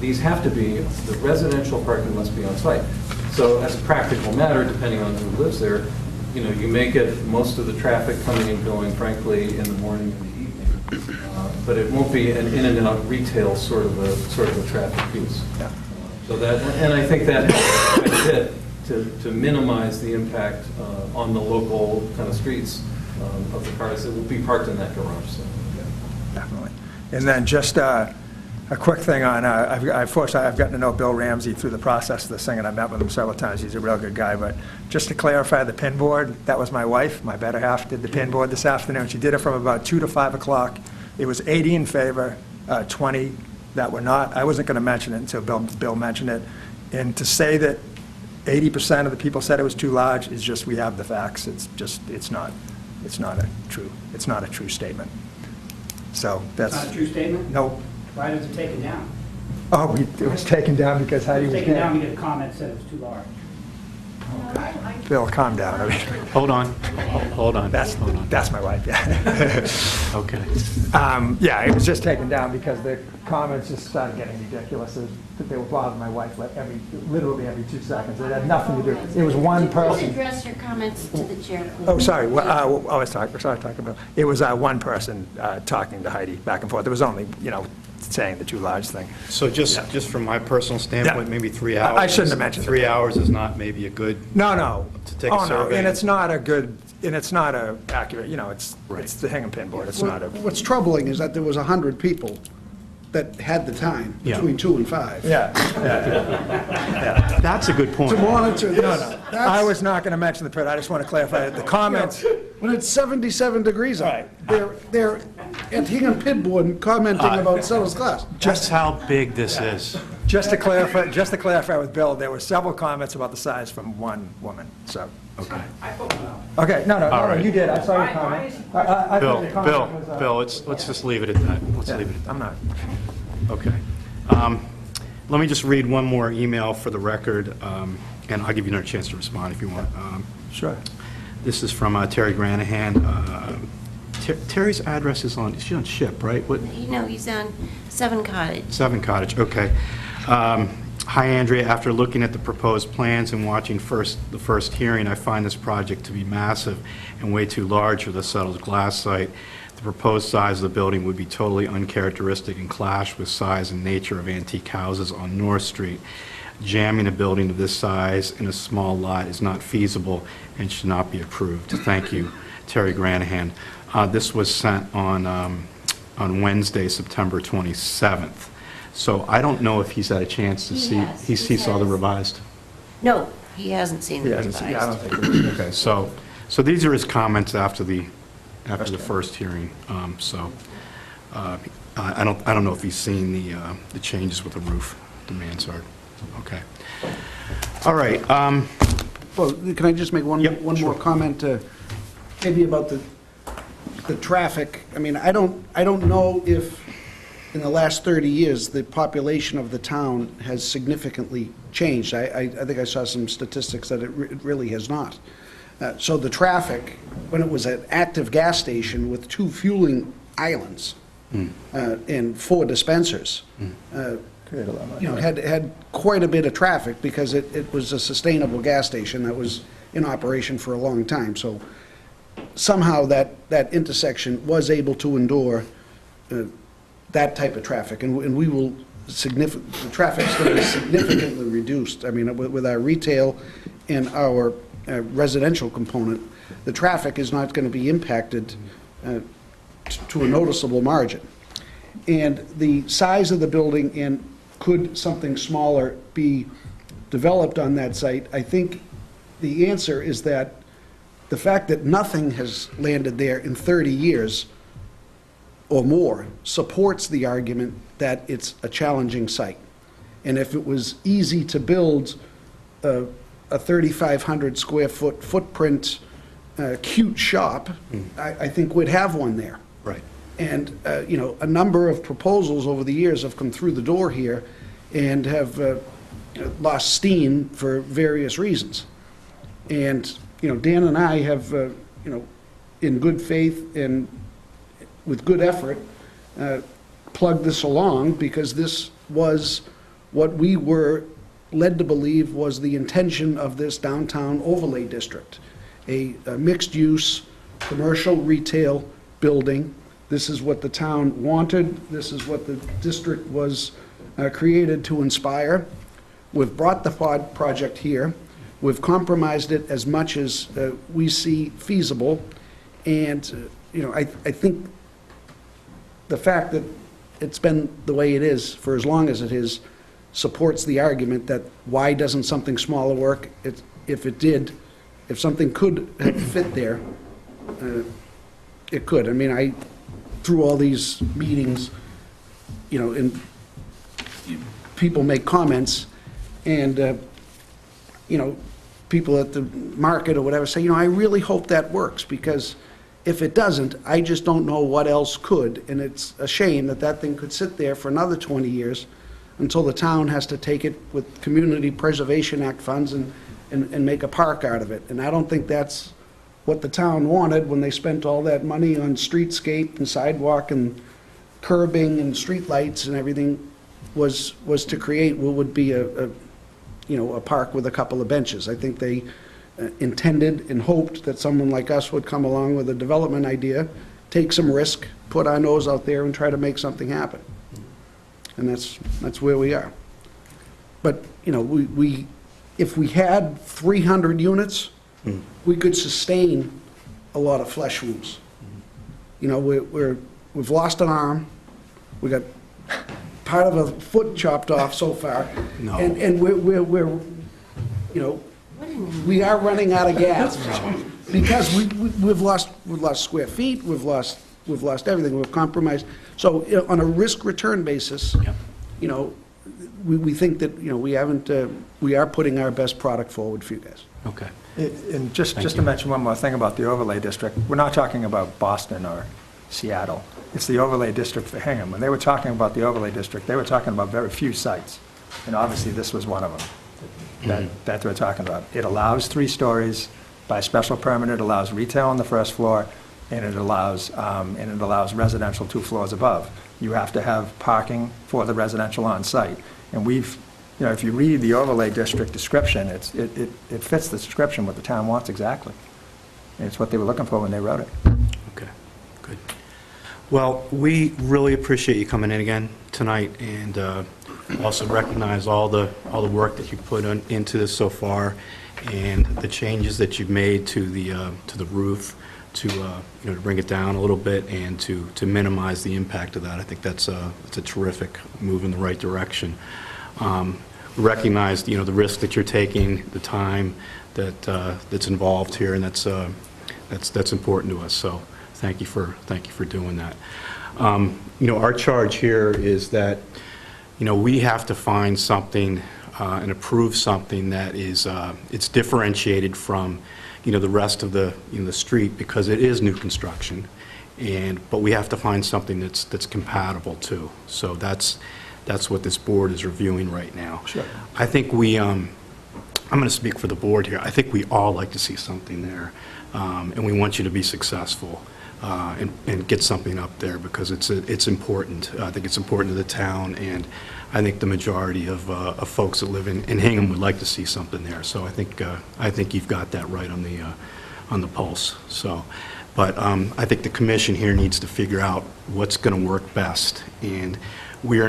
these have to be, the residential parking must be on site. So as a practical matter, depending on who lives there, you may get most of the traffic coming and going, frankly, in the morning and the evening. But it won't be an in and out retail sort of a traffic piece. Yeah. So that, and I think that helps quite a bit to minimize the impact on the local kind of streets of the cars that will be parked in that garage. So, yeah. Definitely. And then just a quick thing on, I've gotten to know Bill Ramsey through the process of this thing, and I met with him several times. He's a real good guy. But just to clarify the pin board, that was my wife. My better half did the pin board this afternoon. She did it from about 2 to 5 o'clock. It was 80 in favor, 20 that were not. I wasn't going to mention it until Bill mentioned it. And to say that 80% of the people said it was too large is just, we have the facts. It's not. it's not a true statement. So that's... Not a true statement? No. Why was it taken down? Oh, it was taken down because Heidi was Taken down dead. because comments said it was too large. Bill, calm down. I mean, Hold on, hold on. that's my wife, yeah. Okay. Yeah, it was just taken down because the comments just started getting ridiculous. They were bothering my wife literally every 2 seconds. It had nothing to do. It was one Please person. address your comments to the chair, please. Oh, sorry. I was talking about. It was one person talking to Heidi back and forth. There was only, saying the too large thing. So just from my personal standpoint, Yeah. maybe 3 hours. I shouldn't have mentioned 3 hours is not maybe a good. No. To take a survey. And it's not a good, and it's not a accurate, it's the Hingham Pin Board. It's not a. What's troubling is that there was 100 people that had the time Yeah. between 2 and 5. Yeah. That's a good point. To monitor this. I was not going to mention the pit. I just want to clarify that the comments. When it's 77 degrees out, they're at Hingham Pin Board commenting about Settlers Glass. Just how big this is. Just to clarify with Bill, there were several comments about the size from one woman, so. Okay. Okay, no, All right. you did, I saw your comment. I thought your comment was, Bill, let's just leave it at that. Let's leave it at that. I'm not. Okay. Let me just read one more email for the record, and I'll give you another chance to respond if you want. Sure. This is from Terry Granahan. Terry's address is she's on Ship, right? What? No, he's on 7 Cottage. 7 Cottage, okay. Hi, Andrea. After looking at the proposed plans and watching the first hearing, I find this project to be massive and way too large for the settled glass site. The proposed size of the building would be totally uncharacteristic and clash with size and nature of antique houses on North Street. Jamming a building of this size in a small lot is not feasible and should not be approved. Thank you, Terry Granahan. This was sent on Wednesday, September 27th. So I don't know if he's had a chance to see. He saw the revised. No, he hasn't seen the revised. I don't think. Okay, so these are his comments after the first hearing. I don't know if he's seen the changes with the roof, the mansard. Okay. All right. Well, can I just make one more comment, maybe about the traffic? I mean, I don't know if in the last 30 years the population of the town has significantly changed. I think I saw some statistics that it really has not. So the traffic, when it was an active gas station with 2 fueling islands and 4 dispensers, had quite a bit of traffic because it was a sustainable gas station that was in operation for a long time. So somehow that intersection was able to endure that type of traffic, and we will the traffic's going to be significantly reduced. I mean, with our retail and our residential component, the traffic is not going to be impacted to a noticeable margin. And the size of the building, and could something smaller be developed on that site, I think the answer is that the fact that nothing has landed there in 30 years or more supports the argument that it's a challenging site. And if it was easy to build a 3,500 square foot footprint cute shop, I think we'd have one there. Right. And, a number of proposals over the years have come through the door here and have lost steam for various reasons. And, Dan and I have, in good faith and with good effort, plugged this along because this was what we were led to believe was the intention of this downtown overlay district, a mixed-use commercial retail building. This is what the town wanted. This is what the district was created to inspire. We've brought the project here. We've compromised it as much as we see feasible. And, I think the fact that it's been the way it is for as long as it is supports the argument that why doesn't something smaller work? If it did, if something could have fit there, it could. I mean, through all these meetings, and people make comments, and, people at the market or whatever say, I really hope that works, because If it doesn't, I just don't know what else could, and it's a shame that that thing could sit there for another 20 years until the town has to take it with Community Preservation Act funds and make a park out of it. And I don't think that's what the town wanted when they spent all that money on streetscape and sidewalk and curbing and streetlights and everything, was to create what would be a park with a couple of benches. I think they intended and hoped that someone like us would come along with a development idea, take some risk, put our nose out there and try to make something happen. And that's where we are. But, if we had 300 units, we could sustain a lot of flesh wounds. We've lost an arm, we got part of a foot chopped off so far, and we are running out of gas because we've lost square feet, we've lost everything, we've compromised. So on a risk-return basis, we think that we are putting our best product forward for you guys. Okay. And just to mention one more thing about the overlay district, we're not talking about Boston or Seattle. It's the overlay district for Hingham. When they were talking about the overlay district, they were talking about very few sites. And obviously, this was one of them that we're talking about. It allows 3 stories by special permit. It allows retail on the first floor, and it allows residential 2 floors above. You have to have parking for the residential on site. And if you read the overlay district description, it fits the description what the town wants exactly. And it's what they were looking for when they wrote it. Okay, good. Well, we really appreciate you coming in again tonight, and also recognize all the work that you've put into this so far, and the changes that you've made to the roof to bring it down a little bit and to minimize the impact of that. I think that's a terrific move in the right direction. Recognize the risk that you're taking, the time that's involved here, and that's important to us. So thank you for doing that. Our charge here is that we have to find something and approve something that is it's differentiated from the rest of the street, because it is new construction, but we have to find something that's compatible too. So that's what this board is reviewing right now. Sure. I think I'm going to speak for the board here. I think we all like to see something there, and we want you to be successful and get something up there, because it's important. I think it's important to the town, and I think the majority of folks that live in Hingham would like to see something there. So I think you've got that right on the pulse. So, but I think the commission here needs to figure out what's going to work best, and we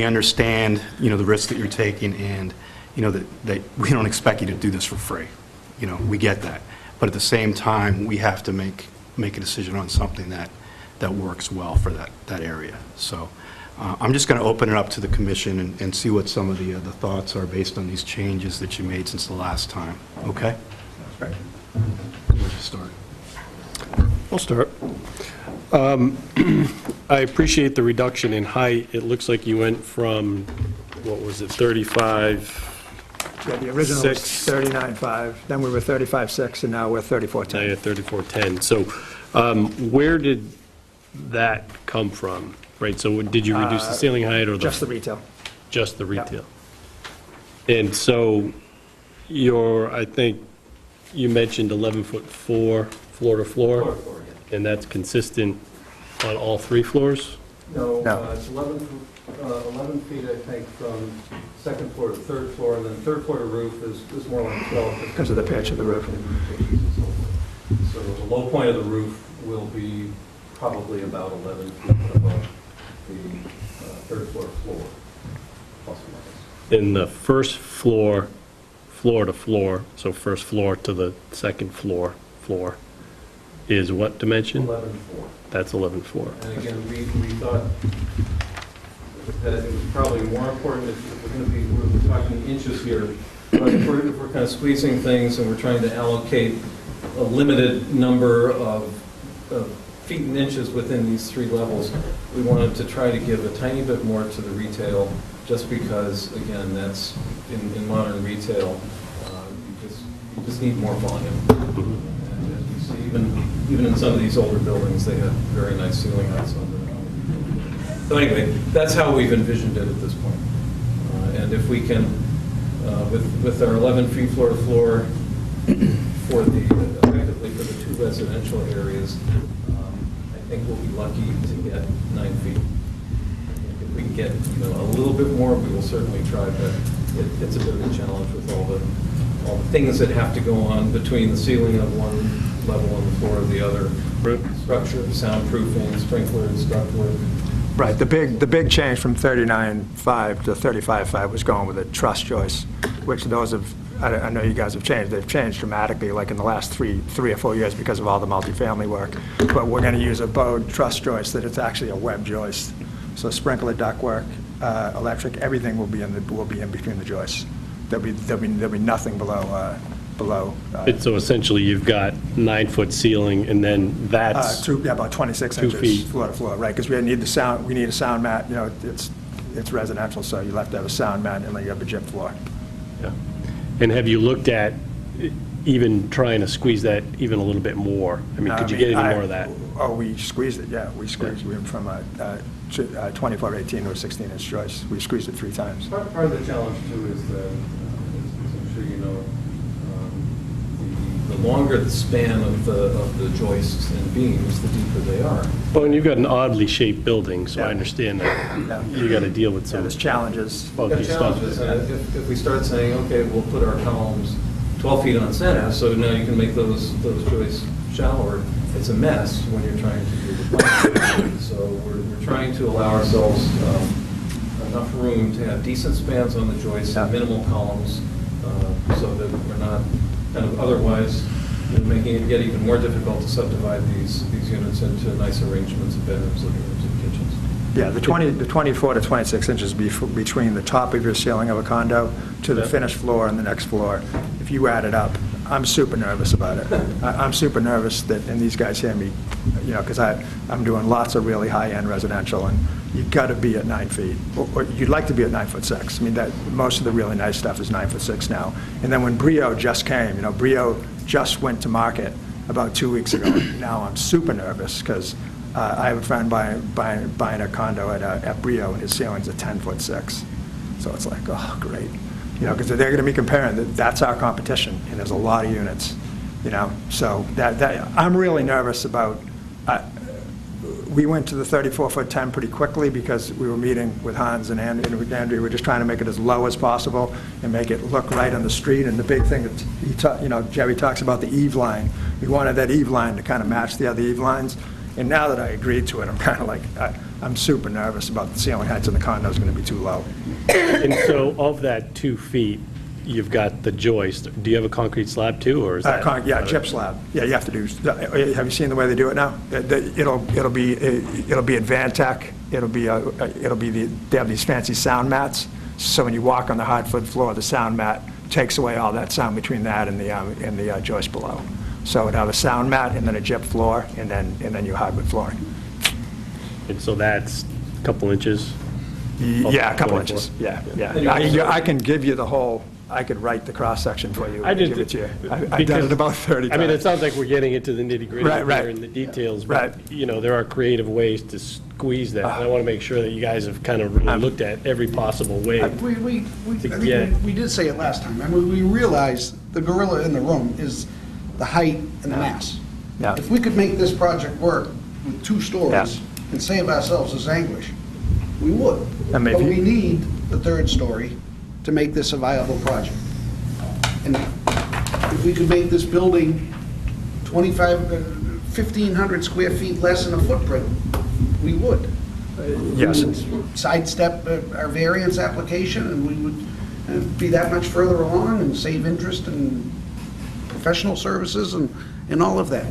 understand the risks that you're taking, and that we don't expect you to do this for free. We get that, but at the same time, we have to make a decision on something that works well for that area. So I'm just going to open it up to the commission and see what some of the thoughts are based on these changes that you made since the last time. Okay? Right. Where'd you start? I'll start. I appreciate the reduction in height. It looks like you went from, what was it, 35? Yeah, the original was 39.5, then we were 35.6, and now we're 34.10. Now you're 34.10. So where did that come from? Right, so did you reduce the ceiling height or just the retail? Just the retail. Yep. And so I think you mentioned 11-foot floor to floor? And that's consistent on all 3 floors? No. It's 11 feet, I think, from second floor to third floor, and then third floor to roof is more like 12. Because of the pitch of the roof. So the low point of the roof will be probably about 11 feet above the third floor, plus or minus. In the first floor to floor, so first floor to the second floor, is what dimension? 11.4. That's 11.4. And again, we thought that it was probably more important if we're going to be, we're talking inches here, but if we're kind of squeezing things and we're trying to allocate a limited number of feet and inches within these 3 levels, we wanted to try to give a tiny bit more to the retail, just because, again, that's in modern retail, you just need more volume. And as we So even in some of these older buildings, they have very nice ceiling heights on them. So anyway, that's how we've envisioned it at this point. And if we can, with our 11 feet floor to floor for effectively for the 2 residential areas, I think we'll be lucky to get 9 feet. If we can get a little bit more, we will certainly try, but it's a bit of a challenge with all the things that have to go on between the ceiling of one level and the floor of the other. Structure, soundproofing, sprinklers, ductwork. Right, the big change from 39.5 to 35.5 was going with a truss joist, which those have, I know you guys have changed, they've changed dramatically, like in the last three or 4 years because of all the multifamily work. But we're gonna use a bowed truss joist that it's actually a web joist. So sprinkler ductwork, electric, everything will be in between the joists. There'll be nothing below. So essentially, you've got 9-foot ceiling, and then that's about 26 2 inches feet. floor to floor, right? Because we need a sound mat. It's residential, so you have to have a sound mat, and then you have a gyp floor. Yeah. And have you looked at even trying to squeeze that even a little bit more? I mean, could you get any more of that? Oh, we squeezed it. Yeah, we squeezed. We went from a 24/18 to a 16-inch joist. We squeezed it 3 times. Part of the challenge too is that, as I'm sure you know, the longer the span of the joists and beams, the deeper they are. Well, and you've got an oddly shaped building, so I understand that you got to deal with some there's challenges. funky stuff. Challenges, and if we start saying, okay, we'll put our columns 12 feet on center, so now you can make those joists shallower, it's a mess when you're trying to do the plan. So we're trying to allow ourselves enough room to have decent spans on the joists and minimal columns, so that we're not kind of otherwise making it get even more difficult to subdivide these units into nice arrangements of bedrooms, living rooms, and kitchens. Yeah, the 24 to 26 inches between the top of your ceiling of a condo to the finished floor and the next floor. If you add it up, I'm super nervous about it. I'm super nervous that, and these guys hear me, because I'm doing lots of really high-end residential, and you've got to be at 9 feet, or you'd like to be at 9'6". I mean, most of the really nice stuff is 9'6" now. And then when Brio just came, Brio just went to market about 2 weeks ago. Now I'm super nervous because I have a friend buying a condo at Brio, and his ceiling's a 10'6". So it's like, oh, great. Because they're going to be comparing, that's our competition, and there's a lot of units, So I'm really nervous about, we went to the 34-foot 10 pretty quickly because we were meeting with Hans and Andrew. We were just trying to make it as low as possible and make it look right on the street. And the big thing that Jerry talks about, the eave line. We wanted that eave line to kind of match the other eave lines. And now that I agreed to it, I'm kind of like, I'm super nervous about the ceiling heights in the condo is going to be too low. And so of that 2 feet, you've got the joist. Do you have a concrete slab too, or is that? Yeah, gyp slab. Yeah, you have to do. Have you seen the way they do it now? It'll be Advantech. They have these fancy sound mats. So when you walk on the hardwood floor, the sound mat takes away all that sound between that and the joist below. So it'd have a sound mat and then a gyp floor and then your hardwood flooring. And so that's a couple inches? Yeah, a couple inches. Yeah. I can give you the whole. I could write the cross-section for you and give it to you. I've done it about 30 times. I mean, it sounds like we're getting into the nitty-gritty here and the details, but, there are creative ways to squeeze that. And I want to make sure that you guys have kind of really looked at every possible way I think we did say it last time. I mean, we realized the gorilla in the room is the height and the mass. Yeah. If we could make this project work with 2 stories and save ourselves this anguish, we would. But we need the 3rd story to make this a viable project. And if we could make this building 1,500 square feet less in a footprint, we would. Yes. We would sidestep our variance application, and we would be that much further along and save interest and professional services and all of that.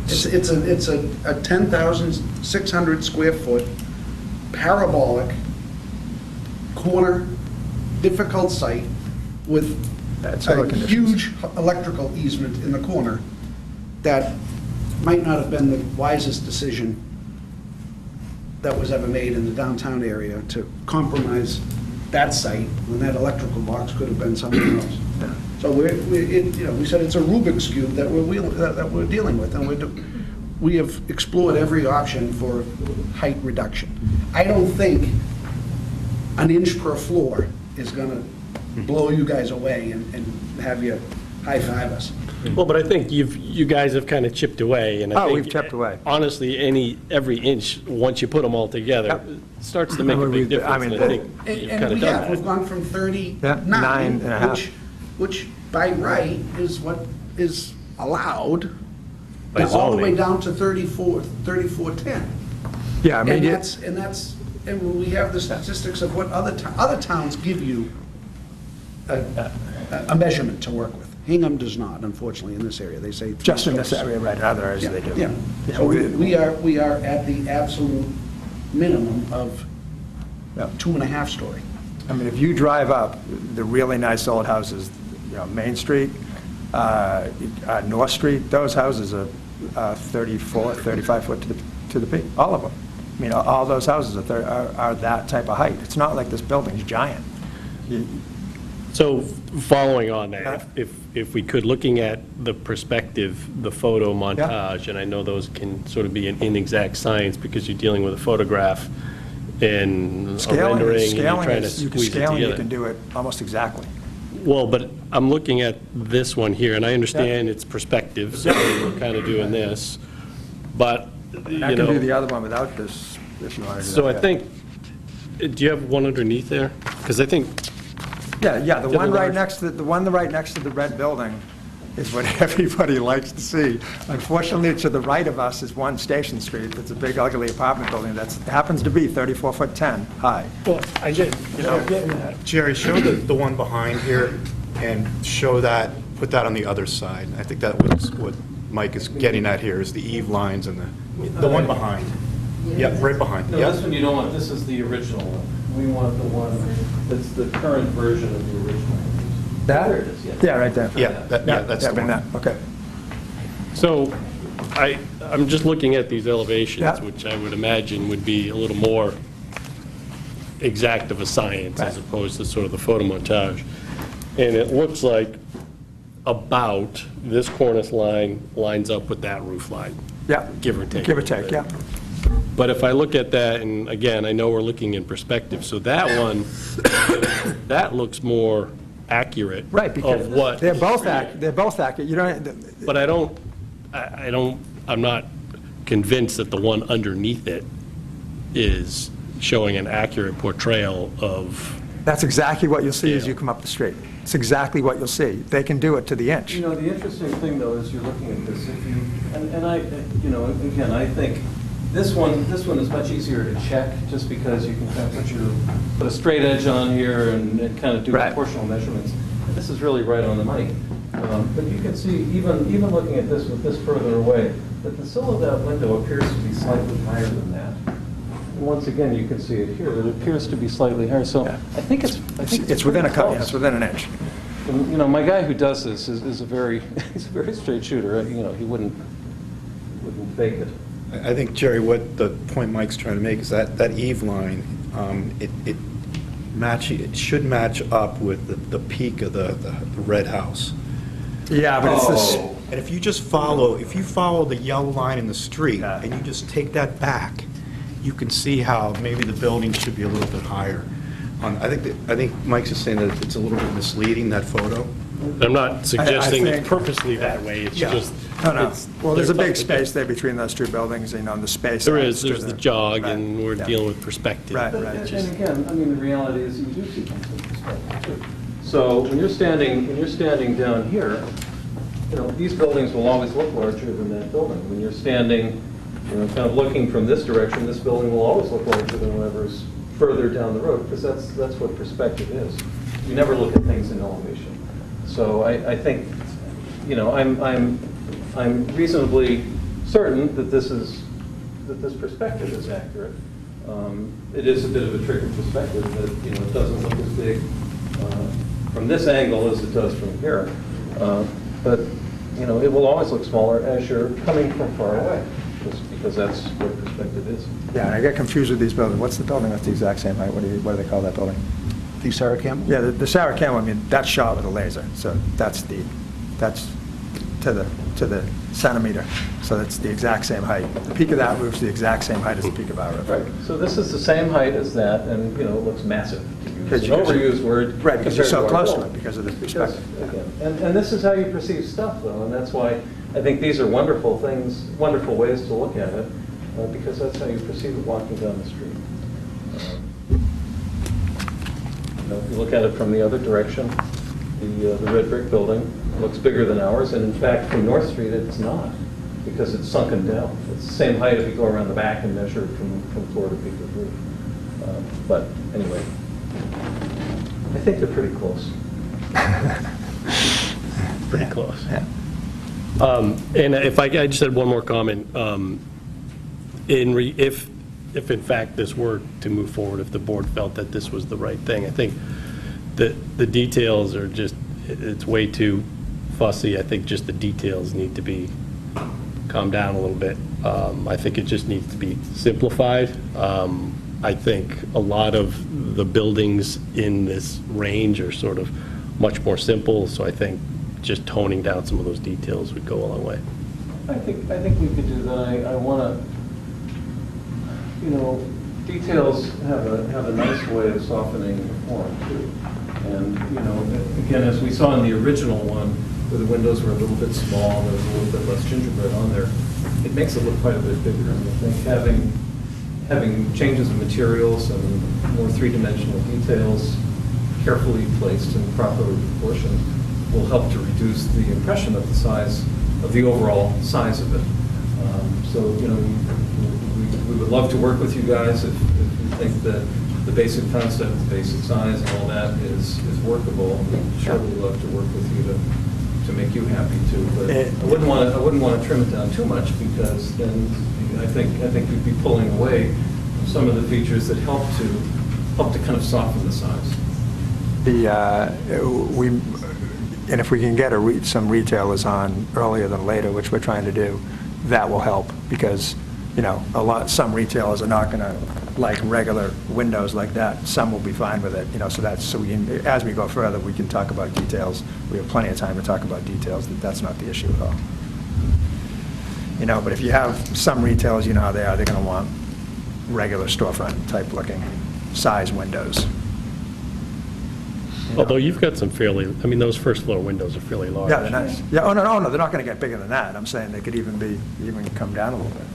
It's a 10,600 square foot parabolic corner, difficult site with a huge electrical easement in the corner that might not have been the wisest decision that was ever made in the downtown area to compromise that site when that electrical box could have been somewhere else. So we said it's a Rubik's Cube that we're dealing with, and we have explored every option for height reduction. I don't think an inch per floor is gonna blow you guys away and have you high-five us. Well, but I think you guys have kind of chipped away, and I think... we've chipped away. Honestly, every inch, once you put them all together, starts to make a big difference, and I think you've kind of And done we've that. gone from 39, nine and a half. which by right is what is allowed, By all the way zoning. down to 3410. Yeah, I mean, And when we have the statistics of what other towns give you a measurement to work with. Hingham does not, unfortunately, in this area. They say... just in this area, right, in other areas they do. Yeah. So we are at the absolute minimum of 2.5 story. I mean, if you drive up the really nice old houses, Main Street, North Street, those houses are 34, 35 foot to the peak, all of them. I mean, all those houses are that type of height. It's not like this building's giant. So, following on that, if we could, looking at the perspective, the photo montage, and I know those can sort of be an inexact science because you're dealing with a photograph and a rendering, and you're trying to squeeze it together. You can do it almost exactly. Well, but I'm looking at this one here, and I understand it's perspective, so we're kind of doing this, but, I can do the other one without this, if you want to do that. So I think, do you have one underneath there? Because I think... Yeah, the one right next to the red building is what everybody likes to see. Unfortunately, to the right of us is 1 Station Street. It's a big, ugly apartment building that happens to be 34'10" high. Well, I get, Jerry, show the one behind here and show that, put that on the other side. I think that was what Mike is getting at here, is the eave lines and the one behind. Yep, right behind. No, Yep. this one you don't want. This is the original one. We want the one that's the current version of the original. That? There it is, yeah. Yeah, right there. That's the one. Okay. So, I'm just looking at these elevations, which I would imagine would be a little more exact of a science as opposed to sort of the photo montage. And it looks like about this cornice line lines up with that roof line. Yeah. Give or take. Give or take, yeah. But if I look at that, and again, I know we're looking in perspective, so that one, that looks more accurate Right, because of what... they're both accurate. You don't... But I'm not convinced that the one underneath it is showing an accurate portrayal of... That's exactly what you'll see as you come up the street. It's exactly what you'll see. They can do it to the inch. The interesting thing, though, is you're looking at this, if you, and I, again, I think this one is much easier to check, just because you can kind of put a straight edge on here and kind of do proportional measurements. And this is really right on the money. But you can see, even looking at this with this further away, that the sill of that window appears to be slightly higher than that. And once again, you can see it here, that it appears to be slightly higher. So I think it's within a close. cut. It's within an inch. And, my guy who does this is a very straight shooter. He wouldn't fake it. I think, Jerry, what the point Mike's trying to make is that eave line, it should match up with the peak of the red house. Yeah, but it's this... And if you follow the yellow line in the street, and you just take that back, you can see how maybe the building should be a little bit higher. I think Mike's just saying that it's a little bit misleading, that photo. I'm not suggesting I think- it's purposely that way, it's just... No. Well, there's a big space there between those two buildings, and the space... There is, there's the jog, and we're dealing with perspective. Right. And again, the reality is you do see things in perspective, too. So when you're standing down here, these buildings will always look larger than that building. When you're standing, kind of looking from this direction, this building will always look larger than whatever's further down the road, because that's what perspective is. You never look at things in elevation. So I think, I'm reasonably certain that this perspective is accurate. It is a bit of a tricky perspective that it doesn't look as big from this angle as it does from here, but it will always look smaller as you're coming from far away, just because that's what perspective is. Yeah, and I get confused with these buildings. What's the building that's the exact same height? What do they call that building? The Sarah Campbell? Yeah, the Sarah Campbell, I mean, that's shot with a laser, so that's to the centimeter, so that's the exact same height. The peak of that roof's the exact same height as the peak of our roof. Right, so this is the same height as that, and, you know, it looks massive. It's an Because overused word. Right, because you're so compared close our to it, because of the perspective. And this is how you perceive stuff, though, and that's why I think these are wonderful things, wonderful ways to look at it, because that's how you perceive it walking down the street. You know, if you look at it from the other direction, the red brick building looks bigger than ours, and in fact, from North Street, it's not, because it's sunken down. It's the same height if you go around the back and measure it from floor to peak of roof. But anyway, I think they're pretty close. Pretty close. Yeah. And if I just had one more comment, if in fact this were to move forward, if the board felt that this was the right thing, I think that the details are just, it's way too fussy. I think just the details need to be calmed down a little bit. I think it just needs to be simplified. I think a lot of the buildings in this range are sort of much more simple, so I think just toning down some of those details would go a long way. I think we could do that. I want to, you know, details have a nice way of softening the form too. And, you know, again, as we saw in the original one, where the windows were a little bit small, there was a little bit less gingerbread on there, it makes it look quite a bit bigger. And I think having changes of materials and more three-dimensional details carefully placed and properly proportioned will help to reduce the impression of the size, of the overall size of it. So, you know, we would love to work with you guys if you think that the basic concept, the basic size and all that is workable. We'd surely love to work with you to make you happy too. But I wouldn't want to trim it down too much, because then I think we'd be pulling away some of the features that help to kind of soften the size. And if we can get some retailers on earlier than later, which we're trying to do, that will help, because, you know, some retailers are not going to like regular windows like that. Some will be fine with it, you know, so we can, as we go further, we can talk about details. We have plenty of time to talk about details. That's not the issue at all. You know, but if you have some retailers, you know how they are, they're going to want regular storefront type looking size windows. Although you've got some fairly, I mean, those first floor windows are fairly large. Yeah, they're nice. Yeah, no, they're not going to get bigger than that. I'm saying they could even come down a little bit.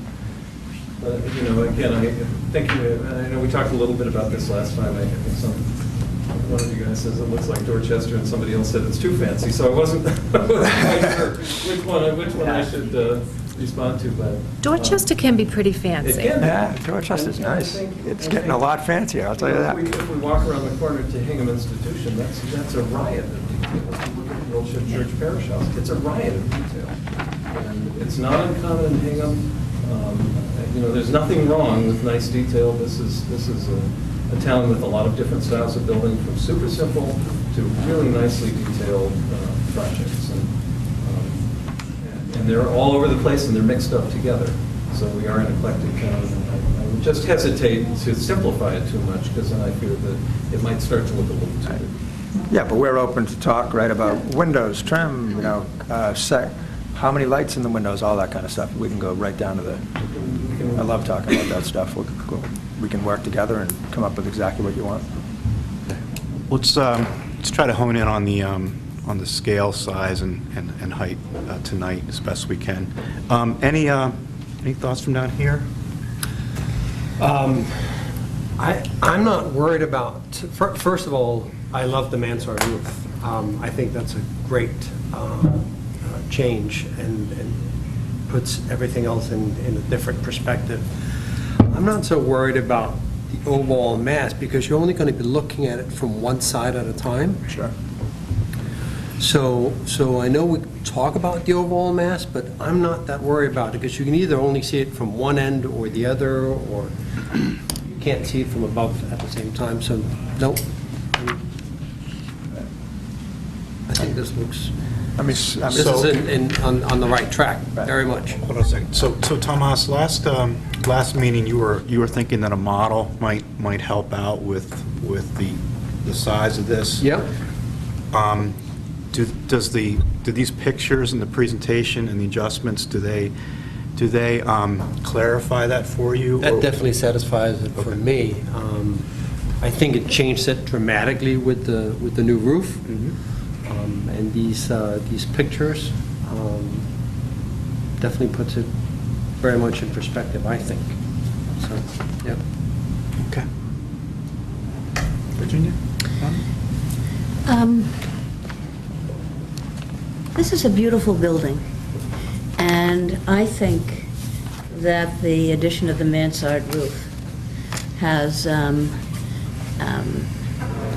But, you know, again, I think, I know we talked a little bit about this last time. I think one of you guys says it looks like Dorchester, and somebody else said it's too fancy. So I wasn't quite sure which one I should respond to. But Dorchester can be pretty fancy. Yeah, Dorchester's nice. It's getting a lot fancier, I'll tell you that. If we walk around the corner to Hingham Institution, that's a riot of detail. If you look at the old Church Parish House, it's a riot of detail. And it's not uncommon in Hingham. You know, there's nothing wrong with nice detail. This is a town with a lot of different styles of building, from super simple to really nicely detailed projects. And they're all over the place, and they're mixed up together. So we are an eclectic town. I would just hesitate to simplify it too much, because then I fear that it might start to look a little too big. Yeah, but we're open to talk, right, about windows, trim, you know, how many lights in the windows, all that kind of stuff. We can go right down to the, I love talking about that stuff. We can work together and come up with exactly what you want. Let's try to hone in on the scale, size, and height tonight as best we can. Any thoughts from down here? I'm not worried about, first of all, I love the mansard roof. I think that's a great change and puts everything else in a different perspective. I'm not so worried about the overall mass, because you're only going to be looking at it from one side at a time. Sure. So I know we talk about the overall mass, but I'm not that worried about it, because you can either only see it from one end or the other, or you can't see it from above at the same time. So, nope. I think this looks, this is on the right track, very much. Hold on a second. So Tomas, last meeting you were thinking that a model might help out with the the size of this. Yep. Do these pictures and the presentation and the adjustments, do they clarify that for you? That or- definitely satisfies it for me. I think it changed it dramatically with the new roof. And these pictures definitely puts it very much in perspective, I think. So, yep. Okay. Virginia? This is a beautiful building, and I think that the addition of the mansard roof has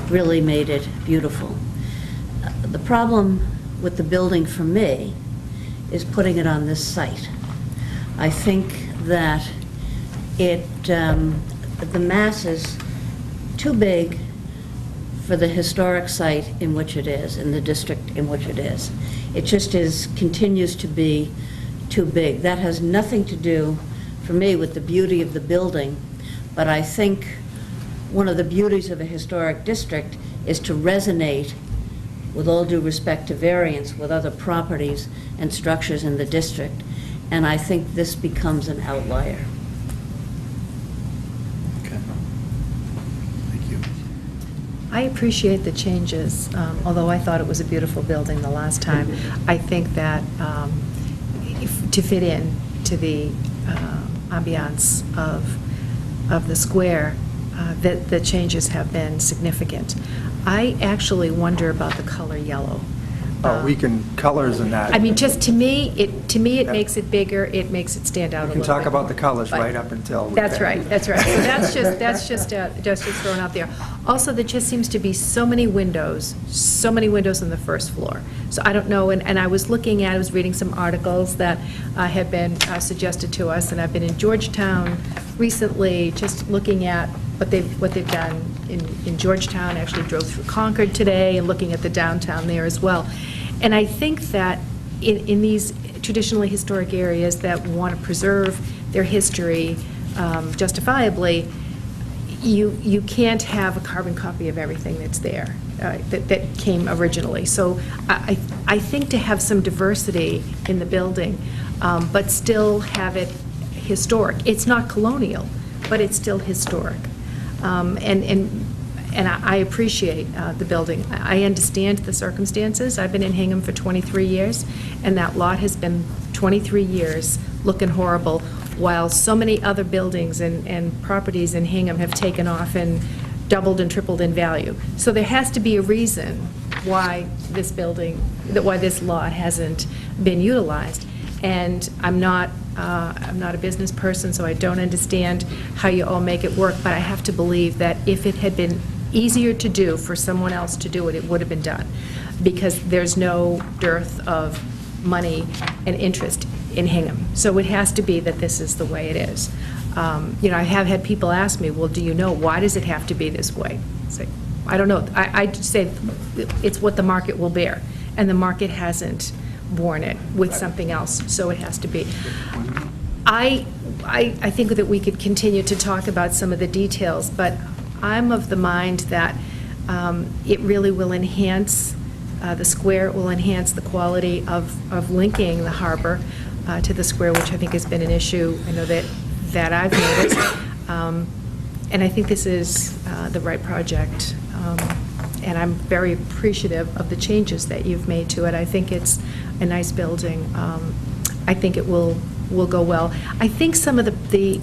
really made it beautiful. The problem with the building for me is putting it on this site. I think that the mass is too big for the historic site in which it is, in the district in which it is. It just continues to be too big. That has nothing to do, for me, with the beauty of the building, but I think one of the beauties of a historic district is to resonate, with all due respect to variance, with other properties and structures in the district, and I think this becomes an outlier. I appreciate the changes, although I thought it was a beautiful building the last time. I think that to fit in to the ambiance of the square, that the changes have been significant. I actually wonder about the color yellow. Oh, we can, colors and that. I mean, just to me, it makes it bigger, it makes it stand out a We little can bit. talk about the colors But right up until. we That's get- right, that's right. So that's just thrown out there. Also, there just seems to be so many windows on the first floor. So I don't know, and I was reading some articles that had been suggested to us, and I've been in Georgetown recently, just looking at what they've done in Georgetown. I actually drove through Concord today and looking at the downtown there as well. And I think that in these traditionally historic areas that want to preserve their history justifiably, you can't have a carbon copy of everything that's there, that came originally. So I think to have some diversity in the building, but still have it historic. It's not colonial, but it's still historic. And I appreciate the building. I understand the circumstances. I've been in Hingham for 23 years, and that lot has been 23 years looking horrible, while so many other buildings and properties in Hingham have taken off and doubled and tripled in value. So there has to be a reason why this lot hasn't been utilized. And I'm not a business person, so I don't understand how you all make it work, but I have to believe that if it had been easier to do for someone else to do it, it would have been done, because there's no dearth of money and interest in Hingham. So it has to be that this is the way it is. I have had people ask me, well, do you know, why does it have to be this way? It's like, I don't know. I just say it's what the market will bear, and the market hasn't borne it with something else, so it has to be. I think that we could continue to talk about some of the details, but I'm of the mind that it really will enhance the square, it will enhance the quality of linking the harbor to the square, which I think has been an issue, I know that I've noticed. And I think this is the right project. And I'm very appreciative of the changes that you've made to it. I think it's a nice building. I think it will go well. I think some of the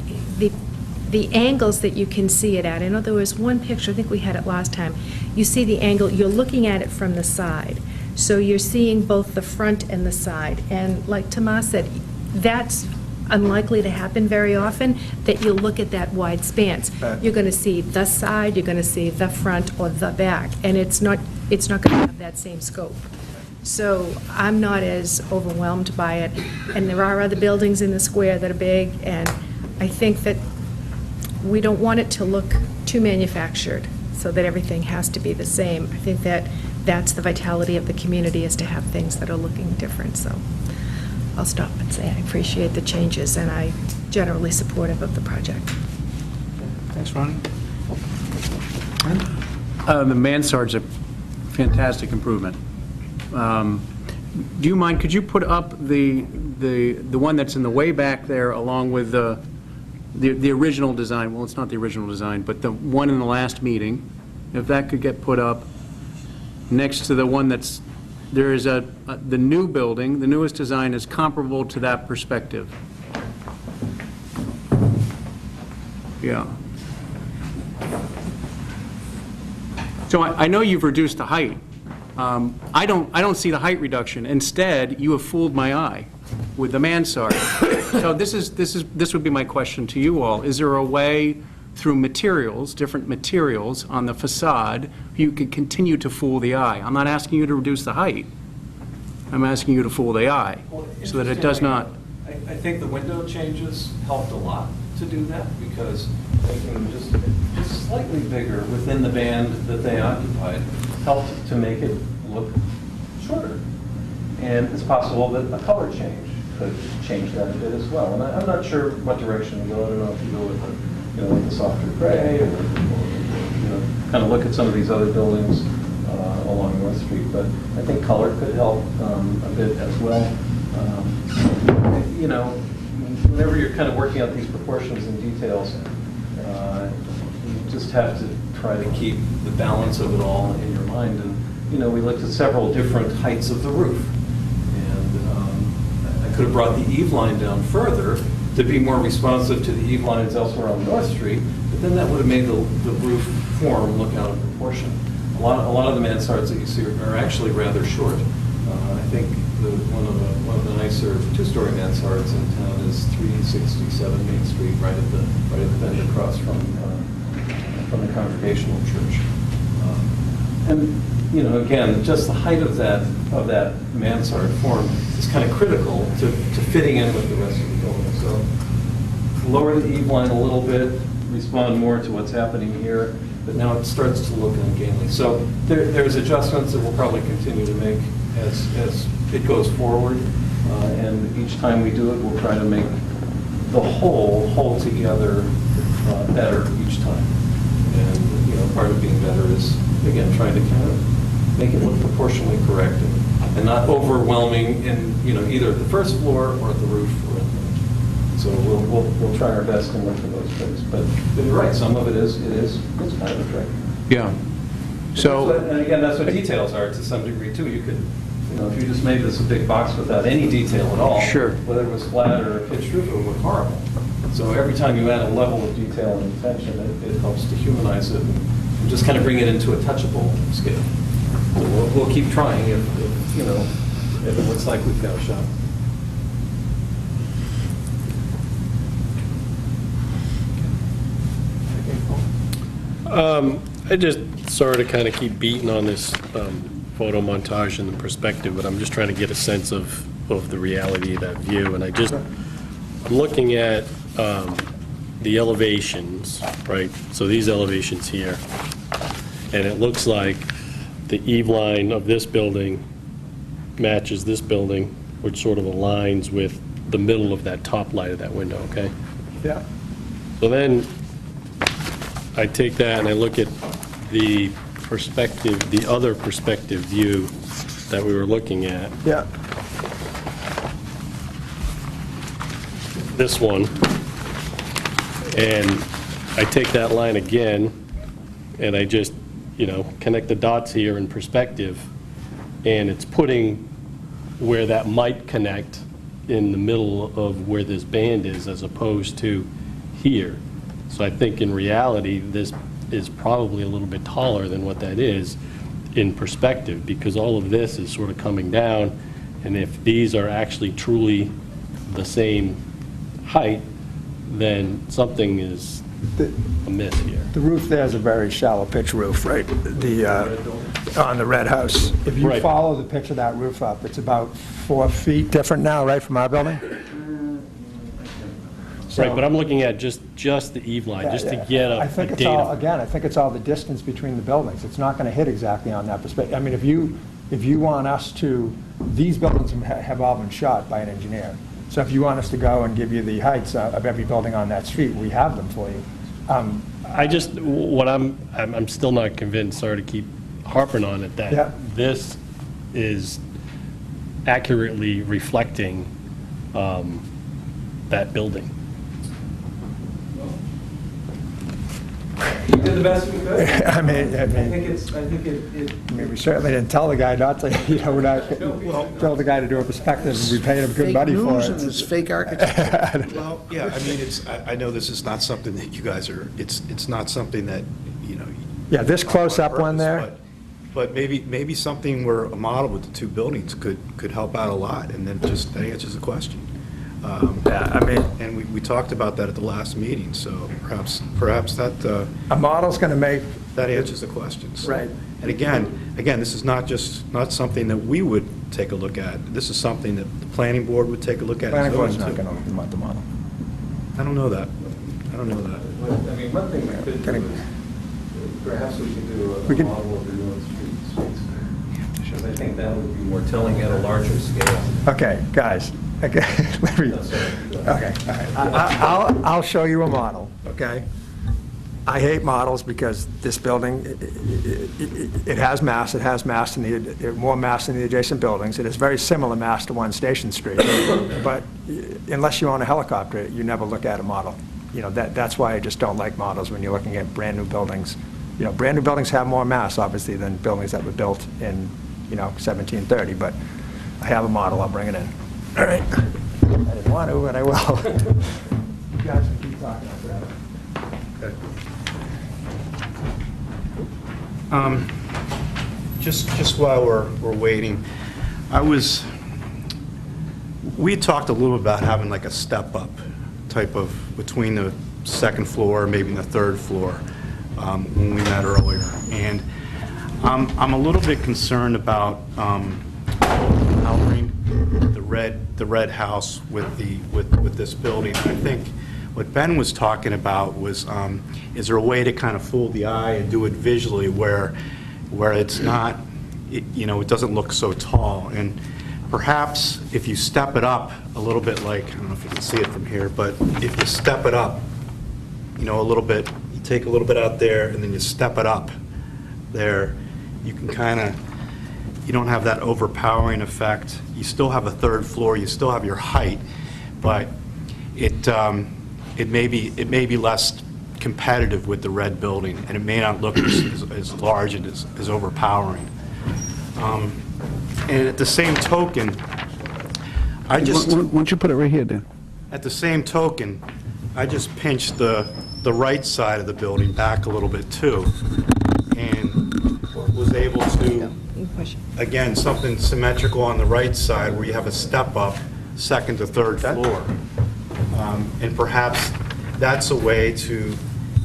angles that you can see it at, I know there was one picture, I think we had it last time, you see the angle, you're looking at it from the side. So you're seeing both the front and the side. And like Tomas said, that's unlikely to happen very often, that you look at that wide span. You're going to see the side, you're going to see the front or the back, and it's not going to have that same scope. So I'm not as overwhelmed by it. And there are other buildings in the square that are big, and I think that we don't want it to look too manufactured, so that everything has to be the same. I think that that's the vitality of the community, is to have things that are looking different. So I'll stop and say I appreciate the changes, and I'm generally supportive of the project. Thanks, Ronnie. The mansard's a fantastic improvement. Do you mind, could you put up the one that's in the way back there along with the original design? Well, it's not the original design, but the one in the last meeting, if that could get put up next to the one that's, there is the new building, the newest design is comparable to that perspective. Yeah. So I know you've reduced the height. I don't see the height reduction. Instead, you have fooled my eye with the mansard. So this would be my question to you all. Is there a way through materials, different materials on the facade, you could continue to fool the eye? I'm not asking you to reduce the height. I'm asking you to fool the eye so that it does not. I think the window changes helped a lot to do that, because making them just slightly bigger within the band that they occupied helped to make it look shorter. And it's possible that a color change could change that a bit as well. And I'm not sure what direction to go. I don't know if you go with the softer gray, or kind of look at some of these other buildings along North Street. But I think color could help a bit as well. Whenever you're kind of working out these proportions and details, you just have to try to keep the balance of it all in your mind. And we looked at several different heights of the roof, and I could have brought the eave line down further to be more responsive to the eave lines elsewhere on North Street, but then that would have made the roof form look out of proportion. A lot of the mansards that you see are actually rather short. I think one of the nicer two-story mansards in town is 367 Main Street, right at the bend across from the Congregational Church. And again, just the height of that mansard form is kind of critical to fitting in with the rest of the building. So lower the eave line a little bit, respond more to what's happening here, but now it starts to look ungainly. So there's adjustments that we'll probably continue to make as it goes forward, and each time we do it, we'll try to make the whole hold together better each time. And part of being better is, again, trying to kind of make it look proportionally correct and not overwhelming in either the first floor or the roof or anything. So we'll try our best and look for those things. But you're right, some of it's kind of a trick. Yeah. So and again, that's what details are to some degree too. You could, if you just made this a big box without any detail at all, sure, whether it was flat or a pitched roof, it would look horrible. So every time you add a level of detail and attention, it helps to humanize it and just kind of bring it into a touchable scale. So we'll keep trying if it looks like we've got a shot. I just sorry to kind of keep beating on this photo montage and the perspective, but I'm just trying to get a sense of the reality of that view. And I'm looking at the elevations, right? So these elevations here, and it looks like the eave line of this building matches this building, which sort of aligns with the middle of that top light of that window, okay? Yeah. So then I take that and I look at the perspective, the other perspective view that we were looking at. Yeah. This one. And I take that line again and I just, connect the dots here in perspective, and it's putting where that might connect in the middle of where this band is as opposed to here. So I think in reality, this is probably a little bit taller than what that is in perspective, because all of this is sort of coming down, and if these are actually truly the same height, then something is amiss here. The roof there is a very shallow pitch roof, right? On the red house. If you follow the pitch of that roof up, it's about 4 feet different now, right, from our building? Right, but I'm looking at just the eave line, just to get a I think it's data. all, again, I think it's all the distance between the buildings. It's not going to hit exactly on that perspective. I mean, if you want us to, these buildings have all been shot by an engineer. So if you want us to go and give you the heights of every building on that street, we have them for you. I just, I'm still not convinced, sorry to keep harping on it, Yeah. that this is accurately reflecting that building. We did the best we could. I mean, I think we certainly didn't tell the guy not to, we're not, tell the guy to do a perspective, and we paid him good money for Fake news and it. it's fake architecture. Well, yeah, I mean, I know this is not something that you guys are, it's not something that, Yeah, this close-up one there, But maybe something where a model with the two buildings could help out a lot, and then just, that answers the question. Yeah, I mean. And we talked about that at the last meeting, so perhaps that. A model's going to make. That answers the questions. Right. And again, this is not something that we would take a look at. This is something that the planning board would take a look at. Planning board's not going to want the model. I don't know that. I mean, one thing we could do is, perhaps we could do a model of the new streets, because I think that would be more telling at a larger scale. Okay, guys, okay, let me, okay, all right. I'll show you a model, okay? I hate models because this building, it has mass, more mass than the adjacent buildings. It has very similar mass to 1 Station Street, but unless you own a helicopter, you never look at a model. That's why I just don't like models when you're looking at brand-new buildings. Brand-new buildings have more mass, obviously, than buildings that were built in, 1730, but I have a model, I'll bring it in. All right. I didn't want to, but I will. You guys can keep talking forever. Okay. Just while we're waiting, we had talked a little about having like a step-up type of, between the second floor, maybe the third floor, when we met earlier. And I'm a little bit concerned about outlining the red house with this building. And I think what Ben was talking about was, is there a way to kind of fool the eye and do it visually where it's not, it doesn't look so tall. And perhaps if you step it up a little bit, like, I don't know if you can see it from here, but if you step it up, a little bit, you take a little bit out there and then you step it up there, you can kind of, you don't have that overpowering effect. You still have a third floor, you still have your height, but it may be less competitive with the red building, and it may not look as large and as overpowering. And at the same token, Why don't you put it right here, Dan? At the same token, I just pinched the right side of the building back a little bit too, and was able to, again, something symmetrical on the right side where you have a step up, second to third floor. And perhaps that's a way to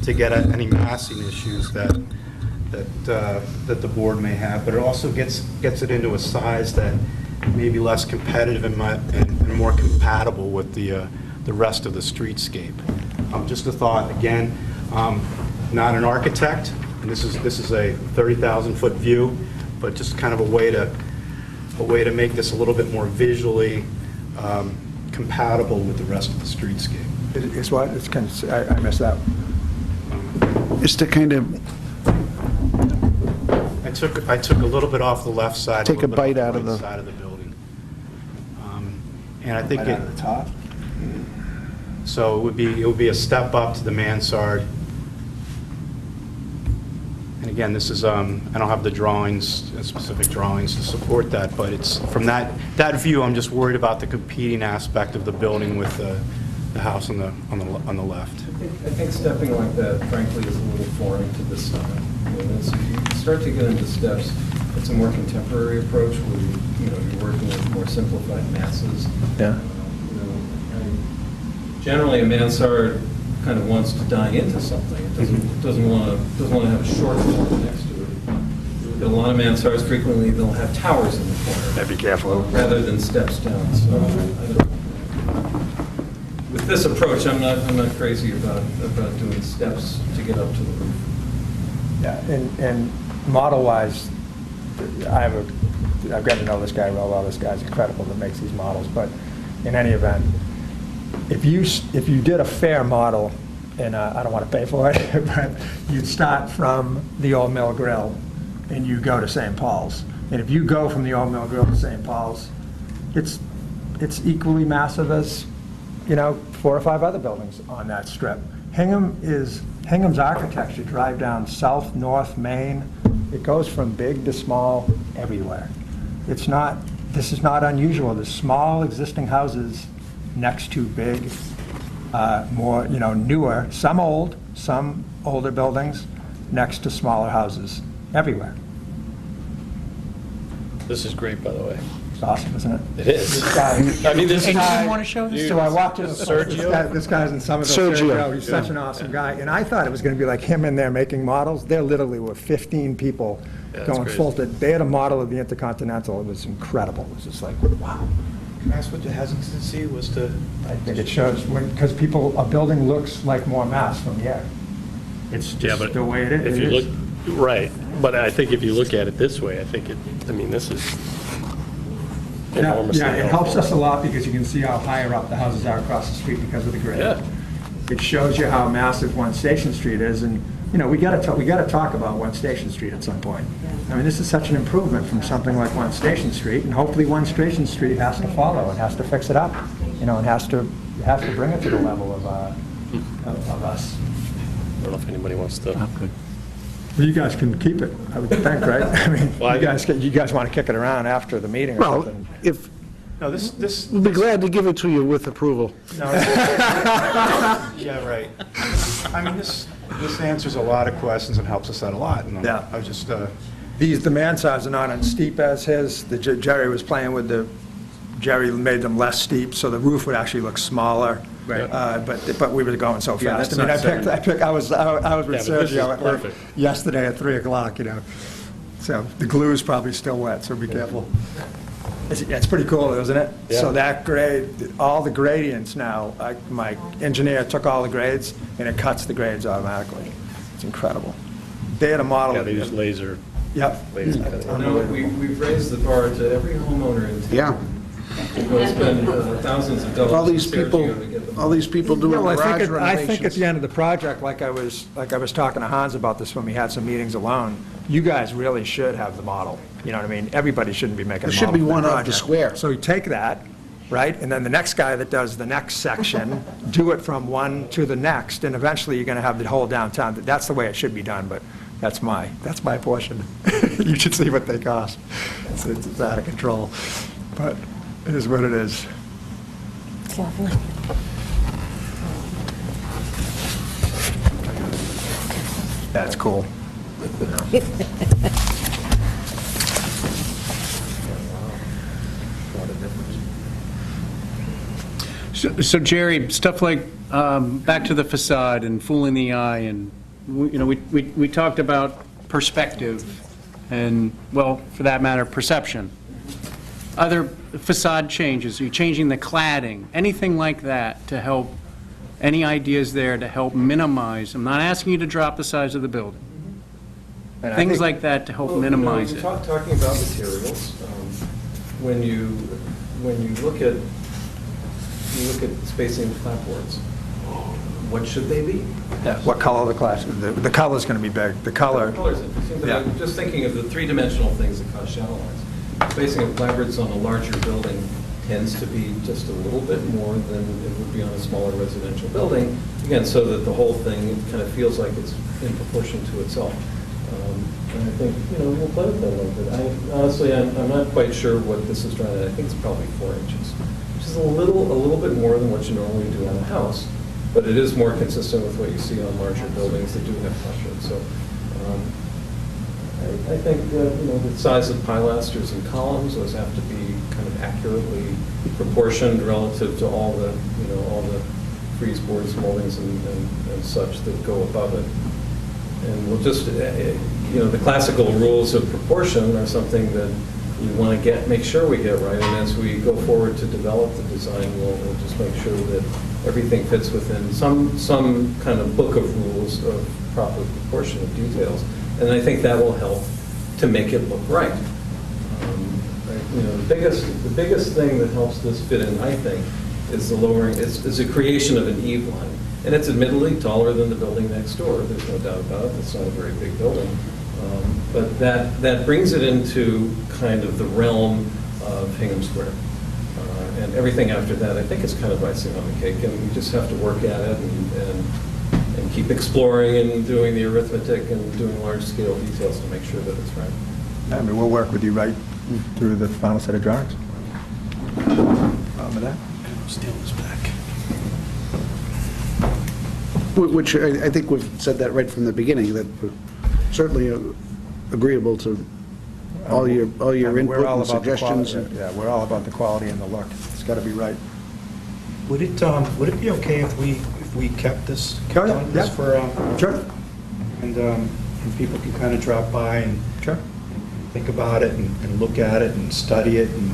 get at any massing issues that the board may have, but it also gets it into a size that may be less competitive and more compatible with the rest of the streetscape. Just a thought, again, not an architect, and this is a 30,000-foot view, but just kind of a way to make this a little bit more visually compatible with the rest of the streetscape. It's what? It's kind of, I missed that. It's to kind of I took a little bit off the left side, take a bite little out bit of off the right side of the building. And I think Right out of the top? So it would be a step up to the mansard. And again, this is, I don't have the drawings, specific drawings to support that, but it's, from that view, I'm just worried about the competing aspect of the building with the house on the left. I think stepping like that, frankly, is a little foreign to this style. If you start to get into steps, it's a more contemporary approach where you're working with more simplified masses. Yeah. Generally, a mansard kind of wants to die into something. It doesn't want to have a short floor next to it. A lot of mansards frequently they'll have towers in the corner. Yeah, be careful. Rather than steps down. So with this approach, I'm not crazy about doing steps to get up to the roof. Yeah, and model-wise, I've got to know this guy well. This guy's incredible that makes these models. But in any event, if you did a fair model and I don't want to pay for it, but you'd start from the Old Mill Grill, and you go to St. Paul's. And if you go from the Old Mill Grill to St. Paul's, it's equally massive as, 4 or 5 other buildings on that strip. Hingham's architecture, drive down south, north, Main, it goes from big to small everywhere. This is not unusual. There's small existing houses next to big, more, newer, some old, some older buildings next to smaller houses everywhere. This is great, by the way. It's awesome, isn't it? It is. This guy, I mean, this guy, you want to show this? So I walked in. Sergio? This guy's in Somerville. Sergio. He's such an awesome guy. And I thought it was going to be like him in there making models. There literally were 15 people going full. They had a model of the Intercontinental. It was incredible. It was just like, wow. Can I ask what the hesitancy was to? I think it shows, because a building looks like more mass from the air. It's just the way it is. If you look, right, but I think if you look at it this way, I think this is enormously Yeah, it helpful. helps us a lot because you can see how higher up the houses are across the street because of the grade. Yeah. It shows you how massive One Station Street is, and, we got to talk about One Station Street at some point. I mean, this is such an improvement from something like One Station Street, and hopefully One Station Street has to follow and has to fix it up, and has to bring it to the level of us. I don't know if anybody wants to. Well, you guys can keep it, I would think, right? I mean, you guys want to kick it around after the meeting or something? No, this. We'll be glad to give it to you with approval. No. Yeah, right. I mean, this answers a lot of questions and helps us out a lot. And Yeah. I was just, The mansards are not as steep as his. Jerry was playing with Jerry made them less steep, so the roof would actually look smaller. Right. But we were going so fast. Yeah, I was with Sergio perfect. yesterday at 3:00, So the glue is probably still wet, so be careful. It's pretty cool, isn't it? Yeah. So that grade, all the gradients now, my engineer took all the grades, and it cuts the grades automatically. It's incredible. They had a model. Yeah, they use laser. Yep. We've raised the bar to every homeowner in town. Yeah. It's been thousands of dollars. All these to Sergio people, to get them. all these people doing garage I think at renovations. the end of the project, like I was talking to Hans about this when we had some meetings alone, you guys really should have the model. You know what I mean? Everybody shouldn't be making a There model. should be for one their of the project. square. So you take that, right, and then the next guy that does the next section, do it from one to the next, and eventually you're going to have the whole downtown. That's the way it should be done, but that's my portion. You should see what they cost. It's out of control, but it is what it is. It's lovely. That's cool. So Jerry, stuff like back to the facade and fooling the eye, and we talked about perspective and, well, for that matter, perception. Other facade changes, are you changing the cladding, anything like that to help, any ideas there to help minimize, I'm not asking you to drop the size of the building. And I Things think- like that to help minimize it. Talking about materials, when you look at spacing of clapboards, what should they be? Yeah, what color the class, the color's going to be big, the color. The color's interesting, but Yeah. I'm just thinking of the three-dimensional things that cause shadow lines. Spacing of clapboards on a larger building tends to be just a little bit more than it would be on a smaller residential building, again, so that the whole thing kind of feels like it's in proportion to itself. And I think, we'll play with that a little bit. Honestly, I'm not quite sure what this is trying to, I think it's probably 4 inches, which is a little bit more than what you normally do on a house, but it is more consistent with what you see on larger buildings that do have thresholds. So I think the size of pilasters and columns, those have to be kind of accurately proportioned relative to all the frieze boards, moldings, and such that go above it. And we'll just, the classical rules of proportion are something that you want to make sure we get right. And as we go forward to develop the design, we'll just make sure that everything fits within some kind of book of rules of proper proportion of details. And I think that will help to make it look right. The biggest thing that helps this fit in, I think, is the creation of an eave line. And it's admittedly taller than the building next door, there's no doubt about it, it's not a very big building. But that brings it into kind of the realm of Hingham Square. And everything after that, I think, is kind of icing on the cake, and we just have to work at it and keep exploring and doing the arithmetic and doing large-scale details to make sure that it's right. I mean, we'll work with you right through the final set of drawings. With that? Steal this back. Which I think we've said that right from the beginning, that we're certainly agreeable to all your input and suggestions. Yeah, we're all about the quality and the look. It's got to be right. Would it be okay if we kept this? Sure, this yeah. for, Sure. and people can kind of drop by and Sure. think about it and look at it and study it and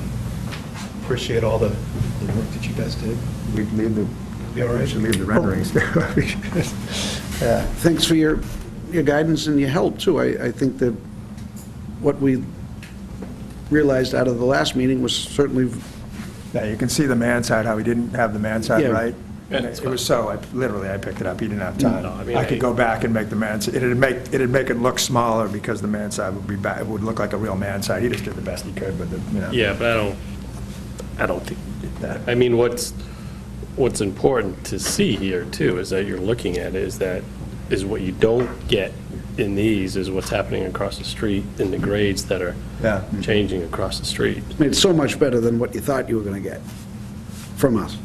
appreciate all the work that you guys did? We'd leave the, we should leave the renderings. Yeah. Thanks for your guidance and your help, too. I think that what we realized out of the last meeting was certainly... Yeah, you can see the man side, how he didn't have the man side Yeah. right. And it was so, literally, I picked it up, he didn't have time. No, I mean, I could go back and make the man, it'd make it look smaller because the man side would be back, it would look like a real man side. He just did the best he could with the, you know. Yeah, but I don't think that. I mean, what's important to see here too is that you're looking at is what you don't get in these is what's happening across the street in the grades that are changing across the street. I mean, it's so much better than what you thought you were going to get from us.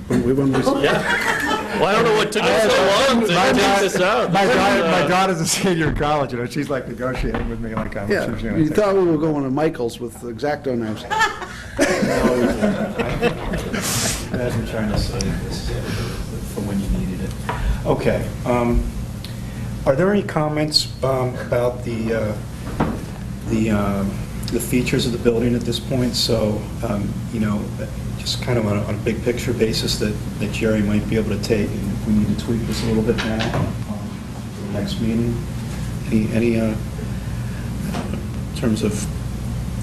When we Yeah. Well, I don't know what took us so long to take this out. My daughter's a senior in college, you know, she's like negotiating with me like I'm. Yeah, you thought we were going to Michael's with X-Acto knives. I've been trying to save this for when you needed it. Okay. Are there any comments about the features of the building at this point? So, you know, just kind of on a big picture basis that Jerry might be able to take, and if we need to tweak this a little bit now for the next meeting. Any in terms of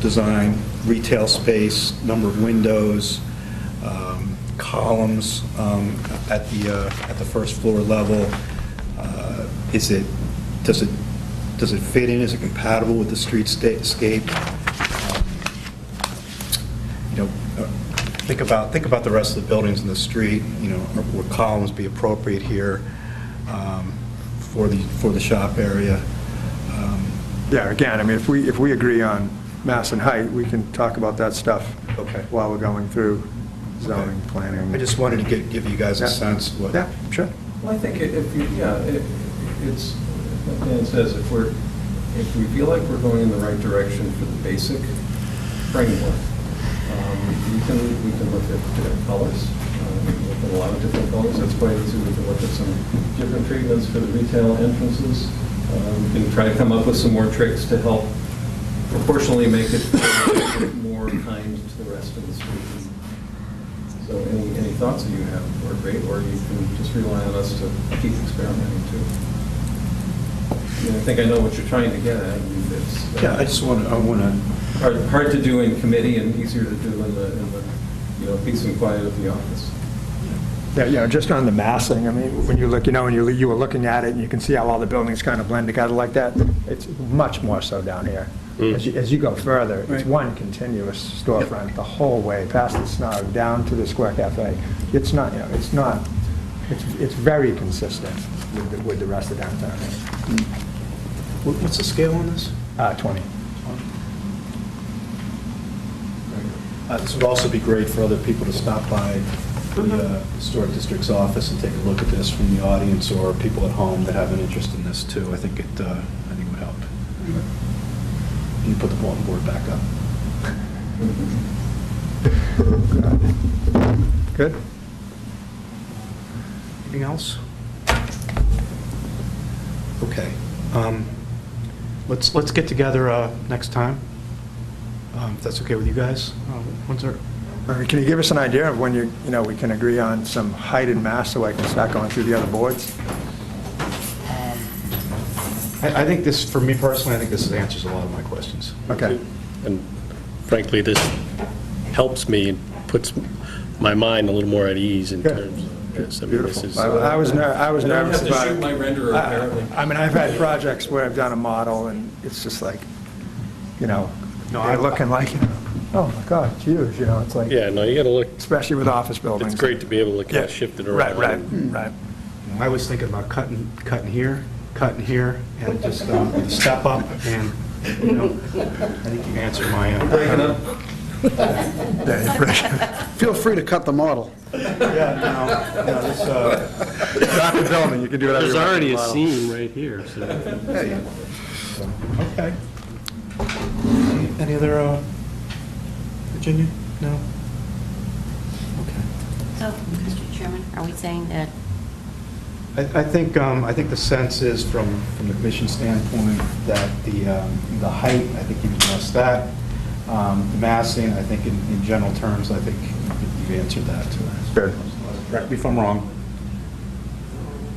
design, retail space, number of windows, columns at the first floor level. Does it fit in? Is it compatible with the streetscape? You know, think about the rest of the buildings in the street. You know, would columns be appropriate here for the shop area? Yeah, again, I mean, if we agree on mass and height, we can talk about that stuff while we're going through zoning, planning. I just wanted to give you guys a sense. Yeah, sure. Well, I think it's, like Dan says, if we feel like we're going in the right direction for the basic framework, we can look at different colors, look at a lot of different colors. That's quite easy. We can look at some different treatments for the retail entrances. We can try to come up with some more tricks to help proportionally make it more kind to the rest of the street. So any thoughts that you have are great, or you can just rely on us to keep experimenting too. I mean, I think I know what you're trying to get at. Yeah, I just want to. Hard to do in committee and easier to do in the peace and quiet of the office. Yeah, you know, just on the massing, I mean, when you look, you know, when you were looking at it and you can see how all the buildings kind of blend together like that, it's much more so down here. As you go further, it's one continuous storefront the whole way, past the Snug, down to the Square Cafe. It's not, you know, it's very consistent with the rest of downtown. What's the scale on this? 20. This would also be great for other people to stop by the Historic District's office and take a look at this from the audience, or people at home that have an interest in this too. I think it would help. You put the bulletin board back up. Good. Anything else? Okay. Let's get together next time, if that's okay with you guys. When's our... Can you give us an idea of when we can agree on some height and mass so I can start going through the other boards? I think this, for me personally, I think this answers a lot of my questions. Okay. And frankly, this helps me and puts my mind a little more at ease in terms of this. I mean, this is. I was nervous I don't have to about shoot it. my renderer, apparently. I mean, I've had projects where I've done a model, and it's just like, they're looking like, oh my God, it's huge, it's like. Yeah, no, you got to look. Especially with office buildings. It's great to be able to kind of shift it around. Right. I was thinking about cutting here, and just step up, and, I think you answered my end. Breaking up. Feel free to cut the model. Yeah, no, this, Not the building, you can do whatever you There's want. already a scene right here, so. okay. Any other, Virginia? No? So, Mr. Chairman, are we saying that I think the sense is from the commission standpoint that the height, I think you've addressed that. The massing, I think in general terms, I think you've answered that to us. Good. Correct me if I'm wrong.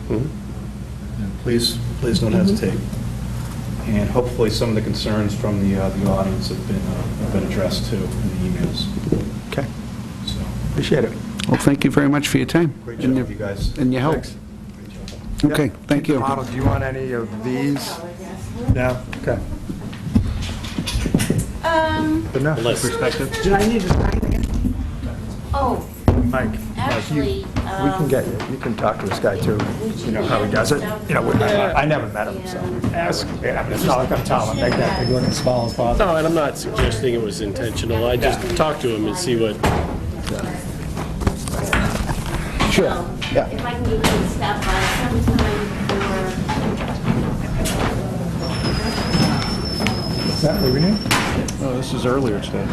And please don't hesitate. And hopefully some of the concerns from the audience have been addressed too in the emails. Okay. So, Appreciate it. Well, thank you very much for your time. great job, you guys. And your help. Thanks. Okay, thank you. Model, do you want any of these? No? Okay. Good enough. Perspective. Did I need to sign again? oh, Mike, actually, we can get you can talk to this guy too, how he does it. I never met him, so ask. Yeah, it's not like I'm telling him, make that thing look as small as possible. No, and I'm not suggesting it was intentional. I just talked to him and see what. Sure, yeah. if I can give you a stop by sometime Is that what we need? Oh, this is earlier today.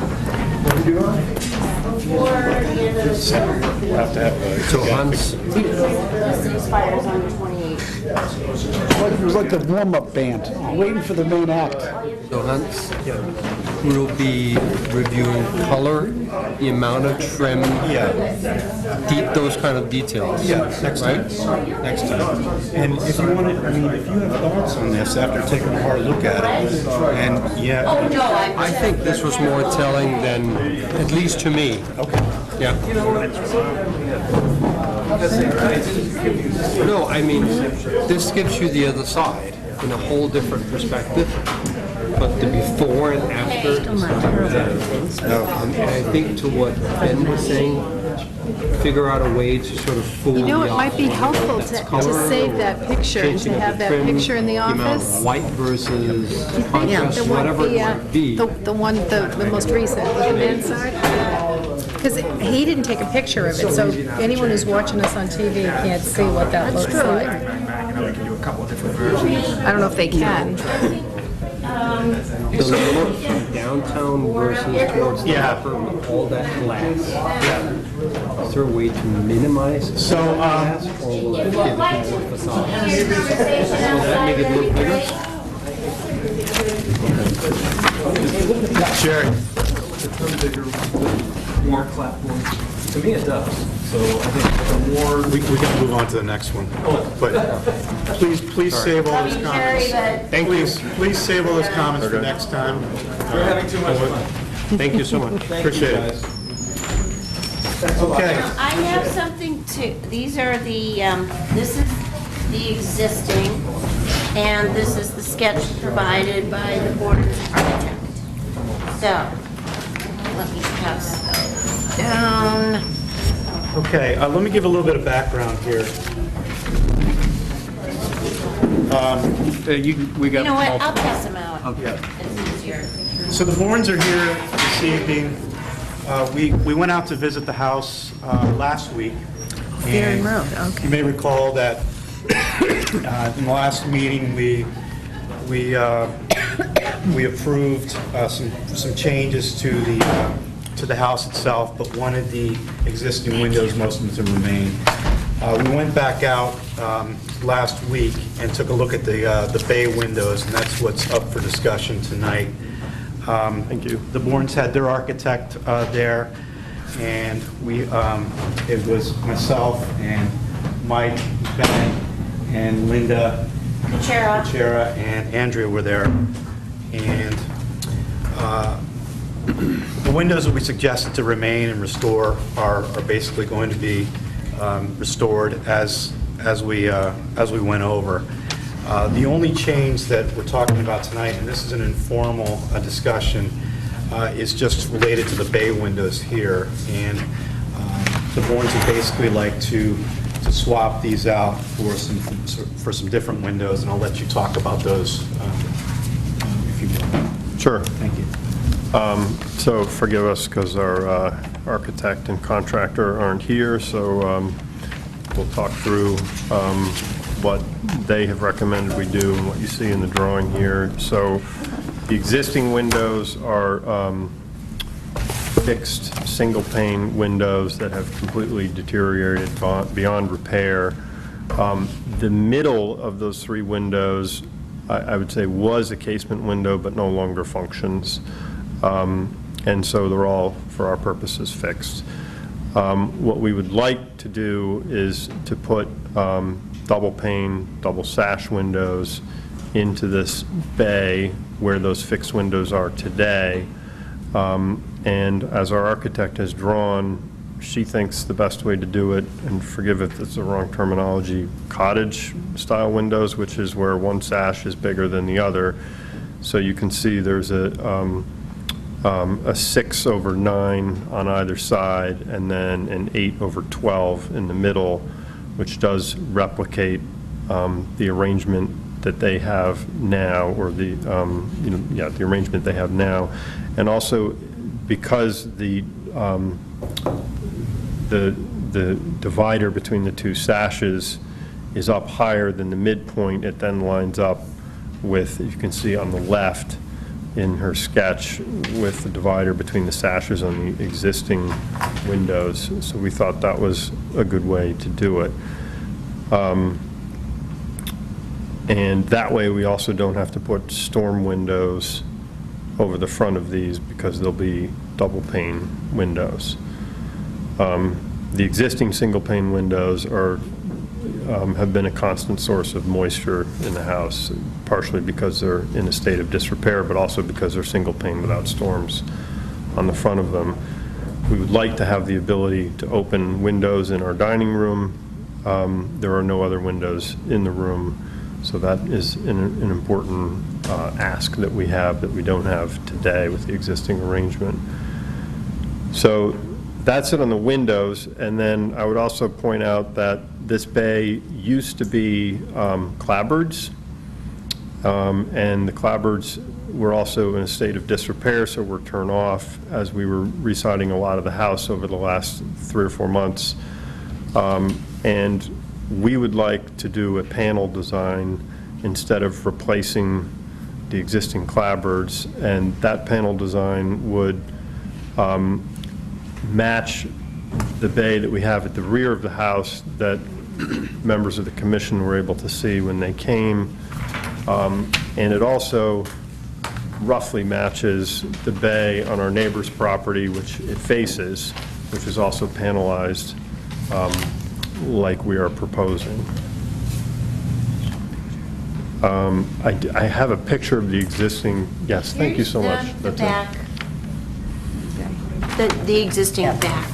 before the end of the summer. Have to have So Hans, This expires on the 28th. It was like the warm-up band, waiting for the main act. So Hans, we'll be reviewing color, the amount of trim, those kind of details. Yeah, next time. Next time. And if you want to, if you have thoughts on this after taking a hard look at it, and Oh, no, I think this was more telling than, at least to me. Okay. Yeah. No, I mean, this gives you the other side in a whole different perspective, but the before and after. And I think to what Ben was saying, figure out a way to sort of fool You know, the it might be helpful to save that picture and to have that picture in the amount office. of white versus Yeah, contrast, whatever it might be. The most recent, the man side. Because he didn't take a picture of it, so anyone who's watching us on TV can't see what that looks like. We can do a couple of different versions. I don't know if they can. The look from downtown versus towards the upper with all that glass. Is there a way to minimize So, glass, or will it give it more facade? Will that make it look bigger? Sherry. More clapboard. To me, it does. So I think the more. We can move on to the next one. But please save all those comments. Thank you. Please save all those comments for next time. We're having too much fun. Thank you so much. Appreciate it. Okay. I have something to, these are the, this is the existing, and this is the sketch provided by the board architect. So, let me pass those down. Okay, let me give a little bit of background here. We got. You know what, I'll pass them out. Okay. It's easier. So the Horns are here this evening. We went out to visit the house last week. Fair and Road, okay. You may recall that in the last meeting, we approved some changes to the house itself, but wanted the existing windows, most of them to remain. We went back out last week and took a look at the bay windows, and that's what's up for discussion tonight. Thank you. The Bournes had their architect there, and it was myself and Mike, Ben, and Linda, Kyra and Andrea were there. And the windows that we suggested to remain and restore are basically going to be restored as we went over. The only change that we're talking about tonight, and this is an informal discussion, is just related to the bay windows here. And the boards would basically like to swap these out for some different windows, and I'll let you talk about those if you will. Sure. Thank you. So forgive us because our architect and contractor aren't here, so we'll talk through what they have recommended we do and what you see in the drawing here. So the existing windows are fixed single pane windows that have completely deteriorated beyond repair. The middle of those three windows, I would say, was a casement window but no longer functions. And so they're all, for our purposes, fixed. What we would like to do is to put double pane, double sash windows into this bay where those fixed windows are today. And as our architect has drawn, she thinks the best way to do it, and forgive if it's the wrong terminology, cottage-style windows, which is where one sash is bigger than the other. So you can see there's a 6/9 on either side, and then an 8/12 in the middle, which does replicate the arrangement that they have now, or the the arrangement they have now, and also because the divider between the two sashes is up higher than the midpoint, it then lines up with, you can see on the left in her sketch, with the divider between the sashes on the existing windows. So we thought that was a good way to do it. And that way we also don't have to put storm windows over the front of these because they'll be double pane windows. The existing single pane windows are have been a constant source of moisture in the house, partially because they're in a state of disrepair, but also because they're single pane without storms on the front of them. We would like to have the ability to open windows in our dining room. There are no other windows in the room, so that is an important ask that we have that we don't have today with the existing arrangement. So that's it on the windows. And then I would also point out that this bay used to be clapboards, and the clapboards were also in a state of disrepair, so were turned off as we were residing a lot of the house over the last 3 or 4 months. And we would like to do a panel design instead of replacing the existing clapboards, and that panel design would match the bay that we have at the rear of the house that members of the commission were able to see when they came. And it also roughly matches the bay on our neighbor's property, which it faces, which is also panelized like we are proposing. I have a picture of the existing, yes, thank you so much. The That's back. The existing back.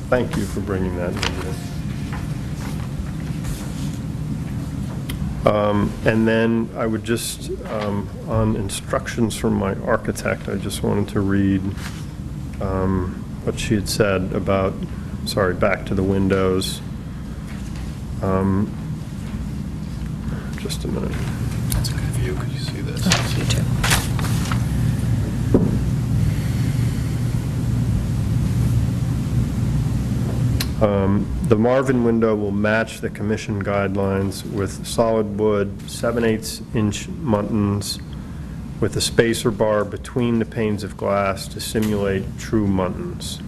Thank you for bringing that in. And then I would just, on instructions from my architect, I just wanted to read what she had said about, sorry, back to the windows. Just a minute. That's a good view. Could you see this? You too. The Marvin window will match the commission guidelines with solid wood, 7/8" muntins, with a spacer bar between the panes of glass to simulate true muntins.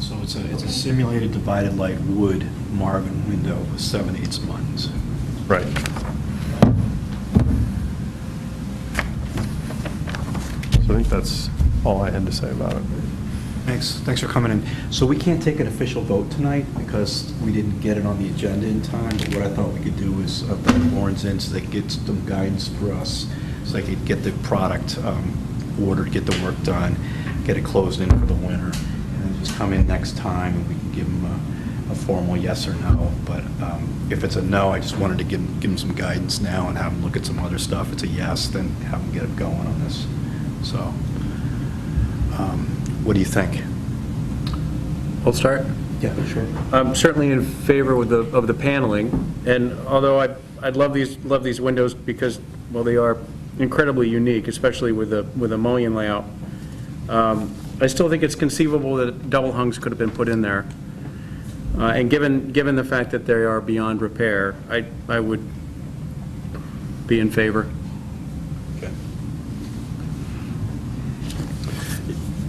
So it's a simulated divided light wood Marvin window with 7/8 muntins. Right. So I think that's all I had to say about it. Thanks for coming in. So we can't take an official vote tonight because we didn't get it on the agenda in time, but what I thought we could do is bring Lawrence in so they could get some guidance for us, so they could get the product ordered, get the work done, get it closed in for the winter, then just come in next time and we can give them a formal yes or no. But if it's a no, I just wanted to give them some guidance now and have them look at some other stuff. If it's a yes, then have them get it going on this. So, what do you think? I'll start. Yeah, sure. I'm certainly in favor of the paneling, and although I'd love these windows because, well, they are incredibly unique, especially with a mullion layout. I still think it's conceivable that double hungs could have been put in there. And given the fact that they are beyond repair, I would be in favor. Okay.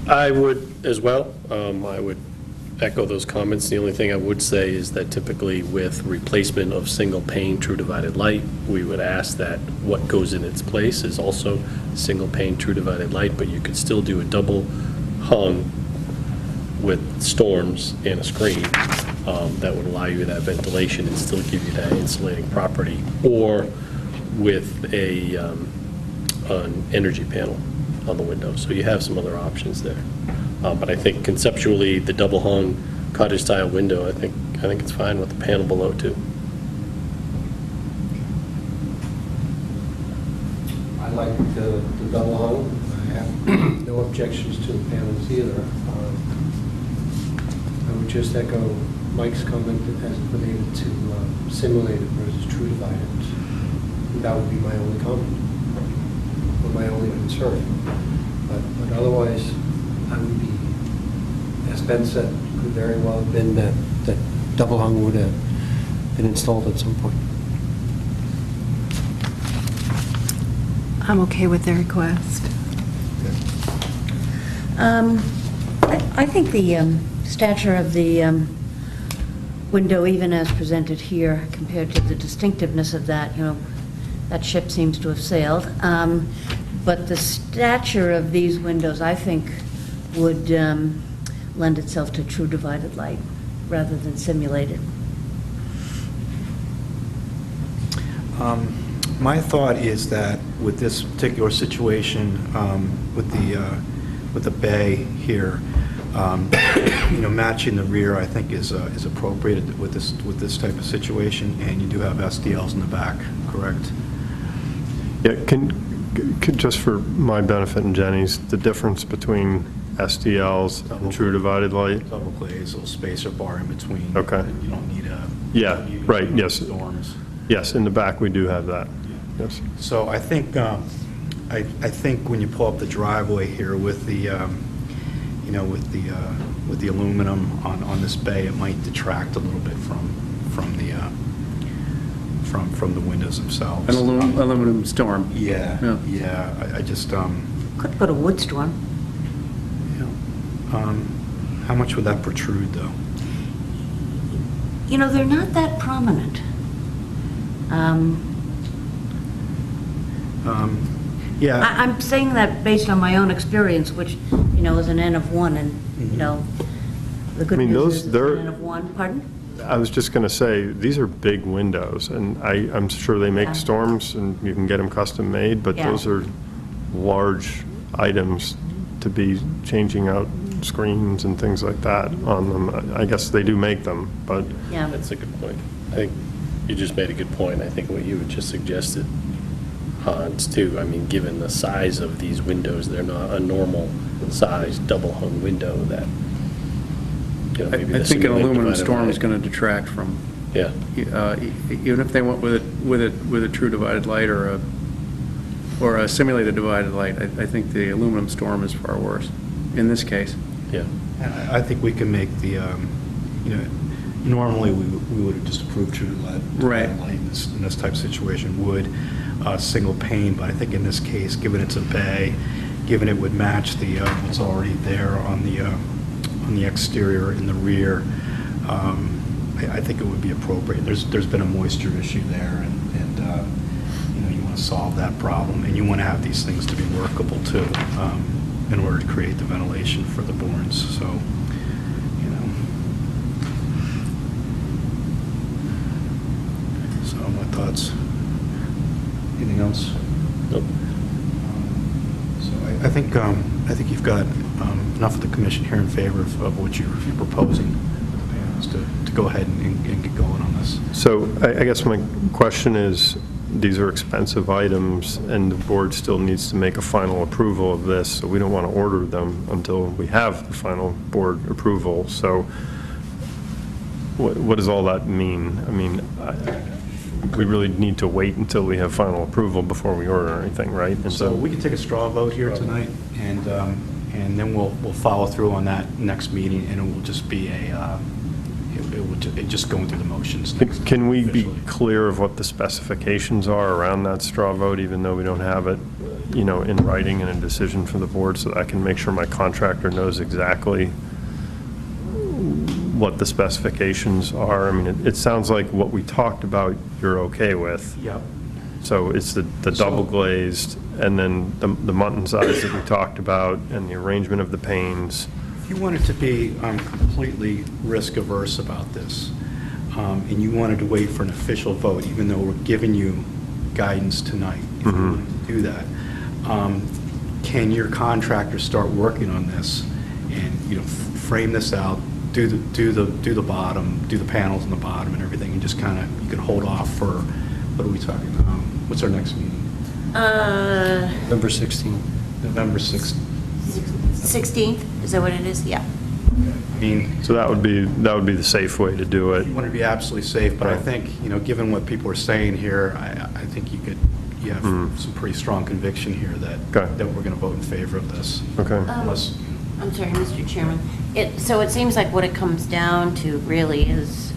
I would as well. I would echo those comments. The only thing I would say is that typically with replacement of single pane true divided light, we would ask that what goes in its place is also single pane true divided light, but you could still do a double hung with storms and a screen that would allow you that ventilation and still give you that insulating property, or with an energy panel on the window. So you have some other options there. But I think conceptually, the double hung cottage style window, I think it's fine with the panel below too. I like the double hung. I have no objections to the panels either. I would just echo Mike's comment as it related to simulated versus true divided. That would be my only comment, or my only concern. But otherwise, I would be, as Ben said, could very well have been that double hung would have been installed at some point. I'm okay with the request. I think the stature of the window, even as presented here, compared to the distinctiveness of that, that ship seems to have sailed. But the stature of these windows, I think, would lend itself to true divided light rather than simulated. My thought is that with this particular situation, with the bay here, matching the rear, I think is appropriate with this type of situation. And you do have SDLs in the back, correct? Yeah, just for my benefit and Jenny's, the difference between SDLs and true divided light? Double glaze, little spacer bar in between. Okay. You don't need a... Yeah, right, yes. Dorms. Yes, in the back we do have that. Yes. So I think, I think when you pull up the driveway here with the, with the aluminum on this bay, it might detract a little bit from the windows themselves. An aluminum storm. Yeah. I just, Could put a wood storm. how much would that protrude, though? They're not that prominent. Yeah. I'm saying that based on my own experience, which, is an N of 1, and, the good news is it's an N of 1. Pardon? I was just going to say, these are big windows, and I'm sure they make storms, and you can get them custom made, but those are large items to be changing out screens and things like that on them. I guess they do make them, but... Yeah. That's a good point. I think you just made a good point. I think what you had just suggested, Hans, too. I mean, given the size of these windows, they're not a normal size double hung window that, maybe I think an aluminum divided storm light. is going to detract from. Yeah. Even if they went with a true divided light or a simulated divided light, I think the aluminum storm is far worse in this case. Yeah. And I think we can make the, normally we would have just approved true divided light in this type of situation, wood, single pane, but I think in this case, given it's a bay, given it would match the what's already there on the exterior in the rear, I think it would be appropriate. There's been a moisture issue there, and you want to solve that problem, and you want to have these things to be workable too, in order to create the ventilation for the bournes. So, So my thoughts. Anything else? Nope. So I think you've got enough of the commission here in favor of what you're proposing with the panels to go ahead and get going on this. So I guess my question is, these are expensive items, and the board still needs to make a final approval of this, so we don't want to order them until we have the final board approval. So what does all that mean? I mean, we really need to wait until we have final approval before we order anything, right? And So we can take a straw vote here tonight, and then we'll follow through on that next meeting, and it will just be just going through the motions. Can we be clear of what the specifications are around that straw vote, even though we don't have it, in writing and a decision from the board, so that I can make sure my contractor knows exactly what the specifications are? I mean, it sounds like what we talked about, you're okay with. Yep. So it's the double glazed, and then the mutton size that we talked about, and the arrangement of the panes. If you wanted to be completely risk averse about this, and you wanted to wait for an official vote, even though we're giving you guidance tonight, if you wanted to do that, can your contractor start working on this and frame this out, do the bottom, do the panels on the bottom and everything, and just kind of, you can hold off for, what are we talking about? What's our next meeting? November 16th. November 6th. 16th, is that what it is? Yeah. I mean, so that would be the safe way to do it. You want to be absolutely safe, but I think, given what people are saying here, I think you have some pretty strong conviction here that we're going to vote in favor of this. Okay. Unless, I'm sorry, Mr. Chairman. So it seems like what it comes down to really is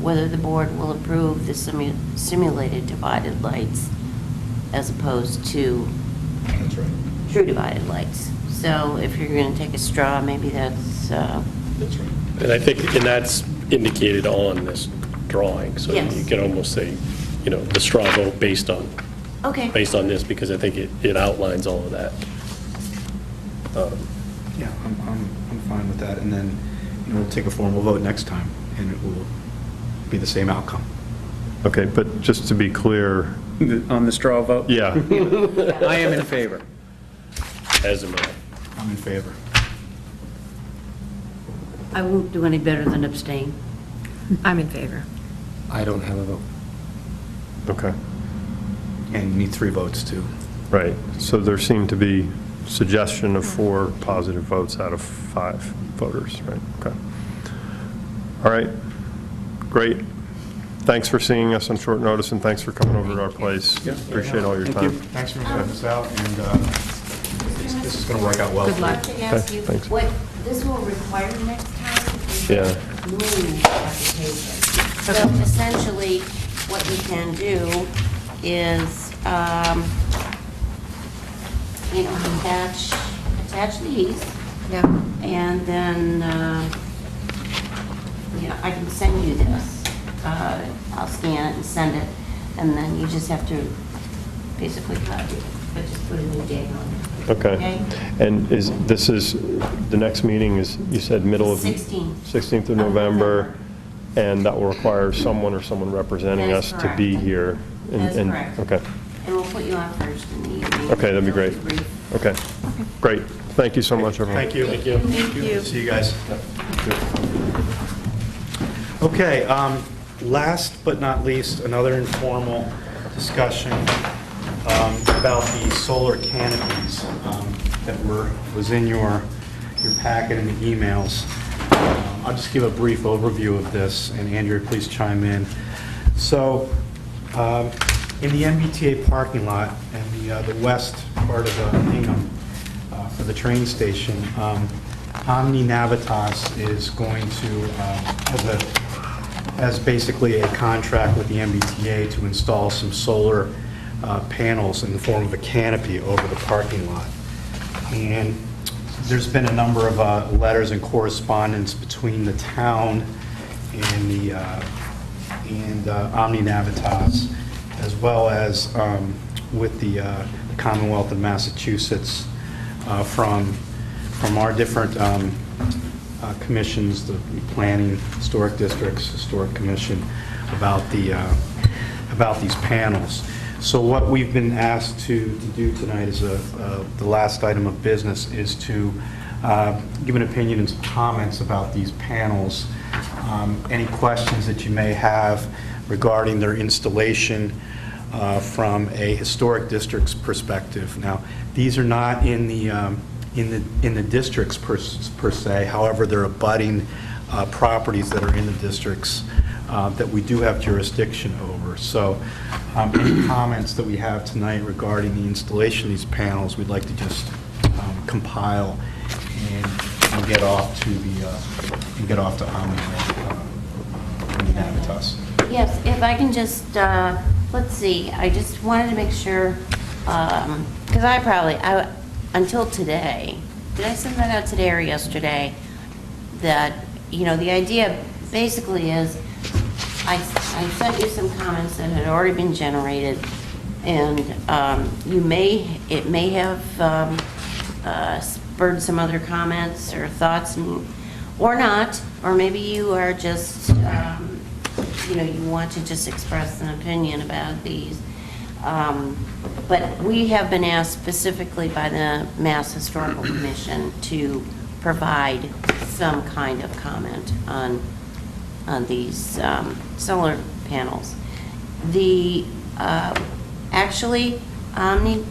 whether the board will approve the simulated divided lights as opposed to that's right. true divided lights. So if you're going to take a straw, maybe that's... That's right. And I think, and that's indicated on this drawing, so Yes. you can almost say, the straw vote based on this, because I think it outlines all of that. Yeah, I'm fine with that, and then we'll take a formal vote next time, and it will be the same outcome. Okay, but just to be clear. On the straw vote? Yeah. I am in favor. As am I. I'm in favor. I won't do any better than abstain. I'm in favor. I don't have a vote. Okay. And you need 3 votes, too. Right. So there seemed to be suggestion of 4 positive votes out of 5 voters, right? Okay. All right. Great. Thanks for seeing us on short notice, and thanks for coming over to our place. Appreciate all your time. Thanks for having us out, and this is going to work out well. Good luck. I have to ask you, thanks. what this will require next time is Yeah. a move application. So essentially, what you can do is, attach these. Yeah. And then, I can send you this. I'll scan it and send it, and then you just have to basically copy it, but just put a new date on it. Okay. And the next meeting is, you said middle of? 16th of November, and that will require someone or someone representing That us is to correct. be here. That is correct. Okay. And we'll put you on first in the evening. Okay, that'd be great. Okay. Great. Thank you so much, everyone. Thank you. Thank you. Thank you. See you guys. Okay, last but not least, another informal discussion about the solar canopies that was in your packet and the emails. I'll just give a brief overview of this, and Andrew, please chime in. So, in the MBTA parking lot and the west part of Hingham for the train station, Omni Navitas is going to, has basically a contract with the MBTA to install some solar panels in the form of a canopy over the parking lot. And there's been a number of letters and correspondence between the town and Omni Navitas, as well as with the Commonwealth of Massachusetts from our different commissions, the planning, historic districts, historic commission, about these panels. So what we've been asked to do tonight is the last item of business is to give an opinion and some comments about these panels. Any questions that you may have regarding their installation from a historic district's perspective. Now, these are not in the districts per se. However, they're abutting properties that are in the districts that we do have jurisdiction over. So any comments that we have tonight regarding the installation of these panels, we'd like to just compile and get off to Navitas. Yes, if I can just, let's see, I just wanted to make sure, because until today, did I send that out today or yesterday? That, the idea basically is, I sent you some comments that had already been generated, and it may have spurred some other comments or thoughts, or not, or maybe you are just, you want to just express an opinion about these. But we have been asked specifically by the Mass Historical Commission to provide some kind of comment on these solar panels. Actually, Omni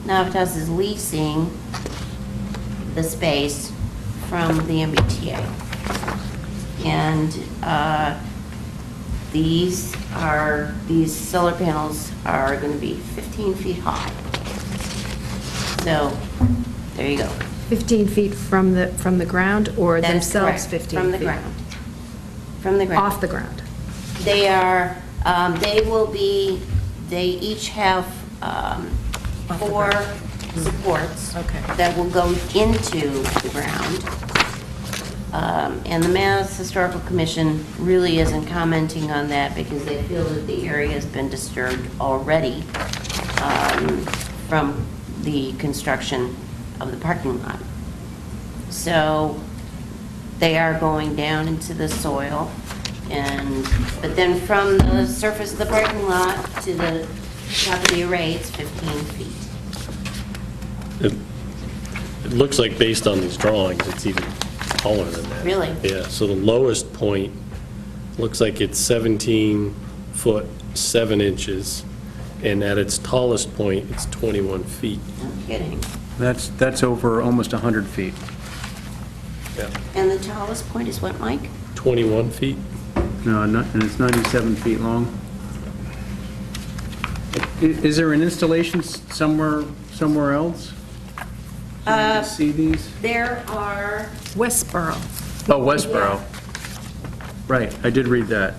Navitas is leasing the space from the MBTA. And these solar panels are going to be 15 feet high. So, there you go. 15 feet from the ground, or That is themselves correct. 15 From the feet? ground. From the ground. Off the ground? They are, they each have 4 supports that will go into the ground. And the Mass Historical Commission really isn't commenting on that because they feel that the area has been disturbed already from the construction of the parking lot. So they are going down into the soil, but then from the surface of the parking lot to the top of the array, it's 15 feet. It looks like based on these drawings, it's even taller than that. Really? Yeah, so the lowest point looks like it's 17 foot 7 inches, and at its tallest point, it's 21 feet. No kidding. That's over almost 100 feet. Yeah. And the tallest point is what, Mike? 21 feet? No, and it's 97 feet long. Is there an installation somewhere else? So we can see these? There are... Westboro. Oh, Westboro. Right, I did read that.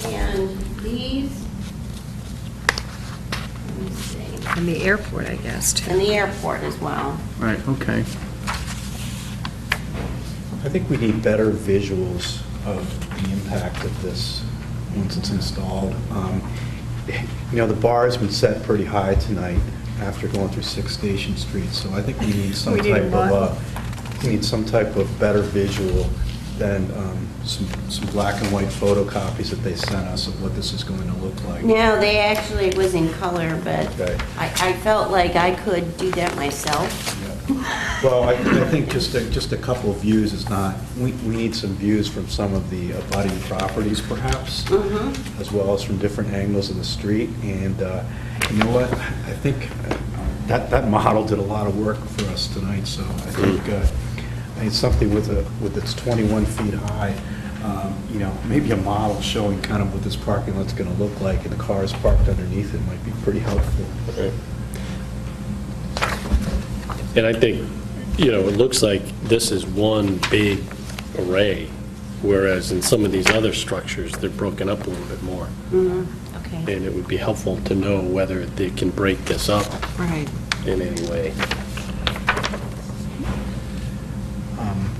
And these... Let me see. And the airport, I guess, too. And the airport as well. Right, okay. I think we need better visuals of the impact of this once it's installed. The bar has been set pretty high tonight after going through 6 Station Street, so I think we need some type of better visual than some black and white photocopies that they sent us of what this is going to look like. No, it was in color, but Okay. I felt like I could do that myself. Well, I think just a couple of views is not, we need some views from some of the abutting properties perhaps, as well as from different angles of the street. And you know what, I think that model did a lot of work for us tonight, so I think it's something with its 21 feet high, maybe a model showing kind of what this parking lot's going to look like and the cars parked underneath it might be pretty helpful. Right. And I think, it looks like this is one big array, whereas in some of these other structures, they're broken up a little bit more. Okay. And it would be helpful to know whether they can break this up Right. in any way.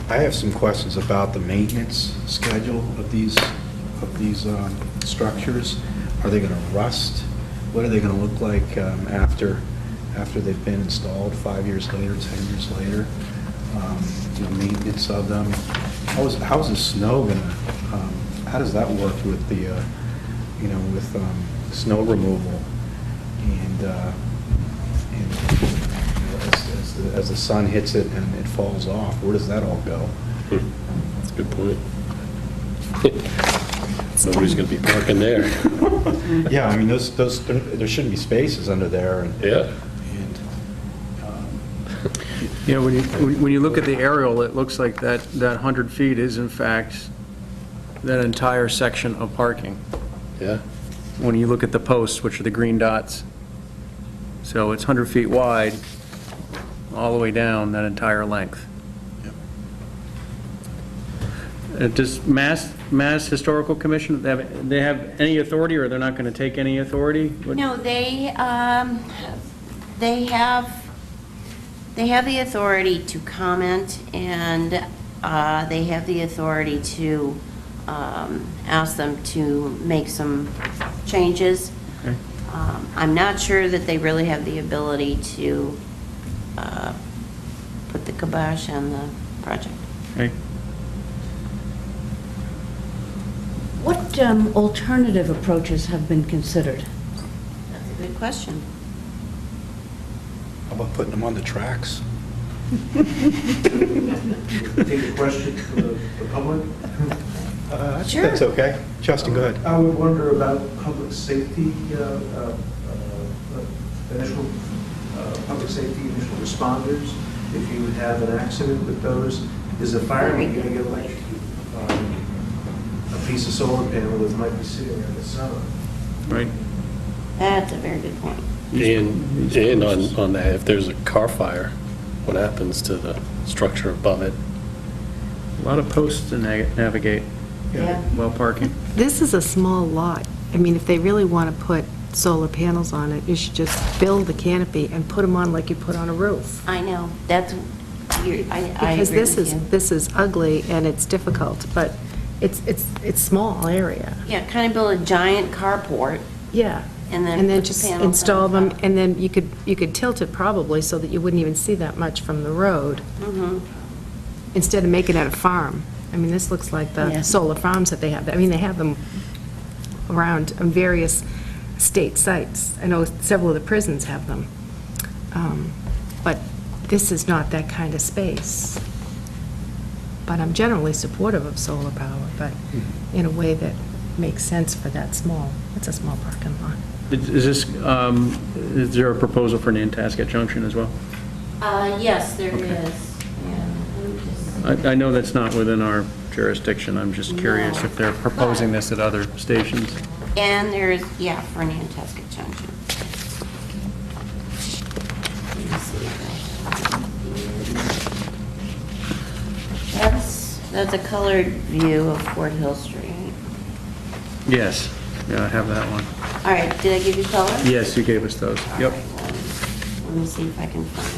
I have some questions about the maintenance schedule of these structures. Are they going to rust? What are they going to look like after they've been installed 5 years later, 10 years later? Maintenance of them. How's the snow going to? How does that work with the snow removal and as as the sun hits it and it falls off, where does that all go? That's a good point. Nobody's going to be parking there. Yeah, I mean, there shouldn't be spaces under there. Yeah. You know, when you look at the aerial, it looks like that 100 feet is in fact that entire section of parking. Yeah. When you look at the posts, which are the green dots. So it's 100 feet wide, all the way down that entire length. Does Mass Historical Commission, they have any authority, or they're not going to take any authority? No, they have the authority to comment, and they have the authority to ask them to make some changes. Okay. I'm not sure that they really have the ability to put the kibosh on the project. Okay. What alternative approaches have been considered? That's a good question. How about putting them on the tracks? Take a question for the public? Sure. That's okay. Justin, go ahead. I would wonder about public safety, initial initial responders. If you have an accident with those, is a fireman going to get like a piece of solar panel that might be sitting in the sun? Right. That's a very good point. And on that, if there's a car fire, what happens to the structure above it? A lot of posts to navigate. Yeah. Well parking. This is a small lot. I mean, if they really want to put solar panels on it, you should just build the canopy and put them on like you put on a roof. I know, that's, I Because agree this with is, you. this is ugly and it's difficult, but it's small area. Yeah, kind of build a giant carport. Yeah. And then And then put the just panels install on them, top. and then you could tilt it probably so that you wouldn't even see that much from the road, Mhm. instead of making it a farm. I mean, this looks like the Yeah. solar farms that they have. I mean, they have them around on various state sites. I know several of the prisons have them. But this is not that kind of space. But I'm generally supportive of solar power, but in a way that makes sense for that small, it's a small parking lot. Is there a proposal for Nantasket Junction as well? Yes, there is. Yeah, let me just- I know that's not within our jurisdiction. I'm just curious No. if they're proposing this at other stations. And there's, yeah, for Nantasket Junction. Let me see if that's a colored view of Fort Hill Street. Yes, yeah, I have that one. All right, did I give you color? Yes, you gave us those. Yep. Let me see if I can find.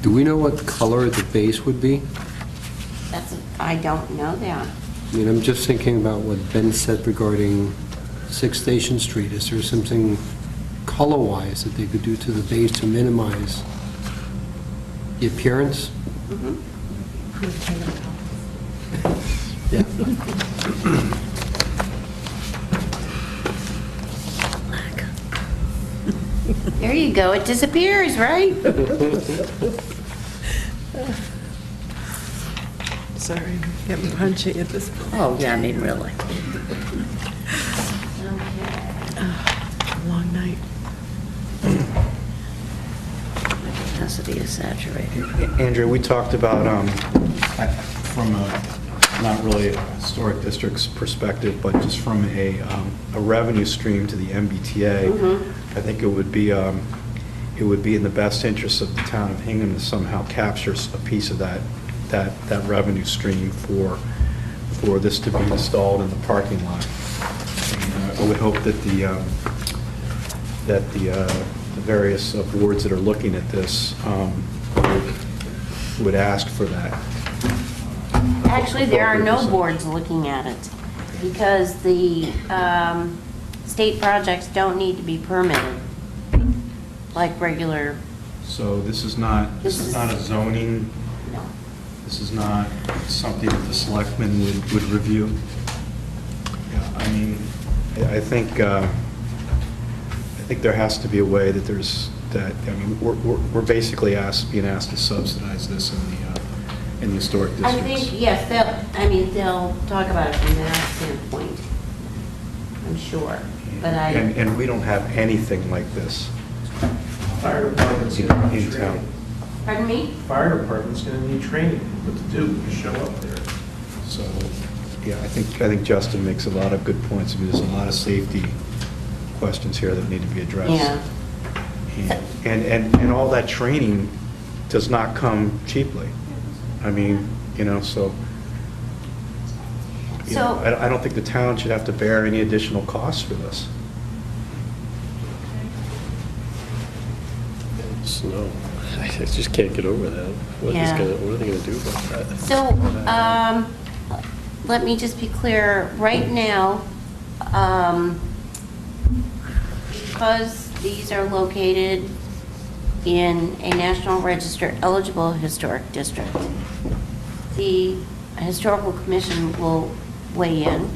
Do we know what color the base would be? I don't know that. I mean, I'm just thinking about what Ben said regarding 6 Station Street. Is there something color-wise that they could do to the base to minimize the appearance? There you go, it disappears, right? Sorry, getting punchy at this point. Oh, yeah, I mean, really. Long night. Capacity is saturated. Andrew, we talked about, from not really a historic district's perspective, but just from a revenue stream to the MBTA, I think it would be in the best interest of the town of Hingham to somehow capture a piece of that revenue stream for this to be installed in the parking lot. And, I would hope that the various boards that are looking at this would ask for that. Actually, there are no boards looking at it because the state projects don't need to be permitted like regular. So this is not a zoning, this is not something that the selectmen would review? Yeah, I mean, I think think there has to be a way that I mean, we're basically being asked to subsidize this in the historic districts. I think, yes, they'll talk about it from that standpoint, I'm sure. But And we don't have anything like this Fire department's in going to need town. training. Pardon me? Fire department's going to need training, what to do, to show up there. So, yeah, I think Justin makes a lot of good points. I mean, there's a lot of safety questions here that need to be addressed. Yeah. And all that training does not come cheaply. I mean, so, I don't think the town should have to bear any additional costs for this. Snow. I just can't get over that. What Yeah. are they going to do about that? So, let me just be clear, right now, because these are located in a National Register eligible historic district, the Historical Commission will weigh in,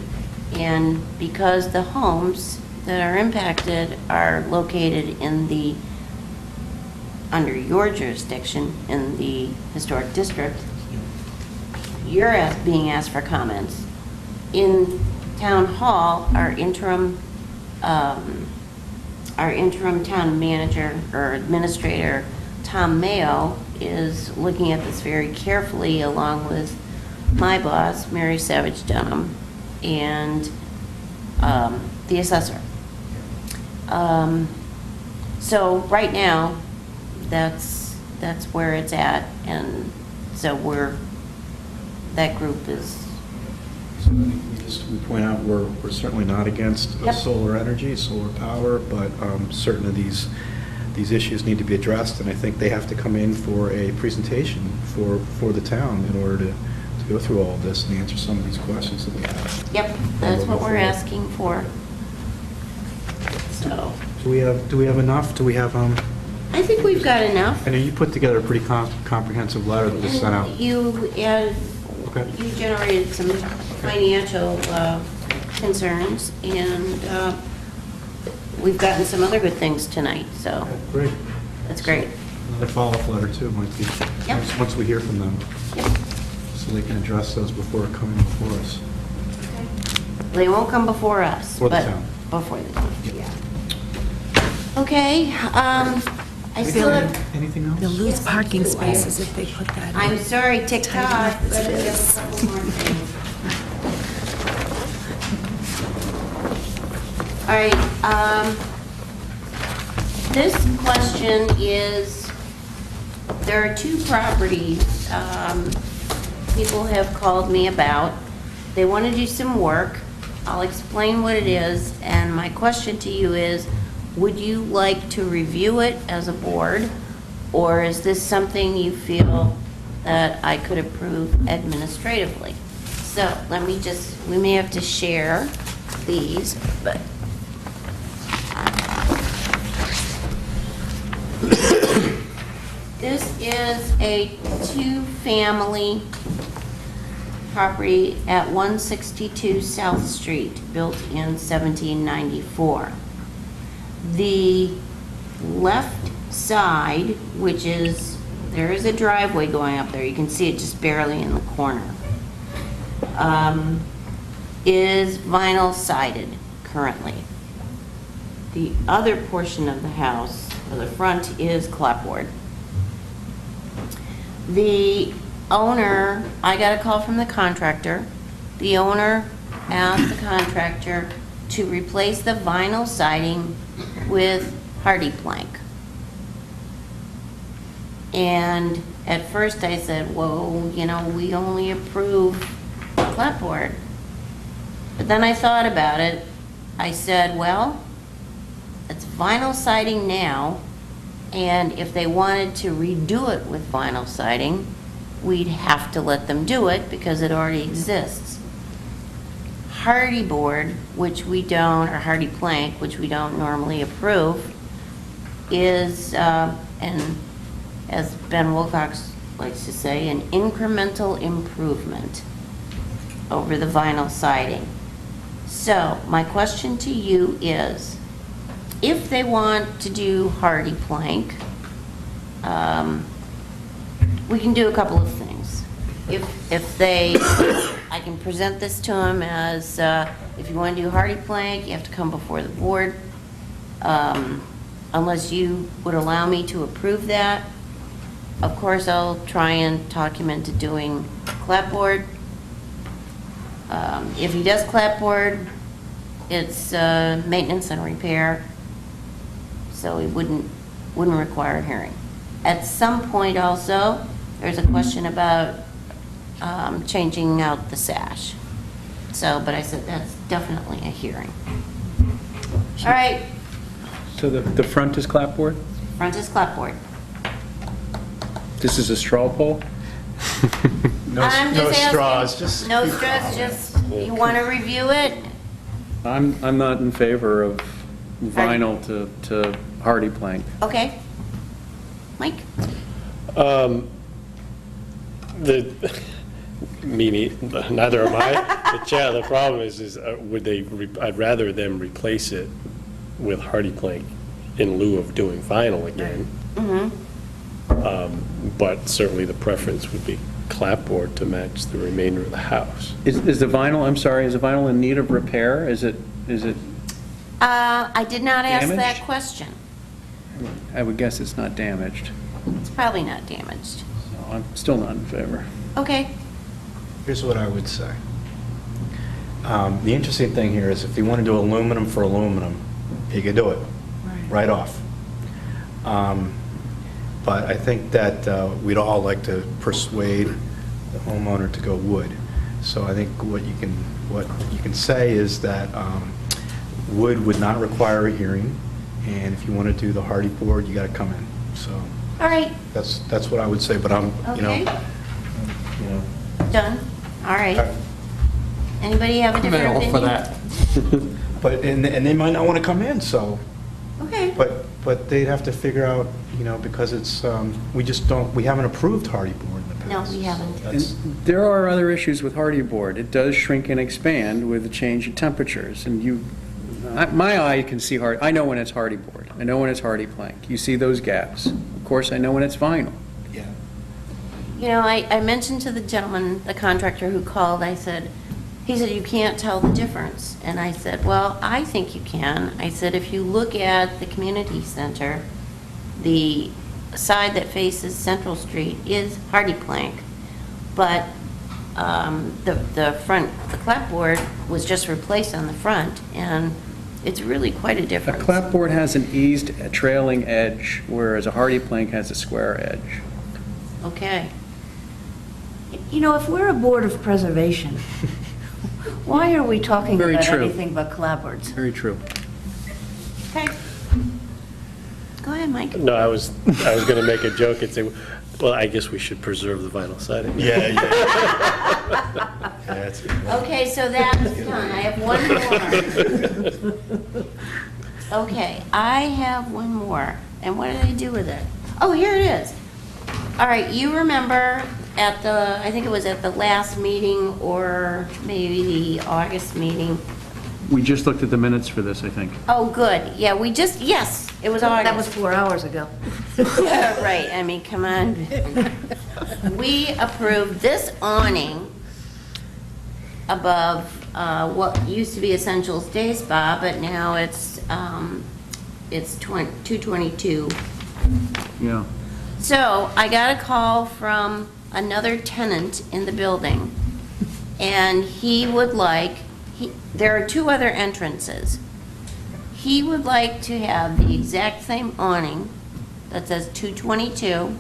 and because the homes that are impacted are located under your jurisdiction in the historic district, you're being asked for comments. In Town Hall, our interim town manager or administrator, Tom Mayo, is looking at this very carefully along with my boss, Mary Savage Dunham, and the assessor. So right now, that's where it's at, and so that group is. So we point out we're certainly not against solar energy, solar power, but certain of these issues need to be addressed, and I think they have to come in for a presentation for the town in order to go through all of this and answer some of these questions that we have. Yep, that's what we're asking for. So. Do we have enough? Do we have I think we've got enough. I know you put together a pretty comprehensive letter that was sent out. You generated some financial concerns, and we've gotten some other good things tonight, so. Great. That's great. Another follow-up letter, too, might be, once we hear from them. So they can address those before coming before us. They won't come before us, Or the but town. before the town, yeah. Okay, I still have, Anything else? They'll lose parking spaces if they put that in. I'm sorry, TikTok, but Tight we enough have as a it couple more things. All right, this question is, there are two properties people have called me about. They want to do some work. I'll explain what it is, and my question to you is, would you like to review it as a board, or is this something you feel that I could approve administratively? So we may have to share these, but. This is a two-family property at 162 South Street, built in 1794. The left side, which is, there is a driveway going up there, you can see it just barely in the corner, is vinyl sided currently. The other portion of the house, or the front, is clapboard. The owner, I got a call from the contractor. The owner asked the contractor to replace the vinyl siding with hardy plank. And at first I said, whoa, we only approve clapboard. But then I thought about it. I said, well, it's vinyl siding now, and if they wanted to redo it with vinyl siding, we'd have to let them do it because it already exists. Hardy board, which we don't, or hardy plank, which we don't normally approve, is, and as Ben Wilcox likes to say, an incremental improvement over the vinyl siding. So my question to you is, If they want to do hardy plank, we can do a couple of things. If they, I can present this to them as, if you want to do hardy plank, you have to come before the board, unless you would allow me to approve that. Of course, I'll try and talk him into doing clapboard. If he does clapboard, it's maintenance and repair, so it wouldn't require a hearing. At some point also, there's a question about changing out the sash. So, but I said that's definitely a hearing. All right, So the front is clapboard? front is clapboard. This is a straw poll? I'm just asking. straws, just- No straws, just, you want to review it? I'm not in favor of vinyl to hardy plank. Okay. Mike? Neither am I. The chair, the problem is I'd rather them replace it with hardy plank in lieu of doing vinyl again. But certainly the preference would be clapboard to match the remainder of the house. Is the vinyl, I'm sorry, is the vinyl in need of repair? Is it I did not ask that Damaged? question. I would guess it's not damaged. It's probably not damaged. So I'm still not in favor. Okay. Here's what I would say. The interesting thing here is if you want to do aluminum for aluminum, you can do it right off. But I think that we'd all like to persuade the homeowner to go wood. So I think what you can say is that wood would not require a hearing, and if you want to do the hardy board, you got to come in. So All right. that's what I would say. But I'm Okay. Done. All right. Anybody have a different opinion? for that. But and they might not want to come in. So. Okay. But they'd have to figure out, because it's, we haven't approved hardy board in the past. No, we haven't. And there are other issues with hardy board. It does shrink and expand with the change in temperatures. And my eye can see I know when it's hardy board. I know when it's hardy plank. You see those gaps. Of course, I know when it's vinyl. Yeah. I mentioned to the gentleman, the contractor who called, he said, you can't tell the difference. And I said, well, I think you can. I said, if you look at the community center, the side that faces Central Street is hardy plank, but the front, the clapboard was just replaced on the front, and it's really quite a A difference. clapboard has an eased trailing edge, whereas a hardy plank has a square edge. Okay. If we're a board of preservation, why are we talking Very about true. anything but clapboards? Very true. Okay. Go ahead, Mike. No, I was going to make a joke and say, well, I guess we should preserve the vinyl siding. Yeah. That's good. Okay, so that is done. I have one more. Okay, I have one more. And what did I do with it? Oh, here it is. All right, you remember I think it was at the last meeting or maybe the August meeting. We just looked at the minutes for this, I think. Oh, good. Yeah, yes, it was August. That was 4 hours ago. Yeah, right. I mean, come on. We approved this awning above what used to be Essentials Day Spa, but now it's 222. Yeah. So I got a call from another tenant in the building, and he would like, there are 2 other entrances. He would like to have the exact same awning that says 222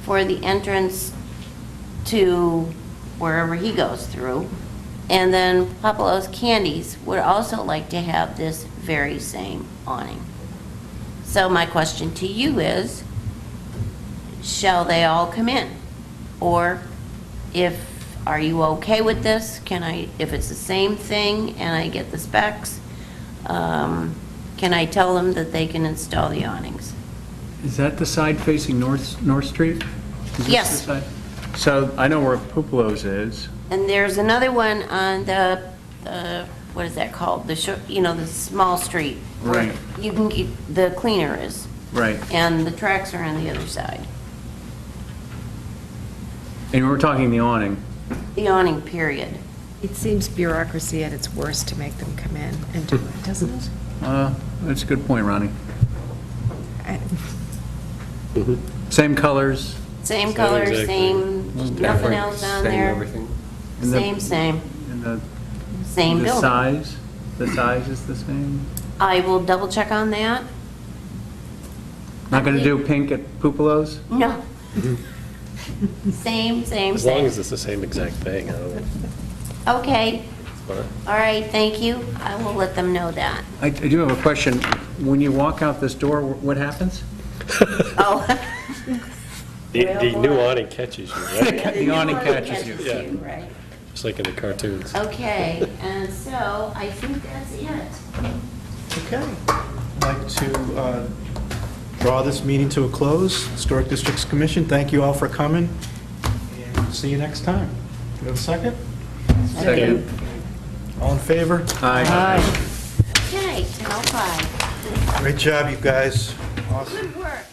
for the entrance to wherever he goes through. And then Papalos Candies would also like to have this very same awning. So my question to you is, shall they all come in? Or are you okay with this? If it's the same thing and I get the specs, can I tell them that they can install the awnings? Is that the side facing North Street? Is this Yes. the side? So I know where Pupelo's is. And there's another one on the what is that called? The small street. where Right. You can get, the cleaner is. Right. And the tracks are on the other side. And we're talking the awning. The awning, period. It seems bureaucracy at its worst to make them come in and do it, doesn't it? That's a good point, Ronnie. I- Same colors. Same color, exactly. same, nothing else on there. everything. And the- Same. And the Same building. size? The size is the same? I will double check on that. Not going to do pink at Pupolo's? No. Same. As long as it's the same exact thing, I don't know. Okay, It's fine. all right, thank you. I will let them know that. I do have a question. When you walk out this door, what happens? Oh. The new awning catches you, right? The awning catches you. Yeah. Right. Just like in the cartoons. Okay, and so I think that's it. Okay. I'd like to draw this meeting to a close. Historic Districts Commission, thank you all for coming, and see you next time. Do you have a second? Second. All in favor? Aye. Okay, 10:05. Great job, you guys. Awesome. Good work.